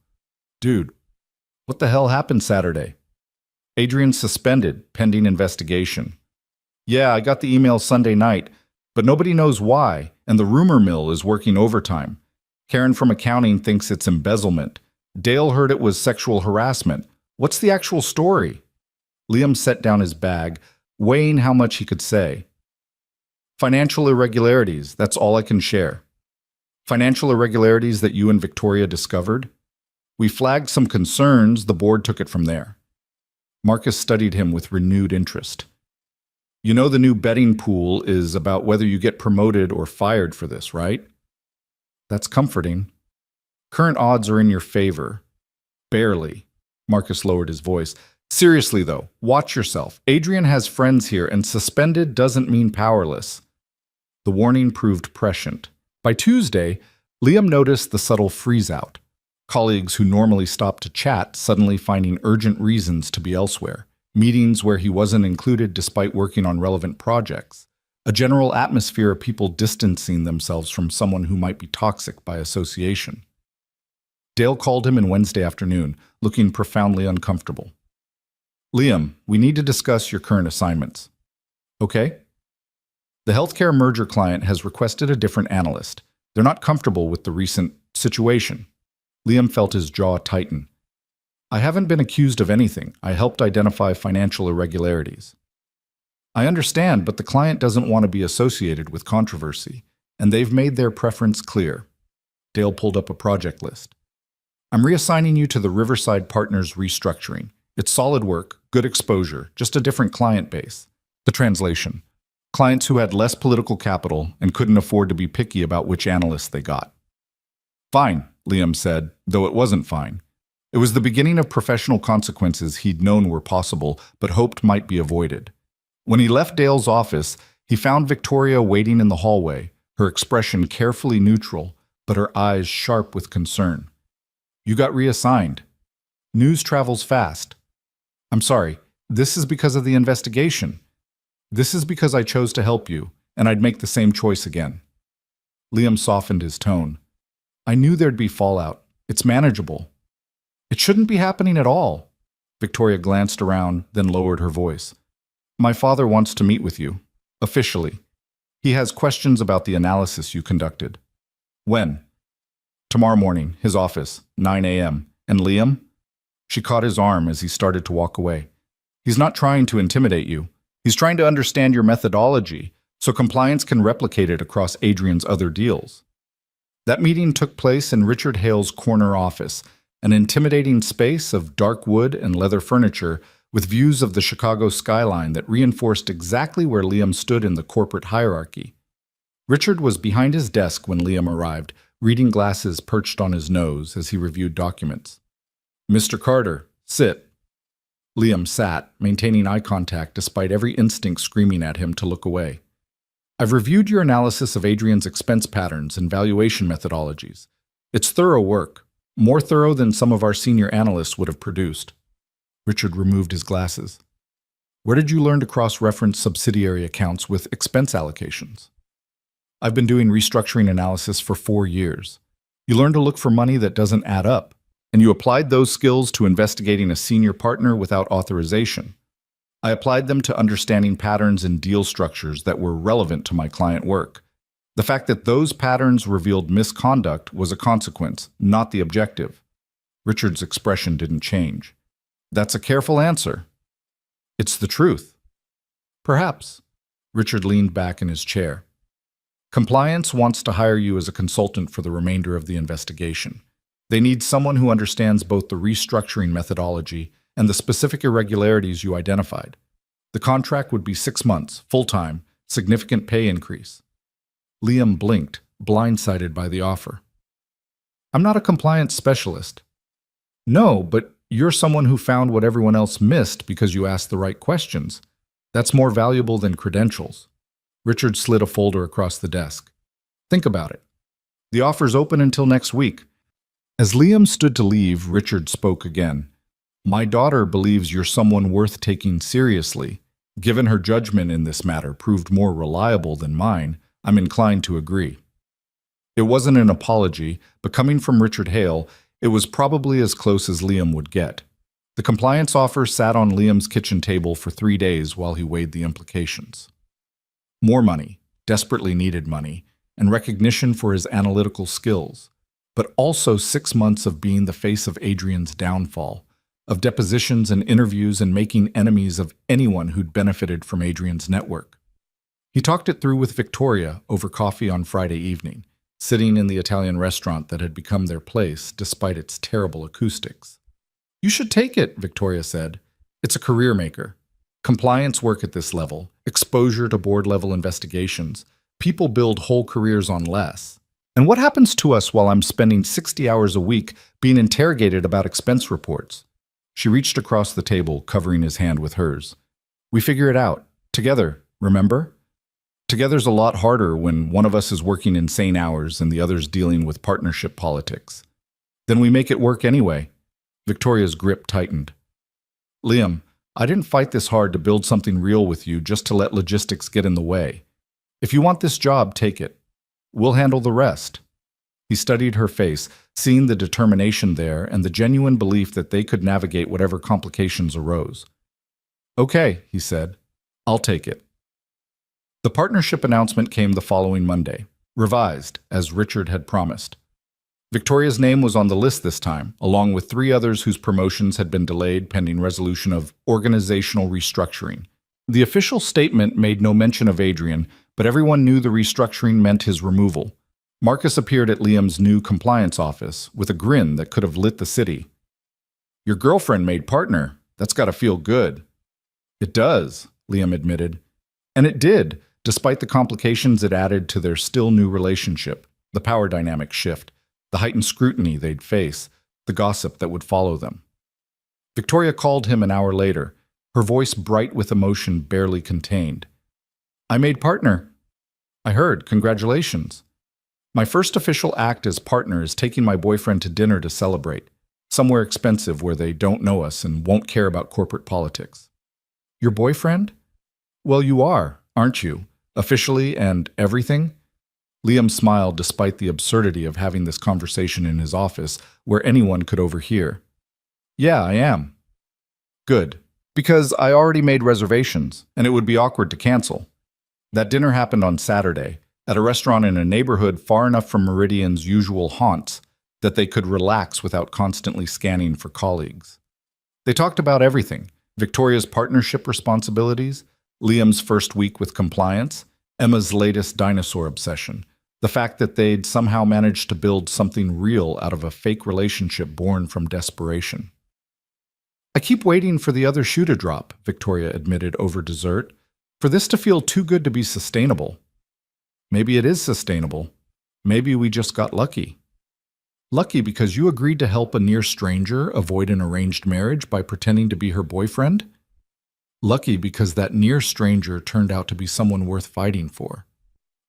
"Dude, what the hell happened Saturday?" "Adrian suspended, pending investigation." "Yeah, I got the email Sunday night, but nobody knows why, and the rumor mill is working overtime. Karen from accounting thinks it's embezzlement. Dale heard it was sexual harassment. What's the actual story?" Liam set down his bag, weighing how much he could say. "Financial irregularities, that's all I can share." "Financial irregularities that you and Victoria discovered?" "We flagged some concerns, the board took it from there." Marcus studied him with renewed interest. "You know the new betting pool is about whether you get promoted or fired for this, right?" "That's comforting." "Current odds are in your favor." "Barely." Marcus lowered his voice. "Seriously though, watch yourself. Adrian has friends here, and suspended doesn't mean powerless." The warning proved prescient. By Tuesday, Liam noticed the subtle freeze-out. Colleagues who normally stopped to chat suddenly finding urgent reasons to be elsewhere. Meetings where he wasn't included despite working on relevant projects. A general atmosphere of people distancing themselves from someone who might be toxic by association. Dale called him in Wednesday afternoon, looking profoundly uncomfortable. "Liam, we need to discuss your current assignments." "Okay." "The healthcare merger client has requested a different analyst. They're not comfortable with the recent situation." Liam felt his jaw tighten. "I haven't been accused of anything. I helped identify financial irregularities." "I understand, but the client doesn't want to be associated with controversy, and they've made their preference clear." Dale pulled up a project list. "I'm reassigning you to the Riverside Partners restructuring. It's solid work, good exposure, just a different client base." The translation: clients who had less political capital and couldn't afford to be picky about which analysts they got. "Fine," Liam said, though it wasn't fine. It was the beginning of professional consequences he'd known were possible, but hoped might be avoided. When he left Dale's office, he found Victoria waiting in the hallway, her expression carefully neutral, but her eyes sharp with concern. "You got reassigned. News travels fast." "I'm sorry, this is because of the investigation." "This is because I chose to help you, and I'd make the same choice again." Liam softened his tone. "I knew there'd be fallout. It's manageable." "It shouldn't be happening at all." Victoria glanced around, then lowered her voice. "My father wants to meet with you, officially. He has questions about the analysis you conducted." "When?" "Tomorrow morning, his office, 9 a.m. And Liam?" She caught his arm as he started to walk away. "He's not trying to intimidate you. He's trying to understand your methodology, so compliance can replicate it across Adrian's other deals." That meeting took place in Richard Hale's corner office, an intimidating space of dark wood and leather furniture with views of the Chicago skyline that reinforced exactly where Liam stood in the corporate hierarchy. Richard was behind his desk when Liam arrived, reading glasses perched on his nose as he reviewed documents. "Mr. Carter, sit." Liam sat, maintaining eye contact despite every instinct screaming at him to look away. "I've reviewed your analysis of Adrian's expense patterns and valuation methodologies. It's thorough work, more thorough than some of our senior analysts would have produced." Richard removed his glasses. "Where did you learn to cross-reference subsidiary accounts with expense allocations?" "I've been doing restructuring analysis for 4 years. You learn to look for money that doesn't add up, and you applied those skills to investigating a senior partner without authorization. I applied them to understanding patterns in deal structures that were relevant to my client work. The fact that those patterns revealed misconduct was a consequence, not the objective." Richard's expression didn't change. "That's a careful answer." "It's the truth." "Perhaps." Richard leaned back in his chair. "Compliance wants to hire you as a consultant for the remainder of the investigation. They need someone who understands both the restructuring methodology and the specific irregularities you identified. The contract would be 6 months, full-time, significant pay increase." Liam blinked, blindsided by the offer. "I'm not a compliance specialist." "No, but you're someone who found what everyone else missed because you asked the right questions. That's more valuable than credentials." Richard slid a folder across the desk. "Think about it. The offer's open until next week. As Liam stood to leave, Richard spoke again. My daughter believes you're someone worth taking seriously. Given her judgment in this matter proved more reliable than mine, I'm inclined to agree. It wasn't an apology, but coming from Richard Hale, it was probably as close as Liam would get. The compliance offer sat on Liam's kitchen table for 3 days while he weighed the implications. More money, desperately needed money, and recognition for his analytical skills, but also 6 months of being the face of Adrian's downfall, of depositions and interviews and making enemies of anyone who'd benefited from Adrian's network. He talked it through with Victoria over coffee on Friday evening, sitting in the Italian restaurant that had become their place despite its terrible acoustics. You should take it, Victoria said. It's a career maker. Compliance work at this level, exposure to board-level investigations. People build whole careers on less. And what happens to us while I'm spending 60 hours a week being interrogated about expense reports? She reached across the table, covering his hand with hers. We figure it out. Together, remember? Together's a lot harder when one of us is working insane hours and the other's dealing with partnership politics. Then we make it work anyway. Victoria's grip tightened. Liam, I didn't fight this hard to build something real with you just to let logistics get in the way. If you want this job, take it. We'll handle the rest. He studied her face, seeing the determination there and the genuine belief that they could navigate whatever complications arose. Okay, he said. I'll take it. The partnership announcement came the following Monday, revised, as Richard had promised. Victoria's name was on the list this time, along with 3 others whose promotions had been delayed pending resolution of organizational restructuring. The official statement made no mention of Adrian, but everyone knew the restructuring meant his removal. Marcus appeared at Liam's new compliance office with a grin that could have lit the city. Your girlfriend made partner. That's got to feel good. It does, Liam admitted. And it did, despite the complications it added to their still new relationship, the power dynamic shift, the heightened scrutiny they'd face, the gossip that would follow them. Victoria called him an hour later, her voice bright with emotion barely contained. I made partner. I heard, congratulations. My first official act as partner is taking my boyfriend to dinner to celebrate, somewhere expensive where they don't know us and won't care about corporate politics. Your boyfriend? Well, you are, aren't you? Officially and everything? Liam smiled despite the absurdity of having this conversation in his office where anyone could overhear. Yeah, I am. Good, because I already made reservations, and it would be awkward to cancel. That dinner happened on Saturday, at a restaurant in a neighborhood far enough from Meridian's usual haunts that they could relax without constantly scanning for colleagues. They talked about everything: Victoria's partnership responsibilities, Liam's first week with compliance, Emma's latest dinosaur obsession, the fact that they'd somehow managed to build something real out of a fake relationship born from desperation. I keep waiting for the other shoe to drop, Victoria admitted over dessert, for this to feel too good to be sustainable. Maybe it is sustainable. Maybe we just got lucky. Lucky because you agreed to help a near stranger avoid an arranged marriage by pretending to be her boyfriend? Lucky because that near stranger turned out to be someone worth fighting for.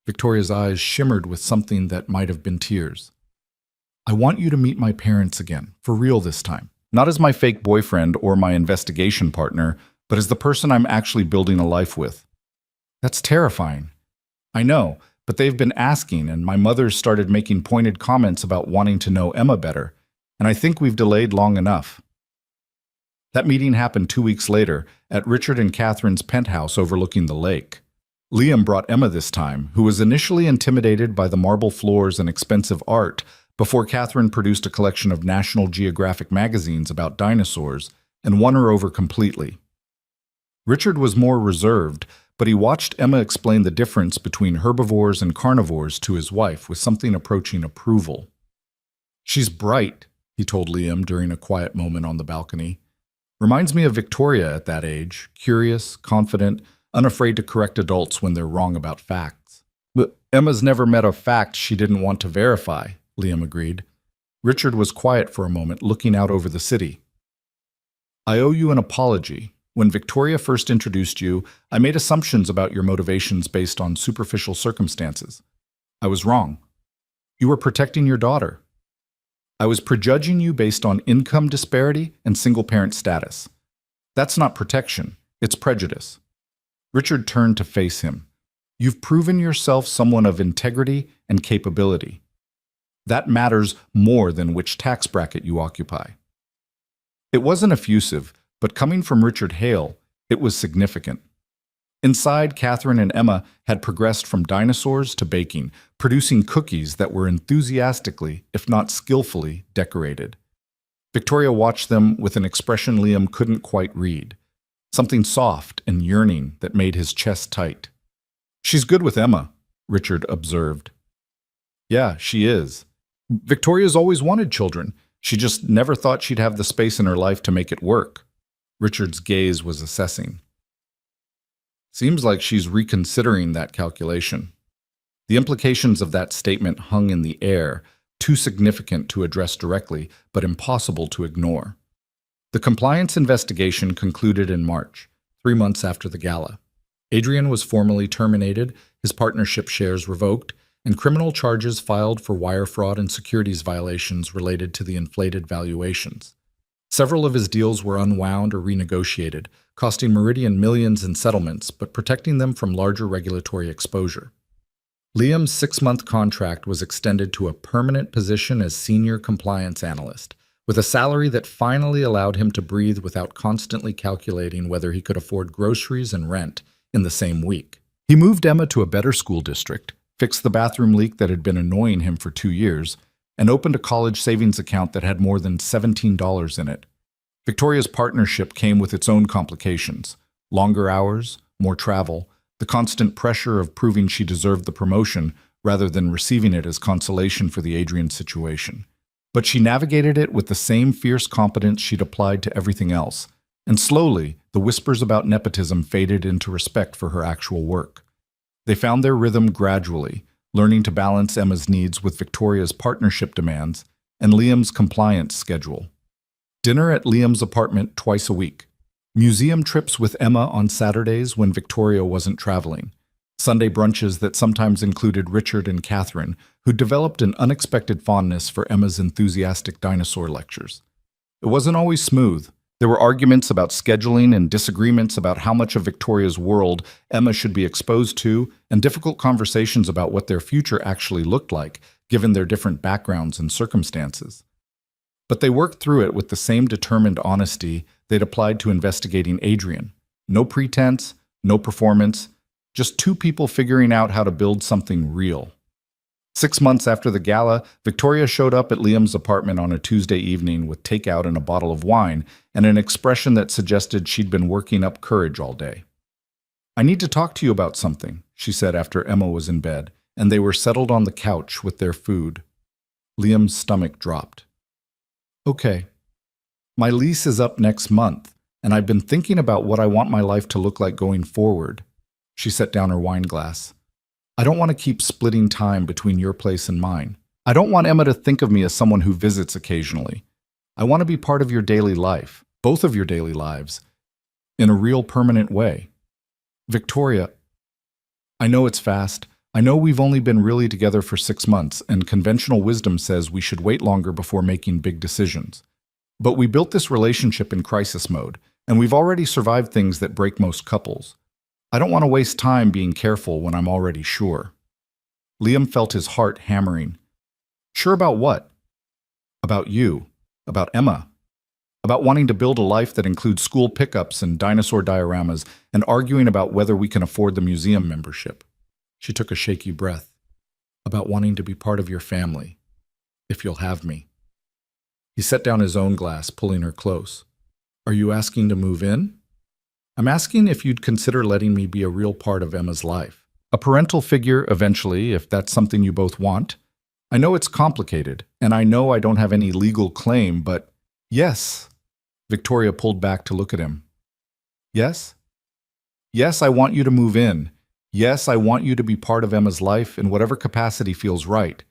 Victoria's eyes shimmered with something that might have been tears. I want you to meet my parents again, for real this time. Not as my fake boyfriend or my investigation partner, but as the person I'm actually building a life with. That's terrifying. I know, but they've been asking, and my mother's started making pointed comments about wanting to know Emma better, and I think we've delayed long enough. That meeting happened 2 weeks later at Richard and Catherine's penthouse overlooking the lake. Liam brought Emma this time, who was initially intimidated by the marble floors and expensive art, before Catherine produced a collection of National Geographic magazines about dinosaurs and won her over completely. Richard was more reserved, but he watched Emma explain the difference between herbivores and carnivores to his wife with something approaching approval. She's bright, he told Liam during a quiet moment on the balcony. Reminds me of Victoria at that age, curious, confident, unafraid to correct adults when they're wrong about facts. But Emma's never met a fact she didn't want to verify, Liam agreed. Richard was quiet for a moment, looking out over the city. I owe you an apology. When Victoria first introduced you, I made assumptions about your motivations based on superficial circumstances. I was wrong. You were protecting your daughter. I was prejudging you based on income disparity and single-parent status. That's not protection, it's prejudice. Richard turned to face him. You've proven yourself someone of integrity and capability. That matters more than which tax bracket you occupy. It wasn't effusive, but coming from Richard Hale, it was significant. Inside, Catherine and Emma had progressed from dinosaurs to baking, producing cookies that were enthusiastically, if not skillfully, decorated. Victoria watched them with an expression Liam couldn't quite read, something soft and yearning that made his chest tight. She's good with Emma, Richard observed. Yeah, she is. Victoria's always wanted children. She just never thought she'd have the space in her life to make it work. Richard's gaze was assessing. Seems like she's reconsidering that calculation. The implications of that statement hung in the air, too significant to address directly, but impossible to ignore. The compliance investigation concluded in March, 3 months after the gala. Adrian was formally terminated, his partnership shares revoked, and criminal charges filed for wire fraud and securities violations related to the inflated valuations. Several of his deals were unwound or renegotiated, costing Meridian millions in settlements, but protecting them from larger regulatory exposure. Liam's 6-month contract was extended to a permanent position as senior compliance analyst, with a salary that finally allowed him to breathe without constantly calculating whether he could afford groceries and rent in the same week. He moved Emma to a better school district, fixed the bathroom leak that had been annoying him for 2 years, and opened a college savings account that had more than $17 in it. Victoria's partnership came with its own complications: longer hours, more travel, the constant pressure of proving she deserved the promotion rather than receiving it as consolation for the Adrian situation. But she navigated it with the same fierce competence she'd applied to everything else, and slowly, the whispers about nepotism faded into respect for her actual work. They found their rhythm gradually, learning to balance Emma's needs with Victoria's partnership demands and Liam's compliance schedule. Dinner at Liam's apartment twice a week. Museum trips with Emma on Saturdays when Victoria wasn't traveling. Sunday brunches that sometimes included Richard and Catherine, who developed an unexpected fondness for Emma's enthusiastic dinosaur lectures. It wasn't always smooth. There were arguments about scheduling and disagreements about how much of Victoria's world Emma should be exposed to, and difficult conversations about what their future actually looked like, given their different backgrounds and circumstances. But they worked through it with the same determined honesty they'd applied to investigating Adrian. No pretense, no performance, just two people figuring out how to build something real. 6 months after the gala, Victoria showed up at Liam's apartment on a Tuesday evening with takeout and a bottle of wine, and an expression that suggested she'd been working up courage all day. I need to talk to you about something, she said after Emma was in bed, and they were settled on the couch with their food. Liam's stomach dropped. Okay. My lease is up next month, and I've been thinking about what I want my life to look like going forward. She set down her wine glass. I don't want to keep splitting time between your place and mine. I don't want Emma to think of me as someone who visits occasionally. I want to be part of your daily life, both of your daily lives, in a real permanent way. Victoria, I know it's fast. I know we've only been really together for 6 months, and conventional wisdom says we should wait longer before making big decisions. But we built this relationship in crisis mode, and we've already survived things that break most couples. I don't want to waste time being careful when I'm already sure. Liam felt his heart hammering. Sure about what? About you. About Emma. About wanting to build a life that includes school pickups and dinosaur dioramas, and arguing about whether we can afford the museum membership. She took a shaky breath. About wanting to be part of your family, if you'll have me. He set down his own glass, pulling her close. Are you asking to move in? I'm asking if you'd consider letting me be a real part of Emma's life. A parental figure eventually, if that's something you both want. I know it's complicated, and I know I don't have any legal claim, but yes. Victoria pulled back to look at him. Yes? Yes, I want you to move in. Yes, I want you to be part of Emma's life in whatever capacity feels right.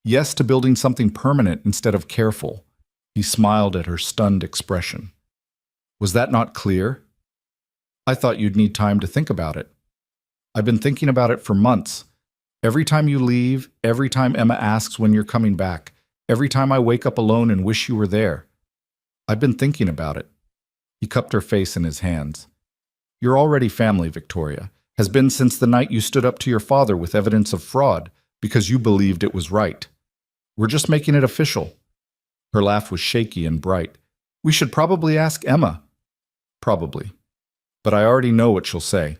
Yes to building something permanent instead of careful. He smiled at her stunned expression. Was that not clear? I thought you'd need time to think about it. I've been thinking about it for months. Every time you leave, every time Emma asks when you're coming back, Every time I wake up alone and wish you were there. I've been thinking about it. He cupped her face in his hands. You're already family, Victoria. Has been since the night you stood up to your father with evidence of fraud because you believed it was right. We're just making it official. Her laugh was shaky and bright. We should probably ask Emma. Probably. But I already know what she'll say.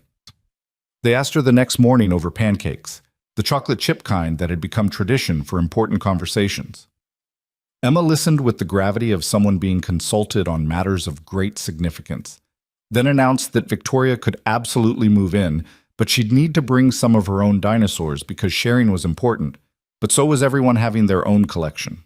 They asked her the next morning over pancakes, the chocolate chip kind that had become tradition for important conversations. Emma listened with the gravity of someone being consulted on matters of great significance, then announced that Victoria could absolutely move in, but she'd need to bring some of her own dinosaurs because sharing was important, but so was everyone having their own collection.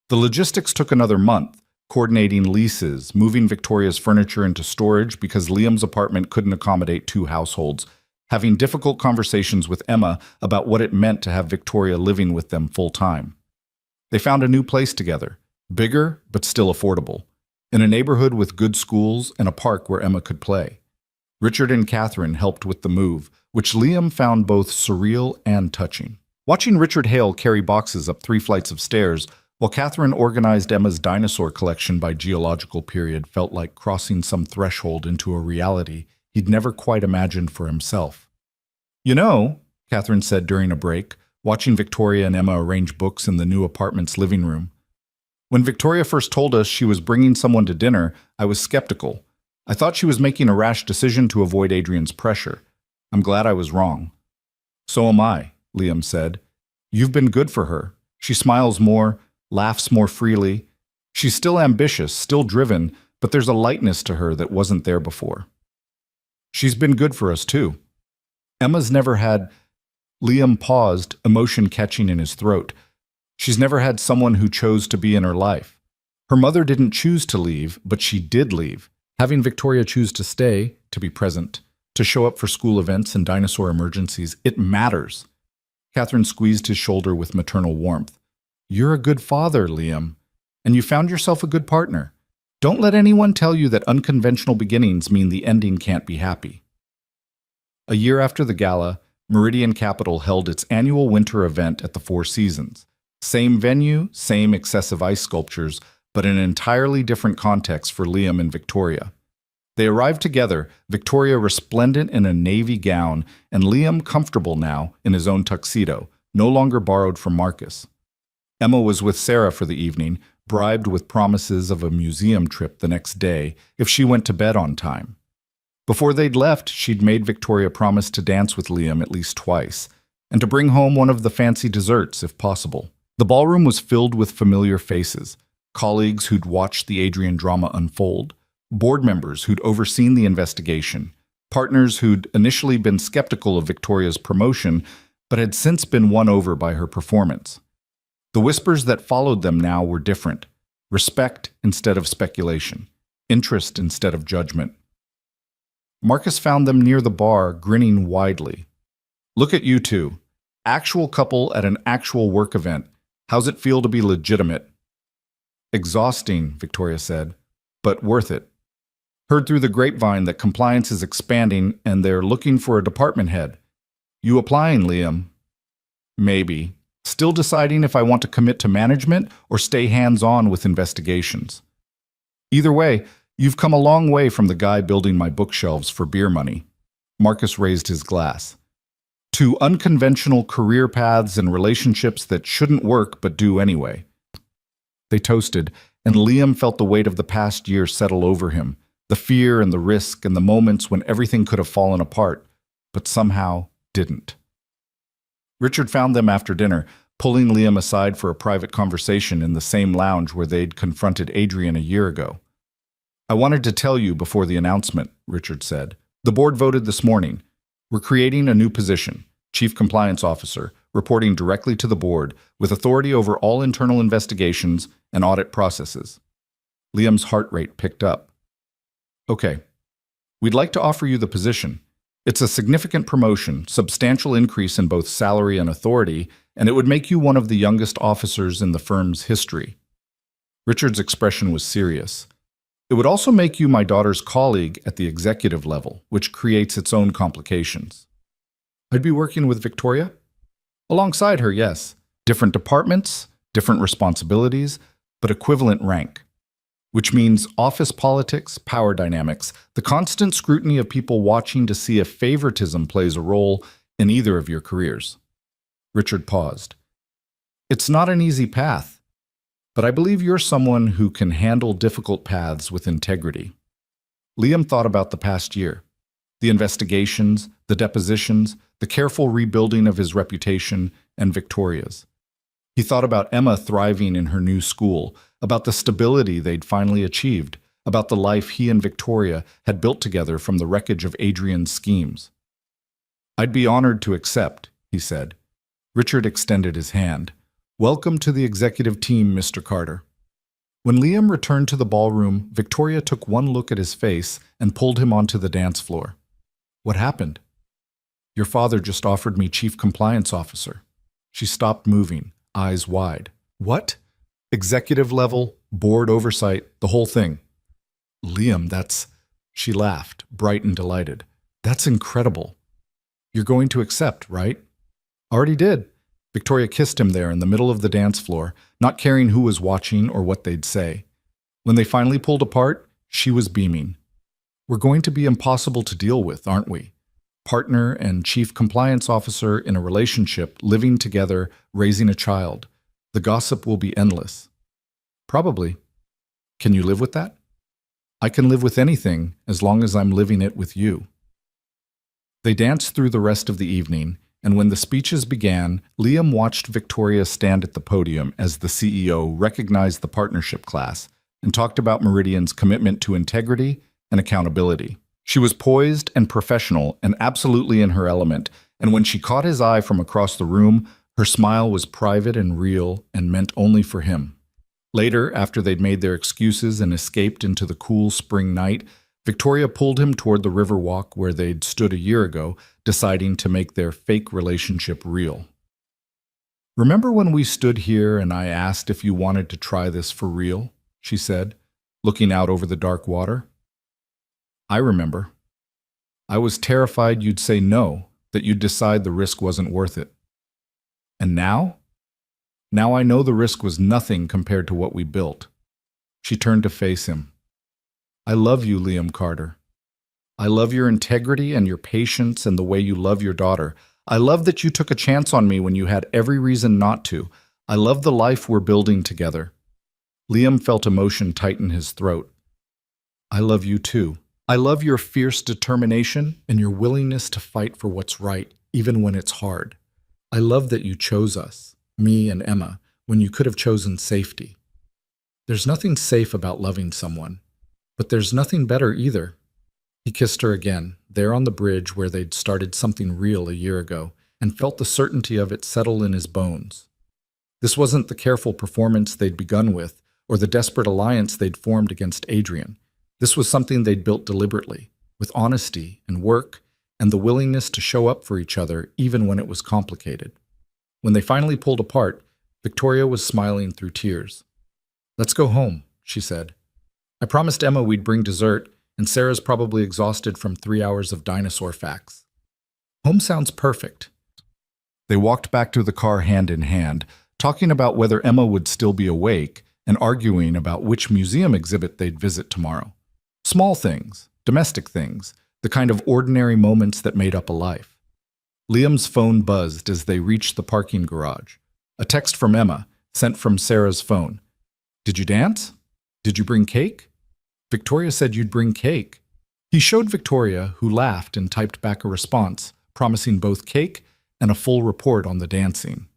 The logistics took another month, coordinating leases, moving Victoria's furniture into storage because Liam's apartment couldn't accommodate two households, having difficult conversations with Emma about what it meant to have Victoria living with them full-time. They found a new place together, bigger but still affordable, in a neighborhood with good schools and a park where Emma could play. Richard and Catherine helped with the move, which Liam found both surreal and touching. Watching Richard Hale carry boxes up 3 flights of stairs while Catherine organized Emma's dinosaur collection by geological period felt like crossing some threshold into a reality he'd never quite imagined for himself. You know, Catherine said during a break, watching Victoria and Emma arrange books in the new apartment's living room. When Victoria first told us she was bringing someone to dinner, I was skeptical. I thought she was making a rash decision to avoid Adrian's pressure. I'm glad I was wrong. So am I, Liam said. You've been good for her. She smiles more, laughs more freely. She's still ambitious, still driven, but there's a lightness to her that wasn't there before. She's been good for us too. Emma's never had... Liam paused, emotion catching in his throat. She's never had someone who chose to be in her life. Her mother didn't choose to leave, but she did leave. Having Victoria choose to stay, to be present, to show up for school events and dinosaur emergencies, it matters. Catherine squeezed his shoulder with maternal warmth. You're a good father, Liam, and you found yourself a good partner. Don't let anyone tell you that unconventional beginnings mean the ending can't be happy. A year after the gala, Meridian Capital held its annual winter event at the Four Seasons. Same venue, same excessive ice sculptures, but an entirely different context for Liam and Victoria. They arrived together, Victoria resplendent in a navy gown, and Liam comfortable now in his own tuxedo, no longer borrowed from Marcus. Emma was with Sarah for the evening, bribed with promises of a museum trip the next day if she went to bed on time. Before they'd left, she'd made Victoria promise to dance with Liam at least twice, and to bring home one of the fancy desserts if possible. The ballroom was filled with familiar faces, colleagues who'd watched the Adrian drama unfold, board members who'd overseen the investigation, partners who'd initially been skeptical of Victoria's promotion but had since been won over by her performance. The whispers that followed them now were different: respect instead of speculation, interest instead of judgment. Marcus found them near the bar, grinning widely. Look at you two. Actual couple at an actual work event. How's it feel to be legitimate? Exhausting, Victoria said, but worth it. Heard through the grapevine that compliance is expanding and they're looking for a department head. You applying, Liam? Maybe. Still deciding if I want to commit to management or stay hands-on with investigations. Either way, you've come a long way from the guy building my bookshelves for beer money. Marcus raised his glass. To unconventional career paths and relationships that shouldn't work but do anyway. They toasted, and Liam felt the weight of the past year settle over him, the fear and the risk and the moments when everything could have fallen apart, but somehow didn't. Richard found them after dinner, pulling Liam aside for a private conversation in the same lounge where they'd confronted Adrian a year ago. I wanted to tell you before the announcement, Richard said. The board voted this morning. We're creating a new position, Chief Compliance Officer, reporting directly to the board, with authority over all internal investigations and audit processes. Liam's heart rate picked up. Okay. We'd like to offer you the position. It's a significant promotion, substantial increase in both salary and authority, and it would make you one of the youngest officers in the firm's history. Richard's expression was serious. It would also make you my daughter's colleague at the executive level, which creates its own complications. I'd be working with Victoria? Alongside her, yes. Different departments, different responsibilities, but equivalent rank. Which means office politics, power dynamics, the constant scrutiny of people watching to see if favoritism plays a role in either of your careers. Richard paused. It's not an easy path, but I believe you're someone who can handle difficult paths with integrity. Liam thought about the past year. The investigations, the depositions, the careful rebuilding of his reputation, and Victoria's. He thought about Emma thriving in her new school, about the stability they'd finally achieved, about the life he and Victoria had built together from the wreckage of Adrian's schemes. I'd be honored to accept, he said. Richard extended his hand. Welcome to the executive team, Mr. Carter. When Liam returned to the ballroom, Victoria took one look at his face and pulled him onto the dance floor. What happened? Your father just offered me chief compliance officer. She stopped moving, eyes wide. What? Executive level, board oversight, the whole thing. Liam, that's... She laughed, bright and delighted. That's incredible. You're going to accept, right? Already did. Victoria kissed him there in the middle of the dance floor, not caring who was watching or what they'd say. When they finally pulled apart, she was beaming. We're going to be impossible to deal with, aren't we? Partner and chief compliance officer in a relationship, living together, raising a child. The gossip will be endless. Probably. Can you live with that? I can live with anything as long as I'm living it with you. They danced through the rest of the evening, and when the speeches began, Liam watched Victoria stand at the podium as the CEO recognized the partnership class and talked about Meridian's commitment to integrity and accountability. She was poised and professional and absolutely in her element, and when she caught his eye from across the room, her smile was private and real and meant only for him. Later, after they'd made their excuses and escaped into the cool spring night, Victoria pulled him toward the river walk where they'd stood a year ago, deciding to make their fake relationship real. Remember when we stood here and I asked if you wanted to try this for real? She said, looking out over the dark water. I remember. I was terrified you'd say no, that you'd decide the risk wasn't worth it. And now? Now I know the risk was nothing compared to what we built. She turned to face him. I love you, Liam Carter. I love your integrity and your patience and the way you love your daughter. I love that you took a chance on me when you had every reason not to. I love the life we're building together. Liam felt emotion tighten his throat. I love you too. I love your fierce determination and your willingness to fight for what's right, even when it's hard. I love that you chose us, me and Emma, when you could have chosen safety. There's nothing safe about loving someone, but there's nothing better either. He kissed her again, there on the bridge where they'd started something real a year ago, and felt the certainty of it settle in his bones. This wasn't the careful performance they'd begun with, or the desperate alliance they'd formed against Adrian. This was something they'd built deliberately, with honesty and work, and the willingness to show up for each other even when it was complicated. When they finally pulled apart, Victoria was smiling through tears. Let's go home, she said. I promised Emma we'd bring dessert, and Sarah's probably exhausted from 3 hours of dinosaur facts. Home sounds perfect. They walked back to the car hand in hand, talking about whether Emma would still be awake and arguing about which museum exhibit they'd visit tomorrow. Small things, domestic things, the kind of ordinary moments that made up a life. Liam's phone buzzed as they reached the parking garage. A text from Emma, sent from Sarah's phone. Did you dance? Did you bring cake? Victoria said you'd bring cake. He showed Victoria, who laughed and typed back a response, promising both cake and a full report on the dancing.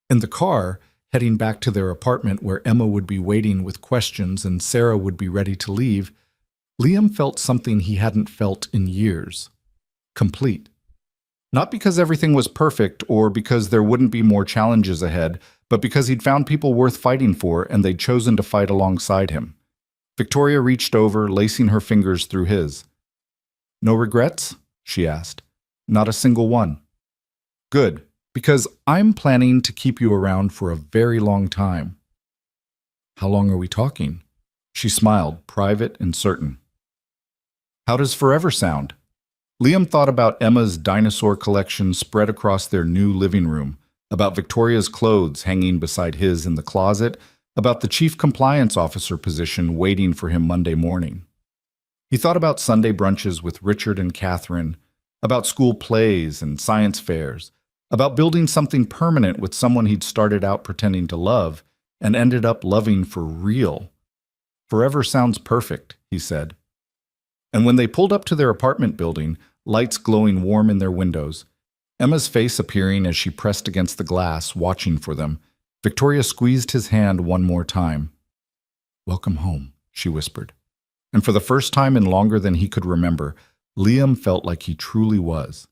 In the car, heading back to their apartment where Emma would be waiting with questions and Sarah would be ready to leave, Liam felt something he hadn't felt in years. Complete. Not because everything was perfect or because there wouldn't be more challenges ahead, but because he'd found people worth fighting for and they'd chosen to fight alongside him. Victoria reached over, lacing her fingers through his. No regrets? She asked. Not a single one. Good, because I'm planning to keep you around for a very long time. How long are we talking? She smiled, private and certain. How does forever sound? Liam thought about Emma's dinosaur collection spread across their new living room, about Victoria's clothes hanging beside his in the closet, about the chief compliance officer position waiting for him Monday morning. He thought about Sunday brunches with Richard and Catherine, about school plays and science fairs, about building something permanent with someone he'd started out pretending to love and ended up loving for real. Forever sounds perfect, he said. And when they pulled up to their apartment building, lights glowing warm in their windows, Emma's face appearing as she pressed against the glass, watching for them, Victoria squeezed his hand one more time. "Welcome home," she whispered. And for the first time in longer than he could remember, Liam felt like he truly was.